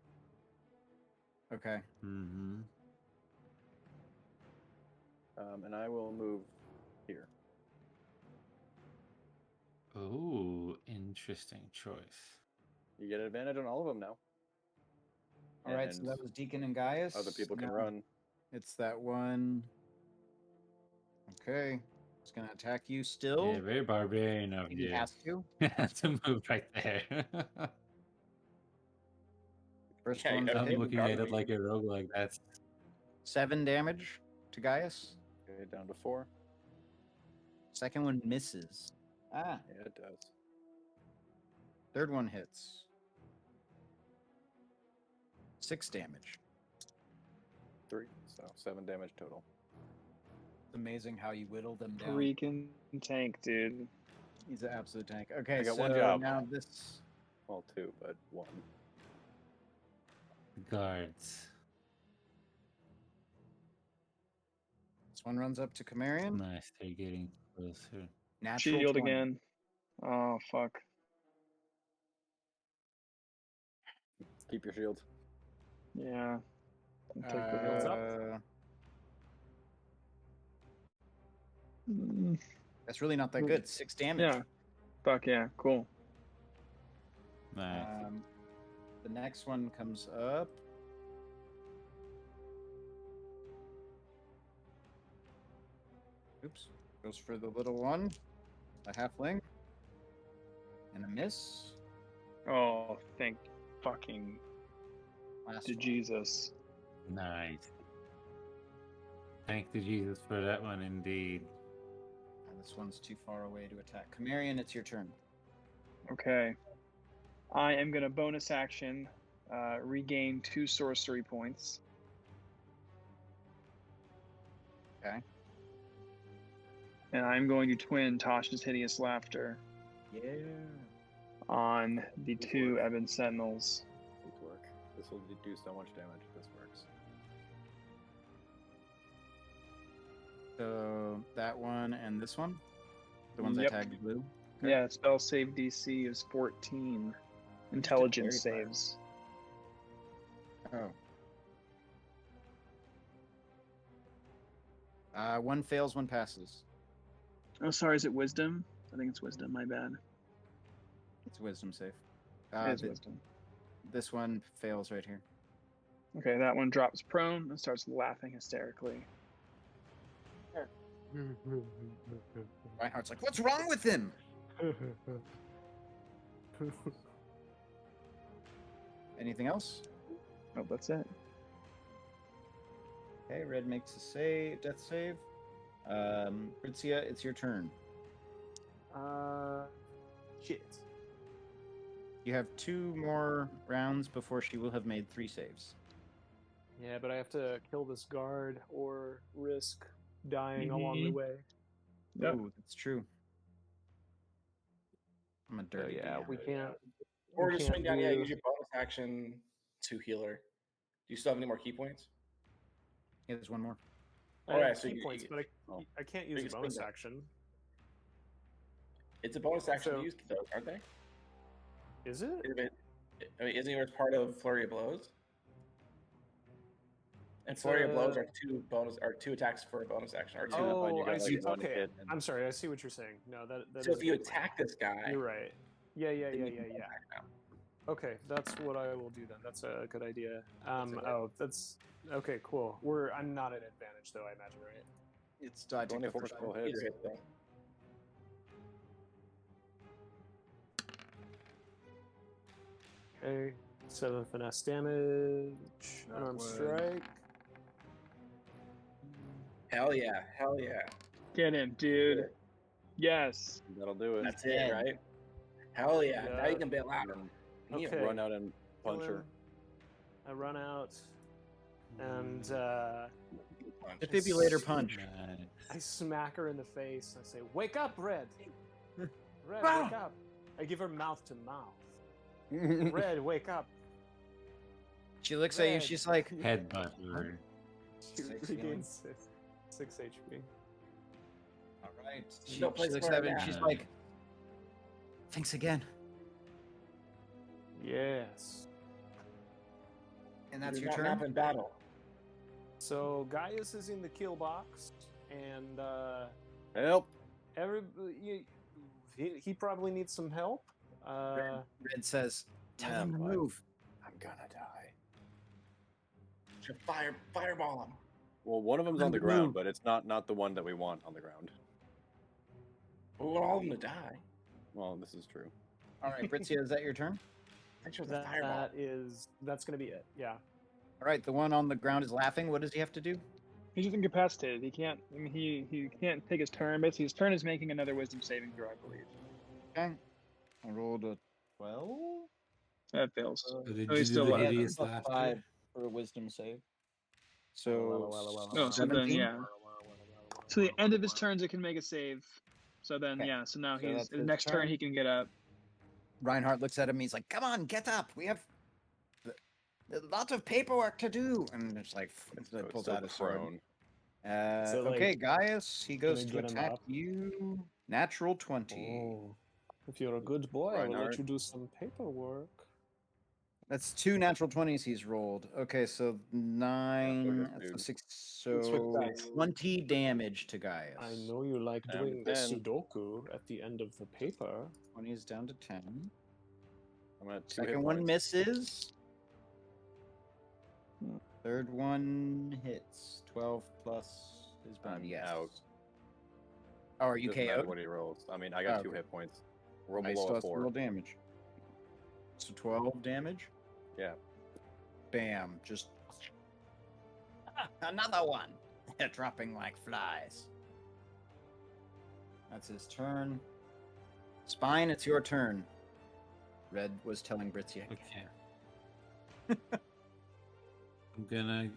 Okay. Mm-hmm. And I will move here. Ooh, interesting choice. You get advantage on all of them now. All right, so And that was Deacon and Gaius. other people can Now run. It's that one. Okay. It's going to attack you still. Yeah, very barbarian of He you. has to. To move right there. First Yeah, one's a you I'm hit. looking at it like a roguelike. That's 7 damage to Gaius. Okay, down to 4. Second one misses. Ah. Yeah, it does. Third one hits. 6 damage. 3, so 7 damage total. It's amazing how you whittle them down. Freaking tank, dude. He's an absolute tank. Okay, I got so one job. now this. Well, 2, but 1. guards. This one runs up to Camarion. Nice, they're getting closer. Natural Shield 20. again. Oh, fuck. Keep your shield. Yeah. I'll take the hit. Uh, Mm, that's really not that good. 6 damage. Yeah. Fuck yeah. Cool. Nice. The next one comes up. Oops. Goes for the little one. A halfling. And a miss. Oh, thank fucking Last to one. Jesus. Nice. Thank the Jesus for that one, indeed. And this one's too far away to attack. Camarion, it's your turn. Okay. I am going to bonus action regain 2 sorcery points. Okay. And I'm going to twin Tasha's Hideous Laughter Yeah. on the 2 Ebon Sentinels. Please work. This will do so much damage if this works. So that one and this one? The ones Yep. I tagged blue? Okay. Yeah, spell save DC is 14. Intelligence very fire. saves. Oh. One fails, one passes. Oh, sorry, is it wisdom? I think it's wisdom, my bad. It's a wisdom save. It is th- wisdom. This one fails right here. Okay, that one drops prone and starts laughing hysterically. Reinhardt's like, what's wrong with him? Anything else? Oh, that's it. Okay, Red makes a save, death save. Fritzia, it's your turn. Shit. You have 2 more rounds before she will have made 3 saves. Yeah, but I have to kill this guard or risk dying along the Mhm. way. Yep. Ooh, that's true. I'm a So dirty yeah, DM. we can't. Or we just can't swing down. Yeah, do- use your bonus action to healer. Do you still have any more key points? Yeah, there's one more. I Alright, have so key you- points, you- but oh. I can't You use can a swing bonus that. action. It's a bonus action So- to use those, aren't they? Is it? Isn't yours part of Flurry of Blows? And Flurry of Blows are 2 attacks for a bonus action. Or 2. Yeah, fine, you Oh, got, I like, see. one Okay, hit and- I'm sorry. I see what you're saying. No, that So is if you a good point. attack this guy, You're right. Yeah. then you can attack now. Okay, that's what I will do then. That's a good idea. okay. Oh, that's okay. Cool. I'm not at advantage though. I imagine, right? It's I take the 24 first still one. hits. Either hit thing. Okay. 7 finesse damage. That Unarmed was- strike. Hell yeah. Hell yeah. Get him, dude. Yes. That'll do it. That's it, dead. right? Hell yeah. Now Yeah. you can bail out. And Yeah. Okay. run out and punch Kill her. him. I run out, and Defibrillator punch. Nice. I smack her in the face. I say, "Wake up, Red! Red, Ah! wake up!" I give her mouth to mouth. Red, wake up! She looks at you. Red. She's like, Headbutt her. She 6 regains 6 HP. all right. She Don't play looks smart at it and now. she's like, thanks again. Yes. And that's Do your not turn. map in battle. So Gaius is in the kill box, and Help! he probably needs some help. Red says, tell Yeah, them to but- move. I'm gonna die. Should fireball him. Well, one of them's I'm on the the ground, moon. but it's not the one that we want on the ground. We want all of them to die. Well, this is true. All right, Britzia, is that your turn? I think it was a fireball. That's gonna be it. Yeah. All right, the one on the ground is laughing. What does he have to do? He's just incapacitated. He can't. I mean, he can't take his turn. Basically, his turn is making another Wisdom saving throw, I believe. Okay. I rolled a 12. That fails. So did Oh, you he's do still the alive. hideous Plus laughter? 5 for a wisdom save. So, No, so then 17? yeah. So the end of his turns, it can make a save. So then Okay. yeah. So now So he's that's the his next turn turn. he can get up. Reinhardt looks at him. He's like, "Come on, get up. We have a lot of paperwork to do." And it's like, So it's pulls still out his sword. prone. So, like, Okay, Gaius. He goes to gonna get him attack up? you. Natural 20. Oh, if you're a good boy, I will let Reinhardt. you do some paperwork. That's 2 natural 20s he's rolled. Okay, so 9. good, So dude. 6. Let's switch So dice. 20 damage to Gaius. I know you like Down doing to the 10. Sudoku at the end of the paper. 20 is down to 10. I'm at 2 hit Second one points. misses. Third one hits. 12 plus his I'm bonus. Yes. out. Oh, are you Doesn't matter KO'd? what he rolls. I mean, I got Oh, 2 okay. hit points. Roll I below still a have to 4. roll damage. So 12 damage? Yeah. Bam. Just. Another one! They're dropping like flies. That's his turn. Spine, it's your turn. Red was telling Britzia. Okay. I'm gonna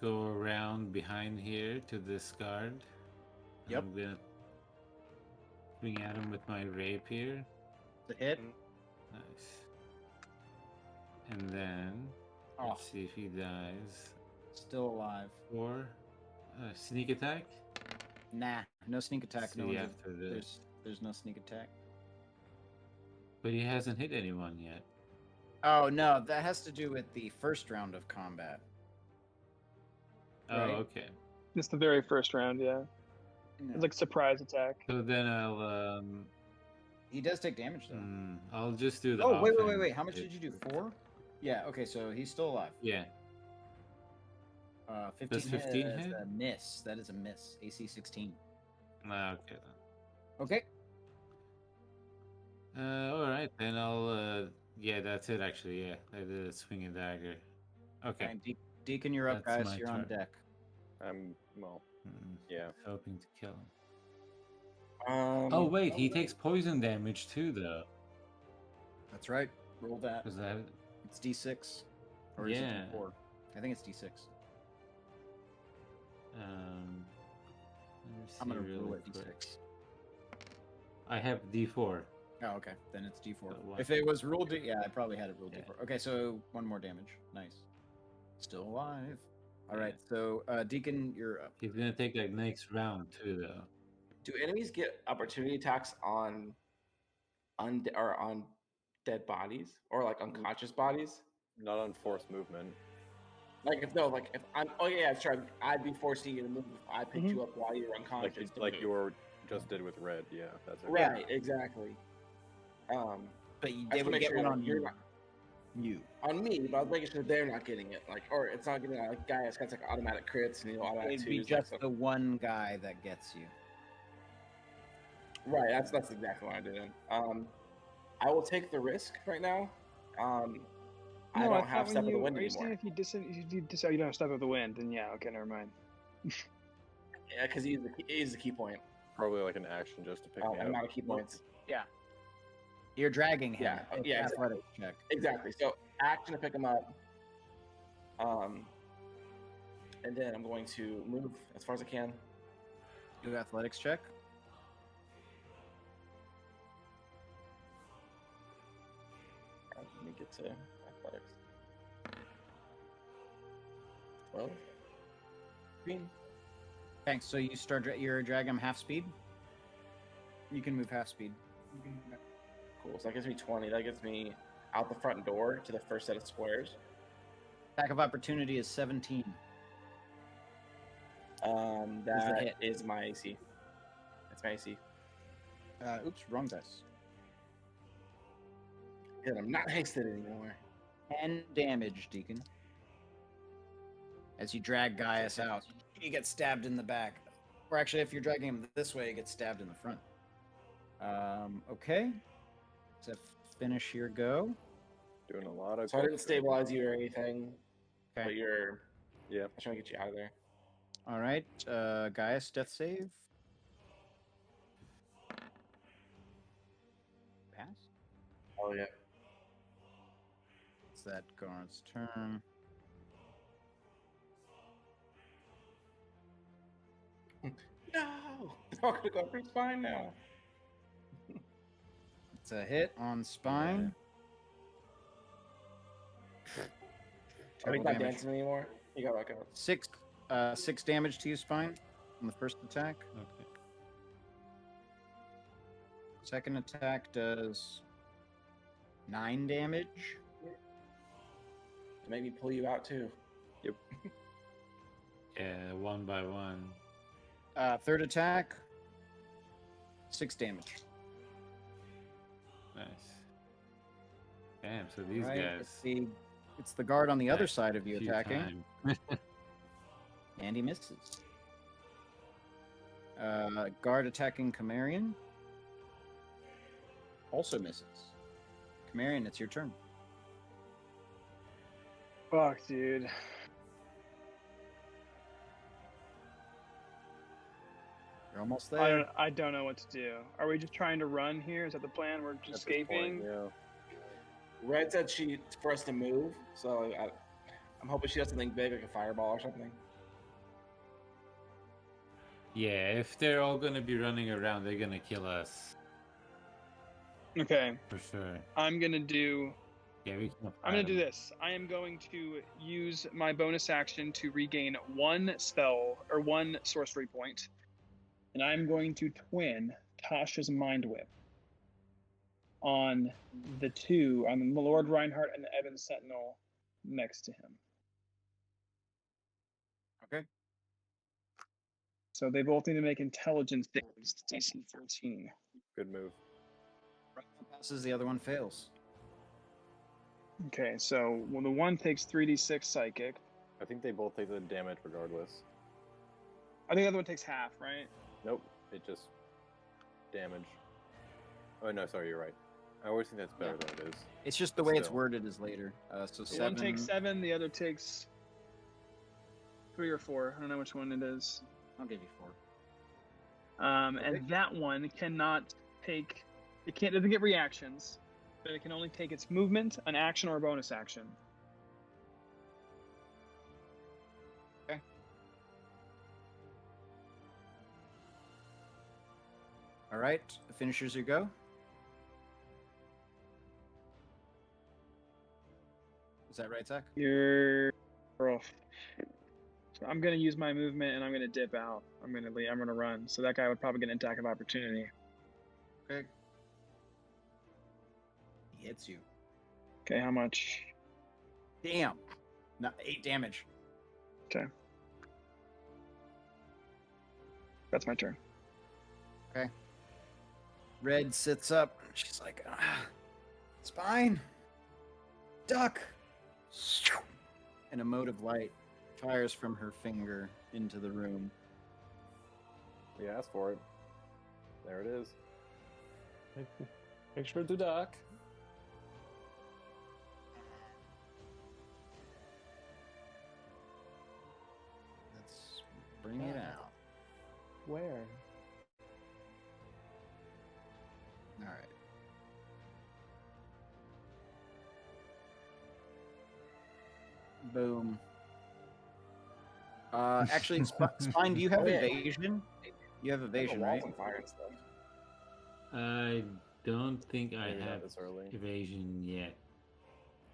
go around behind here to this guard. Yep. I'm gonna swing at him with my rapier. The hit. Nice. And then Oh, let's see if he dies. still alive. Or sneak attack. Nah, no sneak attack. No See one's- after this. there's no sneak attack. But he hasn't hit anyone yet. Oh no, that has to do with the first round of combat. Oh, Right. okay. It's the very first round, yeah. No. It's like surprise attack. So then I'll He does take damage though. I'll just do the. Oh wait. offhand How much hit. did you do? 4? Yeah. Okay, so he's still alive. Yeah. 15, Does 15 is hit? a miss. That is a miss. AC 16. Okay then. Okay. All right, then I'll. Yeah, that's it. Actually, yeah, I did a swinging dagger. Okay. Fine, Deacon, you're up, That's guys. my You're on turn. deck. Well, Mm, yeah. hoping to kill him. Oh Oh wait, he takes poison damage too, though. That's right. Roll that. Was that? It's D6. Or is Yeah. it D4? I think it's D6. Let me I'm gonna see roll really it quick. D6. I have D4. Oh, okay. Then it's D4. So one. If it was ruled, yeah, I probably had it ruled Yeah. D4. Okay, so 1 more damage. Nice. Still alive. All Yeah. right, so Deacon, you're up. He's gonna take like next round too, though. Do enemies get opportunity attacks on on dead bodies or like unconscious bodies? Not on forced movement. Like if I'm sure I'd be forcing you to move if I picked you up while you were unconscious. to Like move. you were just did with Red. Yeah, that's okay. right, exactly. But I they just would make get sure one on you're you. not. You. On me, but I was making sure they're not getting it. Like, or it's not getting like guy that's got like automatic crits and automatic It'd be twos. just like, the one guy that gets you. right. That's exactly what I did. I will take the risk right now. I don't have step of the wind Are you saying anymore. if you decide you don't have step of the wind, then yeah, okay, never mind. Yeah, because he's the key point. Probably like an action just to pick me Amount up. of key points. Yeah. You're dragging him. Yeah, It's yeah, athletics check. Exactly. So action to pick him up. And then I'm going to move as far as I can. Do athletics check. Let me get to athletics. 12. Green. Thanks. So you start. You're dragging him half speed. You can move half speed. Cool. So that gives me 20. That gets me out the front door to the first set of squares. Attack of opportunity is 17. That hit. is my AC. That's my AC. Oops, wrong dice. Good. I'm not hasted anymore. 10 damage, Deacon. As you drag Gaius out, you get stabbed in the back. Or actually, if you're dragging him this way, you get stabbed in the front. Okay. So finish your go. Doing a lot of. So I didn't stabilize you or anything. Okay. But you're. Yeah. I'm trying to get you out of there. All right. Gaius, death save. Pass. Oh yeah. It's that guard's turn. No. I'm not gonna go for spine now. It's a hit on spine. Are we Total not damage. dancing anymore? You got back out. 6 damage to you, spine, on the first attack. Okay. Second attack does 9 damage. To maybe pull you out too. Yeah, one by one. Third attack, 6 damage. Nice. Damn, so these Right, guys. It's the guard on the other attack side of you a few attacking, times. and he misses. Guard attacking Chimerian also misses. Chimerian, it's your turn. Fuck, dude. You're almost there. I don't know what to do. Are we just trying to run here? Is that the plan? We're just At this point, escaping? yeah. Red said for us to move, so I'm hoping she does something big like a fireball or something. Yeah, if they're all gonna be running around, they're gonna kill us Okay, for sure. I'm gonna do Yeah, we can. I'm gonna do this. I am going to use my bonus action to regain 1 spell or 1 sorcery point, and I'm going to twin Tasha's Mind Whip on the Lord Reinhardt and the Ebon Sentinel next to him. Okay. So they both need to make intelligence saves. DC 13. Good move. One passes, the other one fails. Okay, so the one takes 3d6 psychic. I think they both take the damage regardless. I think the other one takes half, right? Nope, it just damage. Oh no, sorry, you're right. I always think that's better than it is. It's just the way it's Still. worded is later. So The 7. one takes 7, the other takes 3 or 4. I don't know which one it is. I'll give you 4. And that one cannot take. Doesn't get reactions, but it can only take its movement, an action, or a bonus action. All right, finishers your go. Is that right, Zach? You're. So I'm gonna use my movement and I'm gonna dip out. I'm gonna run. So that guy would probably get an attack of opportunity. Okay. He hits you. Okay, how much? Damn. Not 8 damage. Okay. That's my turn. Okay. Red sits up. She's like, it's fine. duck! And a mote of light fires from her finger into the room. We asked for it. There it is. Make sure to duck. Let's bring it out. Where? All right. Boom. Actually, Spine, do you have Oh, yeah. evasion? You have evasion, The right? walls on fire and stuff. I don't think I Maybe not have this early. evasion yet.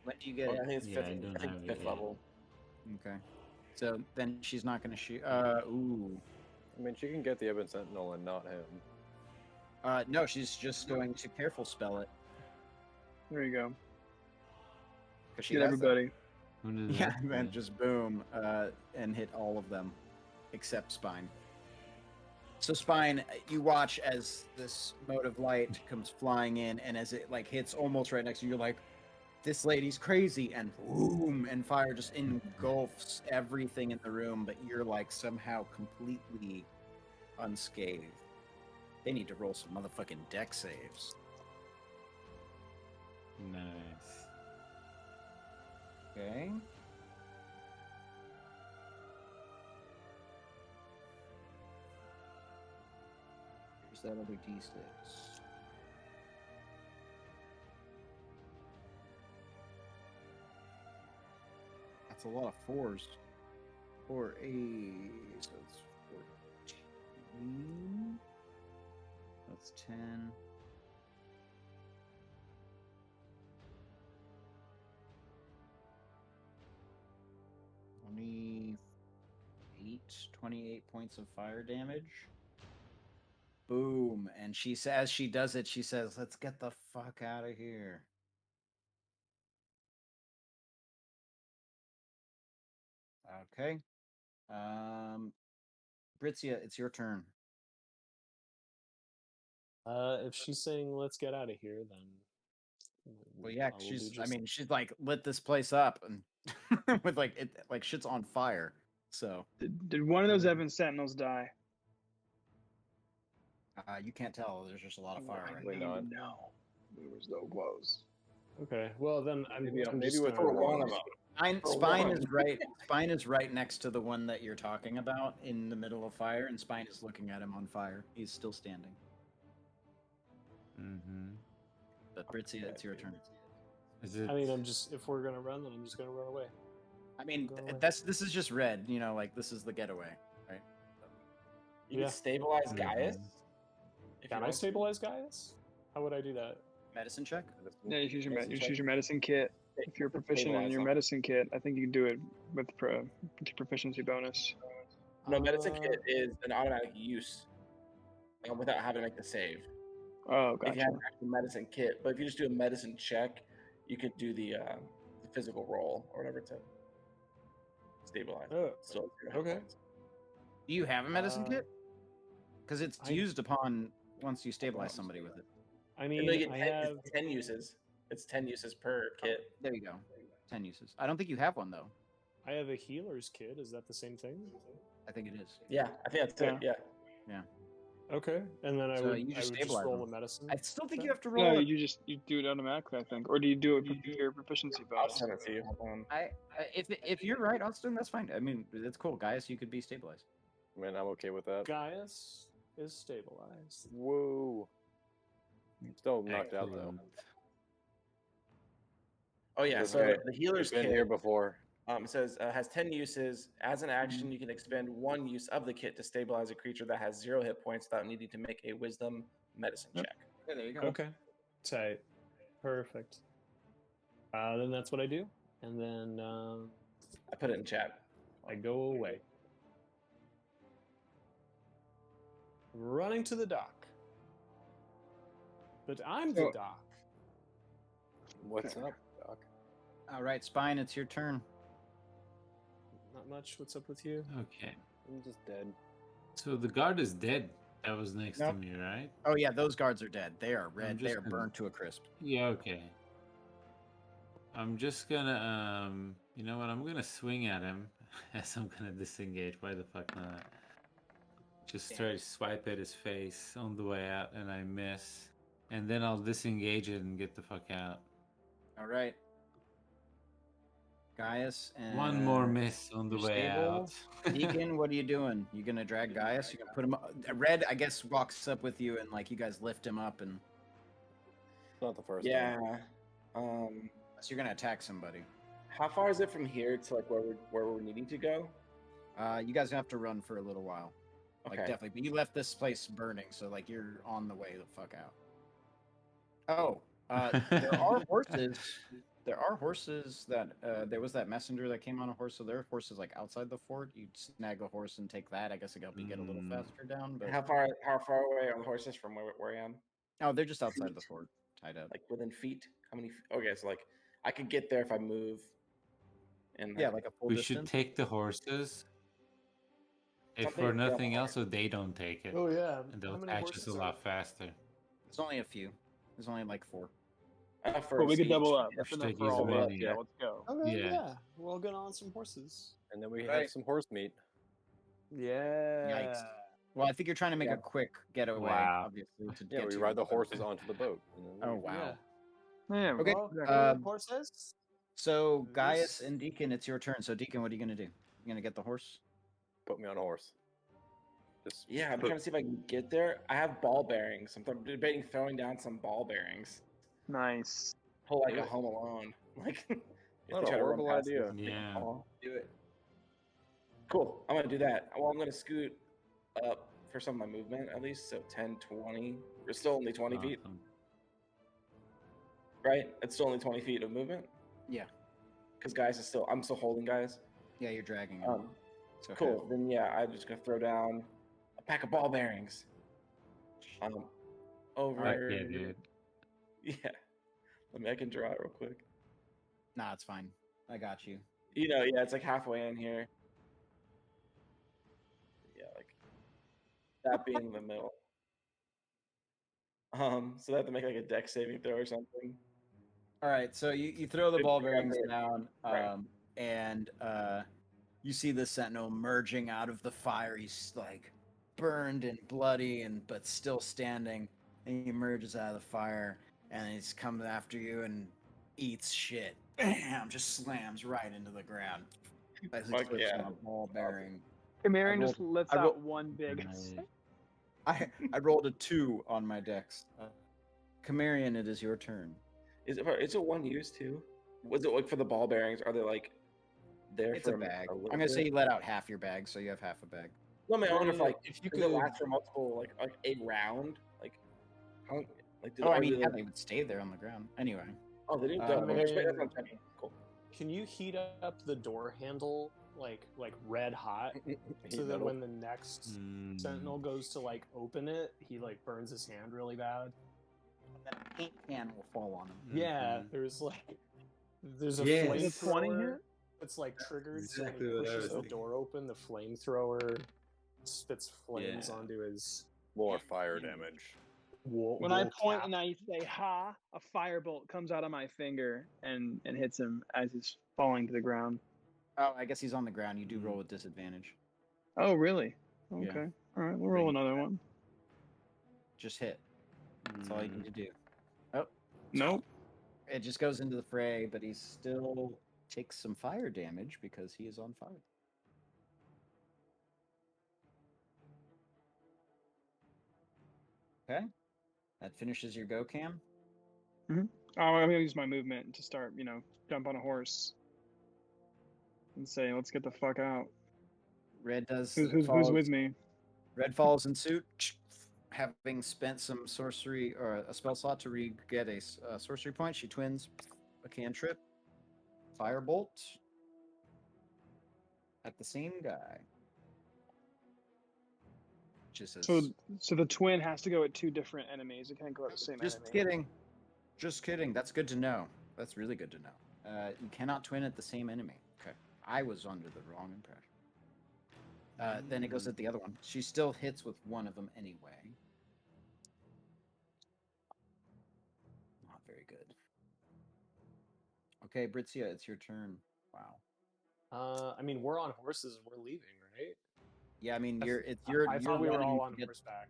When do you get Oh, I it? think it's Yeah, fifth. I don't I think have it fifth yet. level. Okay. So then she's not going to shoot. Ooh. I mean, she can get the Ebon Sentinel and not him. No, she's just going to careful spell it. There you go. 'Cause she Get has that. everybody. When does Yeah, that and then play? just boom, and hit all of them, except Spine. So Spine, you watch as this mote of light comes flying in, and as it like hits almost right next to you, you're like, "This lady's crazy!" And boom, and fire just engulfs everything in the room, but you're like somehow completely unscathed. They need to roll some motherfucking deck saves. Nice. Okay. Here's that other D6. That's a lot of fours. 4, 8, so it's 14. That's 10. Eight, 28 points of fire damage. Boom. And she says, as she does it, she says, "Let's get the fuck out of here." Okay. Britzia, it's your turn. If she's saying let's get out of here, then Well, yeah, I will do I just mean, she's like lit this place up and with like it like shit's on fire. So Did one of those Ebon Sentinels die? you can't tell. There's just a lot of fire right Probably now. not. No, it was so close. Okay. Well, then Maybe I'm maybe just with gonna- For one of them. Spine one. is right. Spine is right next to the one that you're talking about in the middle of fire, and Spine is looking at him on fire. He's still standing. Mm-hmm. But Britzia, it's your turn. Is it? I mean, I'm just if we're gonna run, then I'm just gonna run away. I mean, Go away. this is just red. You know, like this is the getaway, right? You Yeah. can stabilize Mhm. Gaius. If Can you I want to. stabilize Gaius? How would I do that? Medicine check. Yeah, you choose your Medicine you check. choose your medicine kit. If you're proficient in Stabilize your them. medicine kit, I think you can do it with proficiency bonus. No, medicine kit is an automatic use without having to make the save. Oh, If you gotcha. have an actual medicine kit, but if you just do a medicine check, you could do the physical roll or whatever to stabilize. Oh, So it's your hit okay. points. Do you have a medicine Uh, kit? Because it's I- used upon once you stabilize somebody with it. I And mean, then you get I 10, have. it's 10 uses. It's 10 uses per kit. There you go. 10 uses. I don't think you have one though. I have a healer's kit. Is that the same thing? I think it is. Yeah, I think that's it. Yeah. Okay, and then I So would, you I just would just stabilize roll them. a medicine. I still think you check? have to roll. No, it. you do it automatically, I think, or do you do it with your proficiency I'll bonus? send it to you. Hold on. If you're right, Austin, that's fine. I mean, it's cool, guys. You could be stabilized. I mean, I'm okay with that. Gaius is stabilized. Whoa. Still knocked out though. Excellent. Oh yeah, That's so okay. the healer's Been kit here before. it says has 10 uses. As an action, you can expend one use of the kit to stabilize a creature that has 0 hit points without needing to make a Wisdom medicine check. Yeah, there you go. Okay, tight, perfect. Then that's what I do, and then I put it in chat. I go away, running to the dock. But I'm the So- dock. What's up, Doc? All right, Spine, it's your turn. Not much. What's up with you? Okay. I'm just dead. So the guard is dead. That was next Nope. to me, right? Oh yeah, those guards are dead. They are red. They just are gonna- burned to a crisp. Yeah. Okay. I'm just gonna you know what? I'm gonna swing at him as I'm gonna disengage. Why the fuck not? Just try to swipe at his face on the way out, and I miss. And then I'll disengage it and get the fuck out. All right. Gaius and One more miss on the you're way stable. out. Deacon, what are you doing? You gonna drag Gaius? You gonna put him up? Red, I guess, walks up with you and like you guys lift him up and Not the first time. Yeah. so you're gonna attack somebody. How far is it from here to like where we're needing to go? You guys have to run for a little while. Like Okay. definitely. But you left this place burning, so like you're on the way the fuck out. Oh, there are horses. There are horses that there was that messenger that came on a horse, so there are horses like outside the fort. You'd snag a horse and take that. I guess it help you get a little faster down. But How far away are the horses from where I am? oh, they're just outside the fort, tied up. Like within feet? How many? Okay, so like I could get there if I move. And Yeah, like a full We distance. should take the horses. If Something for to nothing grab. else, so they don't take it. Oh yeah. And How they'll many catch us horses a are lot faster. There's only a few. There's only like 4. for But we could siege. double up. Should Enough take for as all of us. many. Yeah, let's go. Okay, Yeah. yeah. We'll get on some horses. And then we Right. have some horse meat. Yeah. Yikes. Well, I think you're trying to make a quick getaway, Wow. obviously. To Yeah, get we to ride the your boat. horses onto the boat. and then Oh leave. wow. Yeah, Okay. Well, horses. So Gaius This- and Deacon, it's your turn. So Deacon, what are you gonna do? You gonna get the horse? Put me on a horse. Just Yeah, I'm put- trying to see if I can get there. I have ball bearings. I'm debating throwing down some ball bearings. nice. Pull like Do a it. Home Alone. Like if Not they a try to run horrible past idea. this big Yeah. ball. Do it. Cool. I'm gonna do that. Well, I'm gonna scoot up for some of my movement at least. So 10, 20. We're still only 20 feet, Awesome. right? It's still only 20 feet of movement. Yeah. Because I'm still holding guys. Yeah, you're dragging him. It's okay. Cool. Then yeah, I'm just gonna throw down a pack of ball bearings. Over. Right, yeah, dude. Yeah. I can draw it real quick. Nah, it's fine. I got you. Yeah, it's like halfway in here. Yeah, like that being the middle. So they have to make like a deck saving throw or something. All right, so you throw the Good ball grab bearings there. down, Right. and you see the sentinel merging out of the fire. He's like burned and bloody, but still standing. And he emerges out of the fire, and he's coming after you and eats shit. Bam! Just slams right into the ground. As he Fuck slips yeah. on a ball bearing. Camarian rolled- just lets I out rolled- one big. Nice. I rolled a 2 on my dex. Camarian, it is your turn. Is it one use too? Was it like for the ball bearings? Are they like there It's for a bag. little I'm gonna say bit? you let out half your bag, so you have half a bag. No, man. I wonder if like if you does it last for multiple like a round? Like how? Like Oh, I are mean, they, yeah, like- they would stay there on the ground. Anyway. oh, they do. Uh, That's what I'm checking. Cool. Can you heat up the door handle like red hot so that metal. when the next Mm. sentinel goes to like open it, he like burns his hand really bad? That paint can will fall on him. Yeah, Mhm. there's a Yes. Is it 20 flamethrower here? that's like triggered exactly so when what he I pushes was the thinking. door open, the flamethrower spits flames Yeah. onto his More fire damage. wool. When I wool point cap. and I say "ha," a firebolt comes out of my finger and hits him as he's falling to the ground. Oh, I guess he's on the ground. You do Mhm. roll with disadvantage. Oh, really? Yeah. Okay. All right, we'll roll another one. Just hit. That's all you need to do. Nope. It just goes into the fray, but he still takes some fire damage because he is on fire. Okay. That finishes your go, Cam. Oh, I'm gonna use my movement to start. Jump on a horse and say, "Let's get the fuck out." Red does. Who's follows- with me? Red falls in suit, having spent some sorcery or a spell slot to get a sorcery point. She twins a cantrip, firebolt at the same guy. Just So the twin has to go at two different enemies. It can't go at the same just enemy. kidding, just kidding. That's good to know. That's really good to know. You cannot twin at the same enemy. Okay, I was under the wrong impression. Then it goes at the other one. She still hits with one of them anyway. Not very good. Okay, Britzia, it's your turn. Wow. I mean, we're on horses. We're leaving, right? Yeah, I mean, That's- you're. I thought we were all on horseback.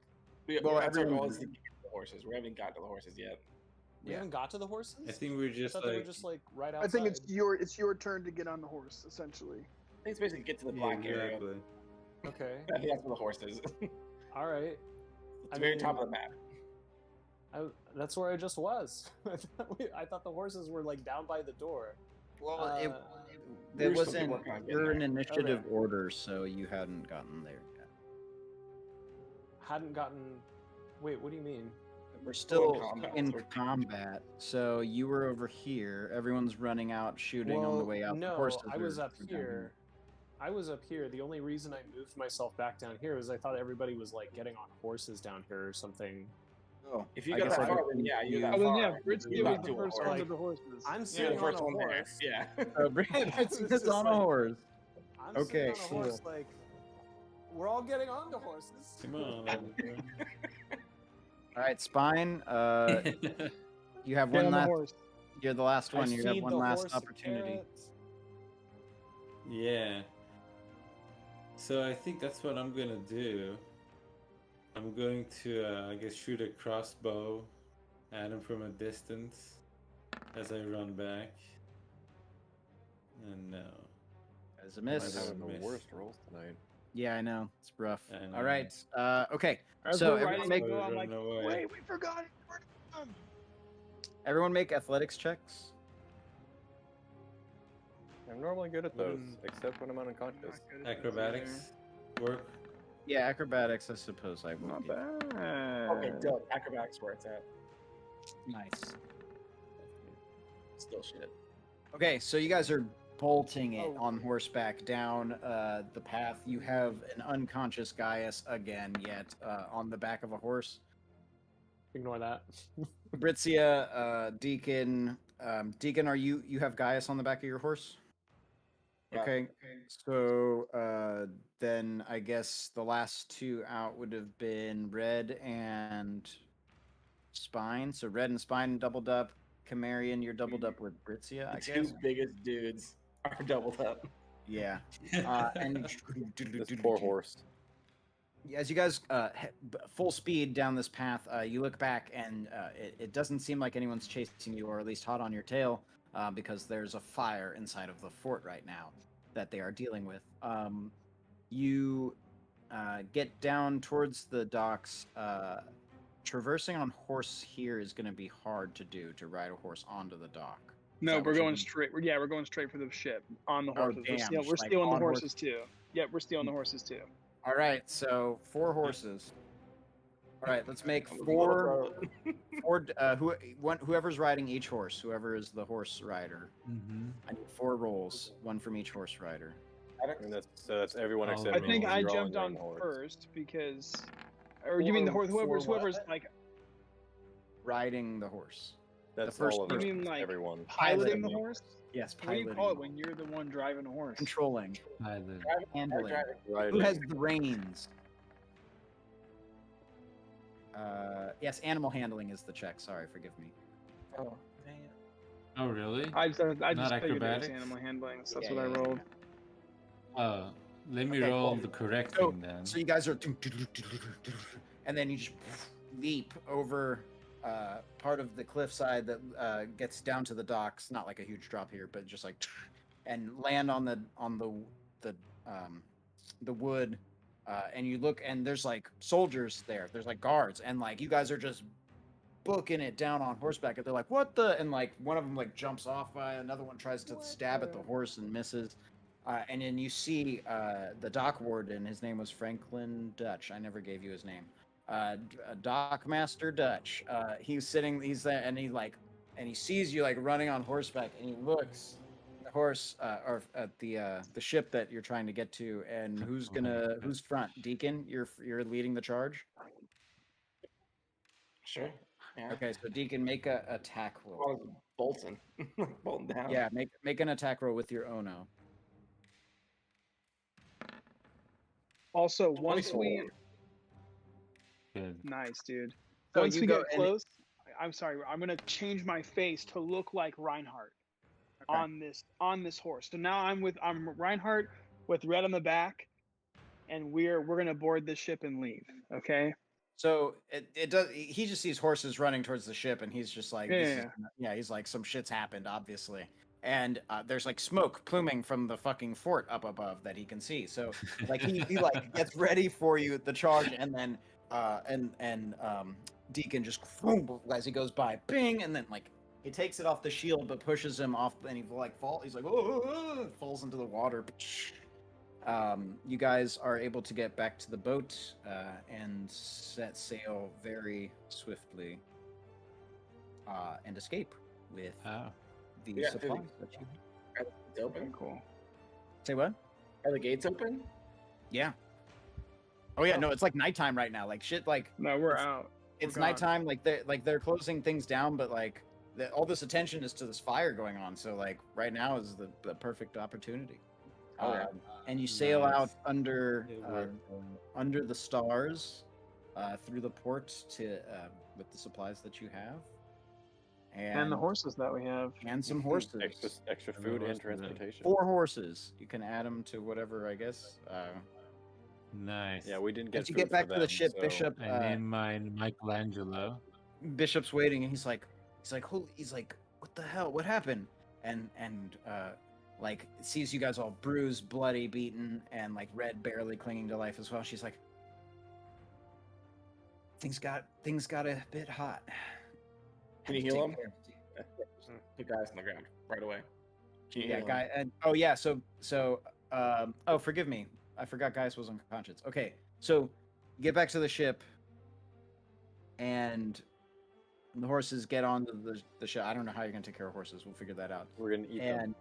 Well, That's our goal everyone- is to get to the horses. We haven't gotten to the horses yet. We Yeah. haven't got to the horses. I think we're just I thought like, they were just like right outside. I think it's your turn to get on the horse, essentially. I think it's basically get to the yeah, black area. exactly. Okay. I think that's where the horse is. It's All right. the very top of the map. That's where I just was. I thought the horses were like down by the door. Well, Uh, it We're still wasn't. working on getting You're in there. initiative Okay. order, so you hadn't gotten there yet. Hadn't gotten. Wait, what do you mean? We're still combat, in so we're- combat, so you were over here. Everyone's running out, shooting on the way out. The No, horses I was are up down here. I was up here. The only reason I moved myself back down here was I thought everybody was like getting on horses down here or something. Oh, If you I got guess that I far, didn't then yeah, you're use- that Oh, then far. yeah, Fritz You're was not the too first far. one to Like, the horses. I'm You're sitting the first on a one there. horse. Yeah. So Britz's was just on a like- horse. I'm Okay, sitting on a horse. Like, we're all getting onto horses. Come on. All right, Spine. You have Get one on the last. horse. You're the last I one. You have feed one the last horse a opportunity. carrot. Yeah. So I think that's what I'm gonna do. I'm going to, I guess, shoot a crossbow at him from a distance as I run back. And no. As a miss. Might Having the miss. worst rolls tonight. Yeah, I know. It's rough. I know. All right. Okay. As So we're everyone riding make to go, I'm like, Running away. wait, we forgot it. We're done. everyone make athletics checks. I'm normally good at those, Wouldn't- except when I'm unconscious. Not good at this Acrobatics work. Yeah, acrobatics. I suppose I will. Not give. bad. Okay, dope. Acrobatics where it's at. Nice. Still shit. Okay, so you guys are bolting it Oh. on horseback down the path. You have an unconscious Gaius again, yet on the back of a horse. Ignore that. Britzia, Deacon, Deacon, are you have Gaius on the back of your horse? Yeah. Okay, so then I guess the last two out would have been Red and Spine. So Red and Spine doubled up. Camarian, you're doubled up with Britzia, I The guess. two biggest dudes are doubled up. Yeah. And This poor horse. as you guys full speed down this path, you look back and it doesn't seem like anyone's chasing you, or at least hot on your tail, because there's a fire inside of the fort right now that they are dealing with. You get down towards the docks. Traversing on horse here is going to be hard to do, to ride a horse onto the dock. No, that we're what you going mean? straight. We're going straight for the ship on the Oh, horses. damn, We're just, like, stealing the on horses too. Yep, we're stealing the horses too. All right, so 4 horses. All right, let's make 4. Whoever's riding each horse, whoever is the horse rider. Mm-hmm. I need 4 rolls, 1 from each horse rider. And that's everyone Oh. except I me. think I You're all jumped in on the horse. first because, or you mean the horse? For Whoever's what? like Riding the horse. That's first all of You us. mean, like, everyone. piloting the me. horse. Yes, What do you piloting. call it when you're the one driving the horse? Controlling, Pilot. handling. Right. Who has the reins? Yes, animal handling is the check. Sorry, forgive me. Oh. Oh, really? I just figured it was acrobatics? animal handling, so that's Yeah, what I yeah, rolled. Oh, let me Okay, roll cool. the correct So- thing then. So you guys are, and then you just leap over part of the cliffside that gets down to the docks. Not like a huge drop here, but just like, and land on the wood. And you look, and there's like soldiers there. There's like guards, and like you guys are just booking it down on horseback. And they're like, "What the?" And like one of them like jumps off by, another one tries to stab at the horse and misses. And then you see the dock warden. His name was Franklin Dutch. I never gave you his name. Dockmaster Dutch. He's sitting. He's there, and he sees you like running on horseback, and he looks at the horse or at the ship that you're trying to get to. And who's front? Deacon, you're leading the charge. Sure. Yeah. Okay, so Deacon, make a attack roll. Oh, Bolton. Bolton down. Yeah, make an attack roll with your Ono. Also, once we Good. nice, dude. So Once you we go get and- close, I'm sorry. I'm gonna change my face to look like Reinhardt. on this horse. So now I'm Reinhardt with Red on the back, and we're gonna board this ship and leave. Okay. So it does. He just sees horses running towards the ship, and he's just like, Yeah. He's like, some shit's happened, obviously. And there's like smoke pluming from the fucking fort up above that he can see. So like he like gets ready for you the charge, and then Deacon just boom as he goes by, bing, and then like he takes it off the shield, but pushes him off, and he like falls. He's like, oh, falls into the water. You guys are able to get back to the boat and set sail very swiftly and escape with the supplies that you Are the gates open? Cool. say. What? Are the gates open? Yeah. Oh yeah, no, it's like nighttime right now. Like shit, like No, we're out. it's We're gone. nighttime. Like they're closing things down, but like all this attention is to this fire going on. So like right now is the perfect opportunity. Oh, yeah. And you sail out Nice. under It worked. under the stars through the port to with the supplies that you have, And the horses that we have. and some horses. Extra And food the and rest of it. transportation. 4 horses. You can add them to whatever, I guess. Nice. Yeah, we didn't get As you food get back for to the them, ship, so- Bishop. I named mine Michelangelo. Bishop's waiting, and he's like, holy, he's like, what the hell? What happened? And like sees you guys all bruised, bloody, beaten, and like Red barely clinging to life as well. She's like, things got a bit hot. Can you Had to heal take him? care of it." The guys on the ground right away. Can you Yeah, heal him? guy. And oh yeah, so oh, forgive me, I forgot Gaius was unconscious. Okay, so get back to the ship, and the horses get onto the ship. I don't know how you're gonna take care of horses. We'll figure that out. We're gonna eat them. And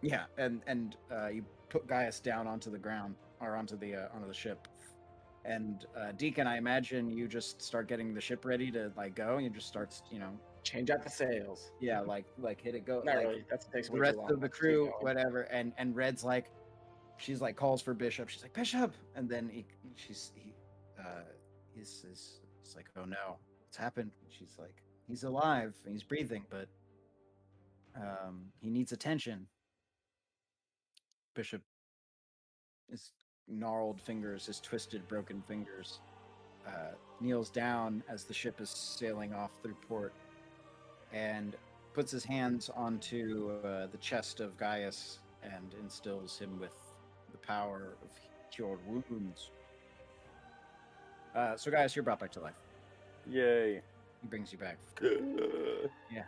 yeah, and you put Gaius down onto the ground or onto the ship. And Deacon, I imagine you just start getting the ship ready to like go. You just start, Change out the sails. yeah, like hit it go. Not like, really. That takes the way rest too long. of the Let's keep crew, going. whatever. And Red's like, she's like calls for Bishop. She's like, Bishop, and then he's like, oh no, what's happened? She's like, he's alive and he's breathing, but he needs attention. Bishop, his gnarled fingers, his twisted, broken fingers, kneels down as the ship is sailing off through port, and puts his hands onto the chest of Gaius and instills him with the power of cured wounds. So Gaius, you're brought back to life. Yay. He brings you back. God, Yeah.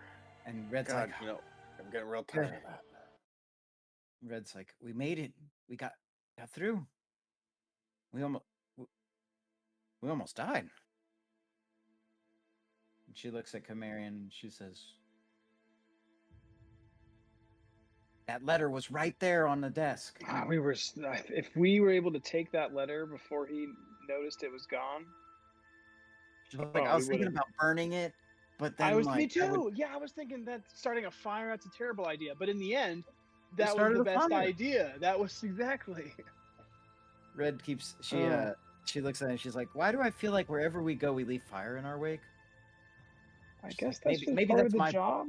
And Red's like, I'm getting real tired of that. Red's like, we made it. We got through. We almost died. And she looks at Camarian and she says, that letter was right there on the desk. If we were able to take that letter before he noticed it was gone. She's like, Oh, I was we thinking would've- about burning it, but then Me like, too. Yeah, I was thinking that starting a fire, that's a terrible idea. But in the end, We that was started the a best fire. idea. That was exactly. Red keeps Oh. she looks at it and she's like, why do I feel like wherever we go we leave fire in our wake? I She's guess like, that's just maybe part that's of the my job.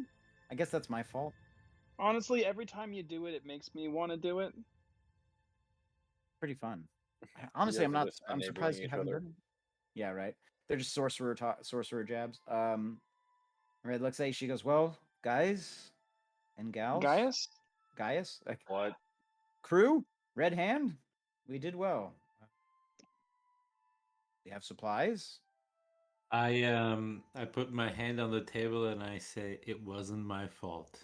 I guess that's my fault. Honestly, every time you do it, it makes me want to do it. Pretty fun. Honestly, guys are just I'm surprised enabling you each haven't other. done it. Yeah, right. They're just sorcerer jabs. Red looks at you, she goes, well, guys and gals. Gaius? Like, What? crew? Red hand? We did well. You have supplies? I put my hand on the table and I say it wasn't my fault,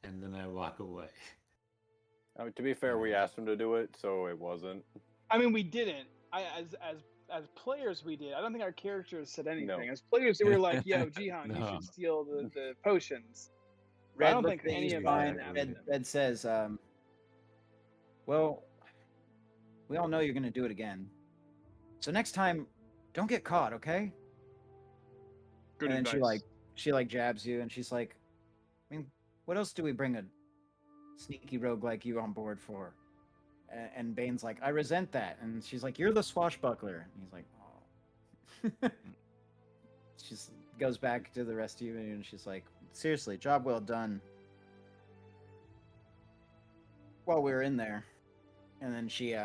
and then I walk away. To be fair, we asked him to do it, so it wasn't. I mean, we didn't. As players, we did. I don't think our characters said anything. No. As players, they were like, "Yo, Cihan, you No. should steal the potions." But Red I don't looks think at you, any of fine. that Red, happened. Red says, well, we all know you're going to do it again. So next time, don't get caught, okay? Good And then advice. she jabs you, and she's like, I mean, what else do we bring a sneaky rogue like you on board for? And Bane's like, I resent that. And she's like, you're the swashbuckler. And he's like, oh. She goes back to the rest of you, and she's like, seriously, job well done. while we were in there, and then she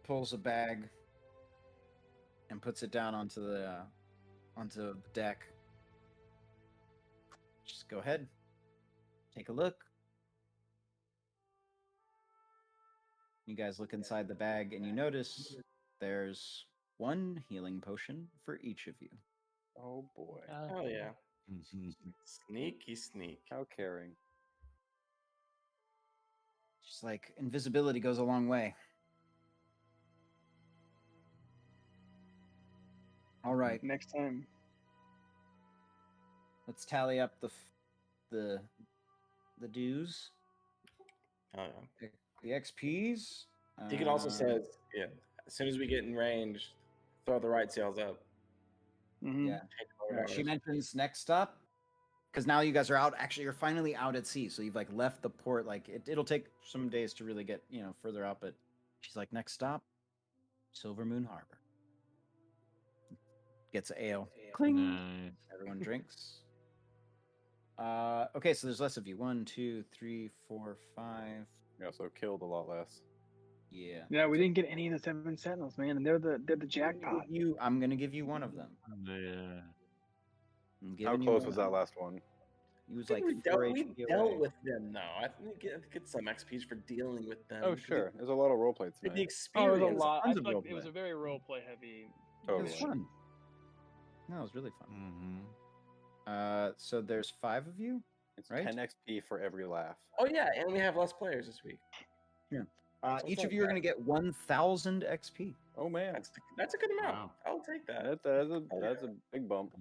pulls a bag and puts it down onto the deck. Just go ahead, take a look. You guys look inside the bag, and you notice there's one healing potion for each of you. Oh boy. Oh yeah. Sneaky sneak. How caring. Just like invisibility goes a long way. All right, Next time. let's tally up the dues, Oh yeah. the XPs. Deacon also says, yeah, as soon as we get in range, throw the right sails up. Mhm. Yeah. She mentions next up, because now you guys are out. Actually, you're finally out at sea, so you've like left the port. Like it'll take some days to really get further out, but she's like, next stop, Silver Moon Harbor. Gets a ale. Cling. Nice. Everyone drinks. Okay, so there's less of you. 1, 2, 3, 4, 5. We also killed a lot less. Yeah. Yeah, we didn't get any of the 7 Sentinels, man, and they're the jackpot. I'm gonna give you one of them. Yeah. I'm How giving you close one was of that them. last one? He was I like think 4 we HP dealt away. with them though. I think we get some XPs for dealing with them. Oh because sure. There's a lot of roleplay The tonight. experience. Oh, it was a lot. I tons of feel like it was roleplay. a very roleplay heavy. It Totally. was fun. No, it was really fun. Mm-hmm. So there's 5 of you. It's Right? 10 XP for every laugh. Oh yeah, and we have less players this week. Each not of you are bad. going to get 1,000 XP. Oh man. That's a good amount. Wow. I'll take that. That's a big bump.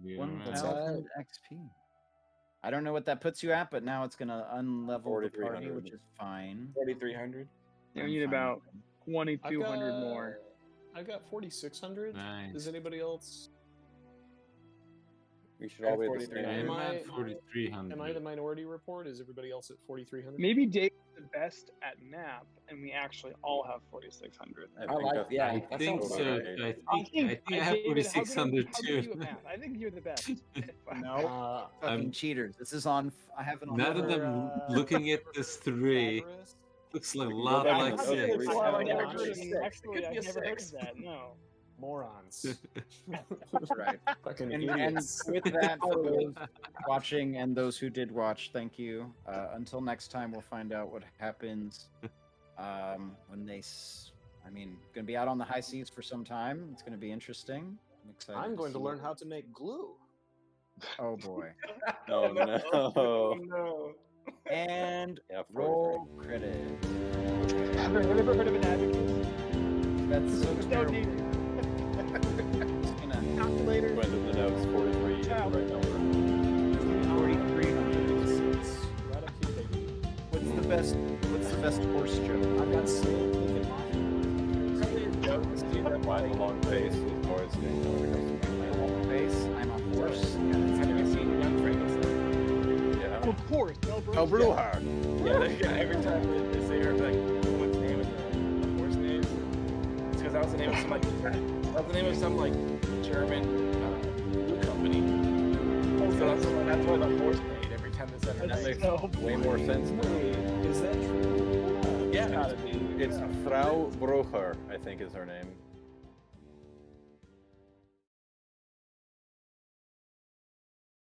1,000 XP. I don't know what that puts you at, but now it's going to unlevel the party, 4,300. which is fine. 4,300. Yeah, I'm we need fine about with 2,200 more. I've got 4,600. Nice. Does anybody else? We should all be at the 43. same. Am I'm I- at 4,300. Am I the minority report? Is everybody else at 4,300? Maybe Dave's the best at map, and we actually all have 4,600. I like- that's yeah, pretty I that think sounds so. about right. I think I have David, how good 4,600 are too. you at math? I think you're the best. No, fucking I'm- cheaters. This is on. I have it on. Now that over, I'm looking at this 3, Avarice? looks like a can go lot back like and I've look. 6. Three. Well, I've I've never never heard heard of of six. Actually, Could I've be a never heard of six. that. No. Morons. right. Fucking And idiots. with that, for those watching and those who did watch, thank you. Until next time, we'll find out what happens when they. Gonna be out on the high seas for some time. It's gonna be interesting. I'm excited. I'm going to see learn it. how to make glue. Oh boy! Oh no. Oh no. And Yeah, roll credit. Have you ever heard of an abacus? That's so No terrible. need. Just gonna Calculator. Went in the notes 43 is the Yeah. right number. 4,300. Right up here, baby. What's the best horse joke? I've got sand. Look at mine. See that by the long face is more instinct when it comes to my Face. I'm a horse. Have you seen Young Frankenstein? Yeah. Of course. Mel Brooks. Oh, Bruja. Yeah, every time they say her like what's the name of the horse names, it's because that was the name of some German glue company. So that's why the horse made every time they said her That name. makes So way more sense now. Is that true? Yeah, gotta be. It's Frau Brocher, I think is her name.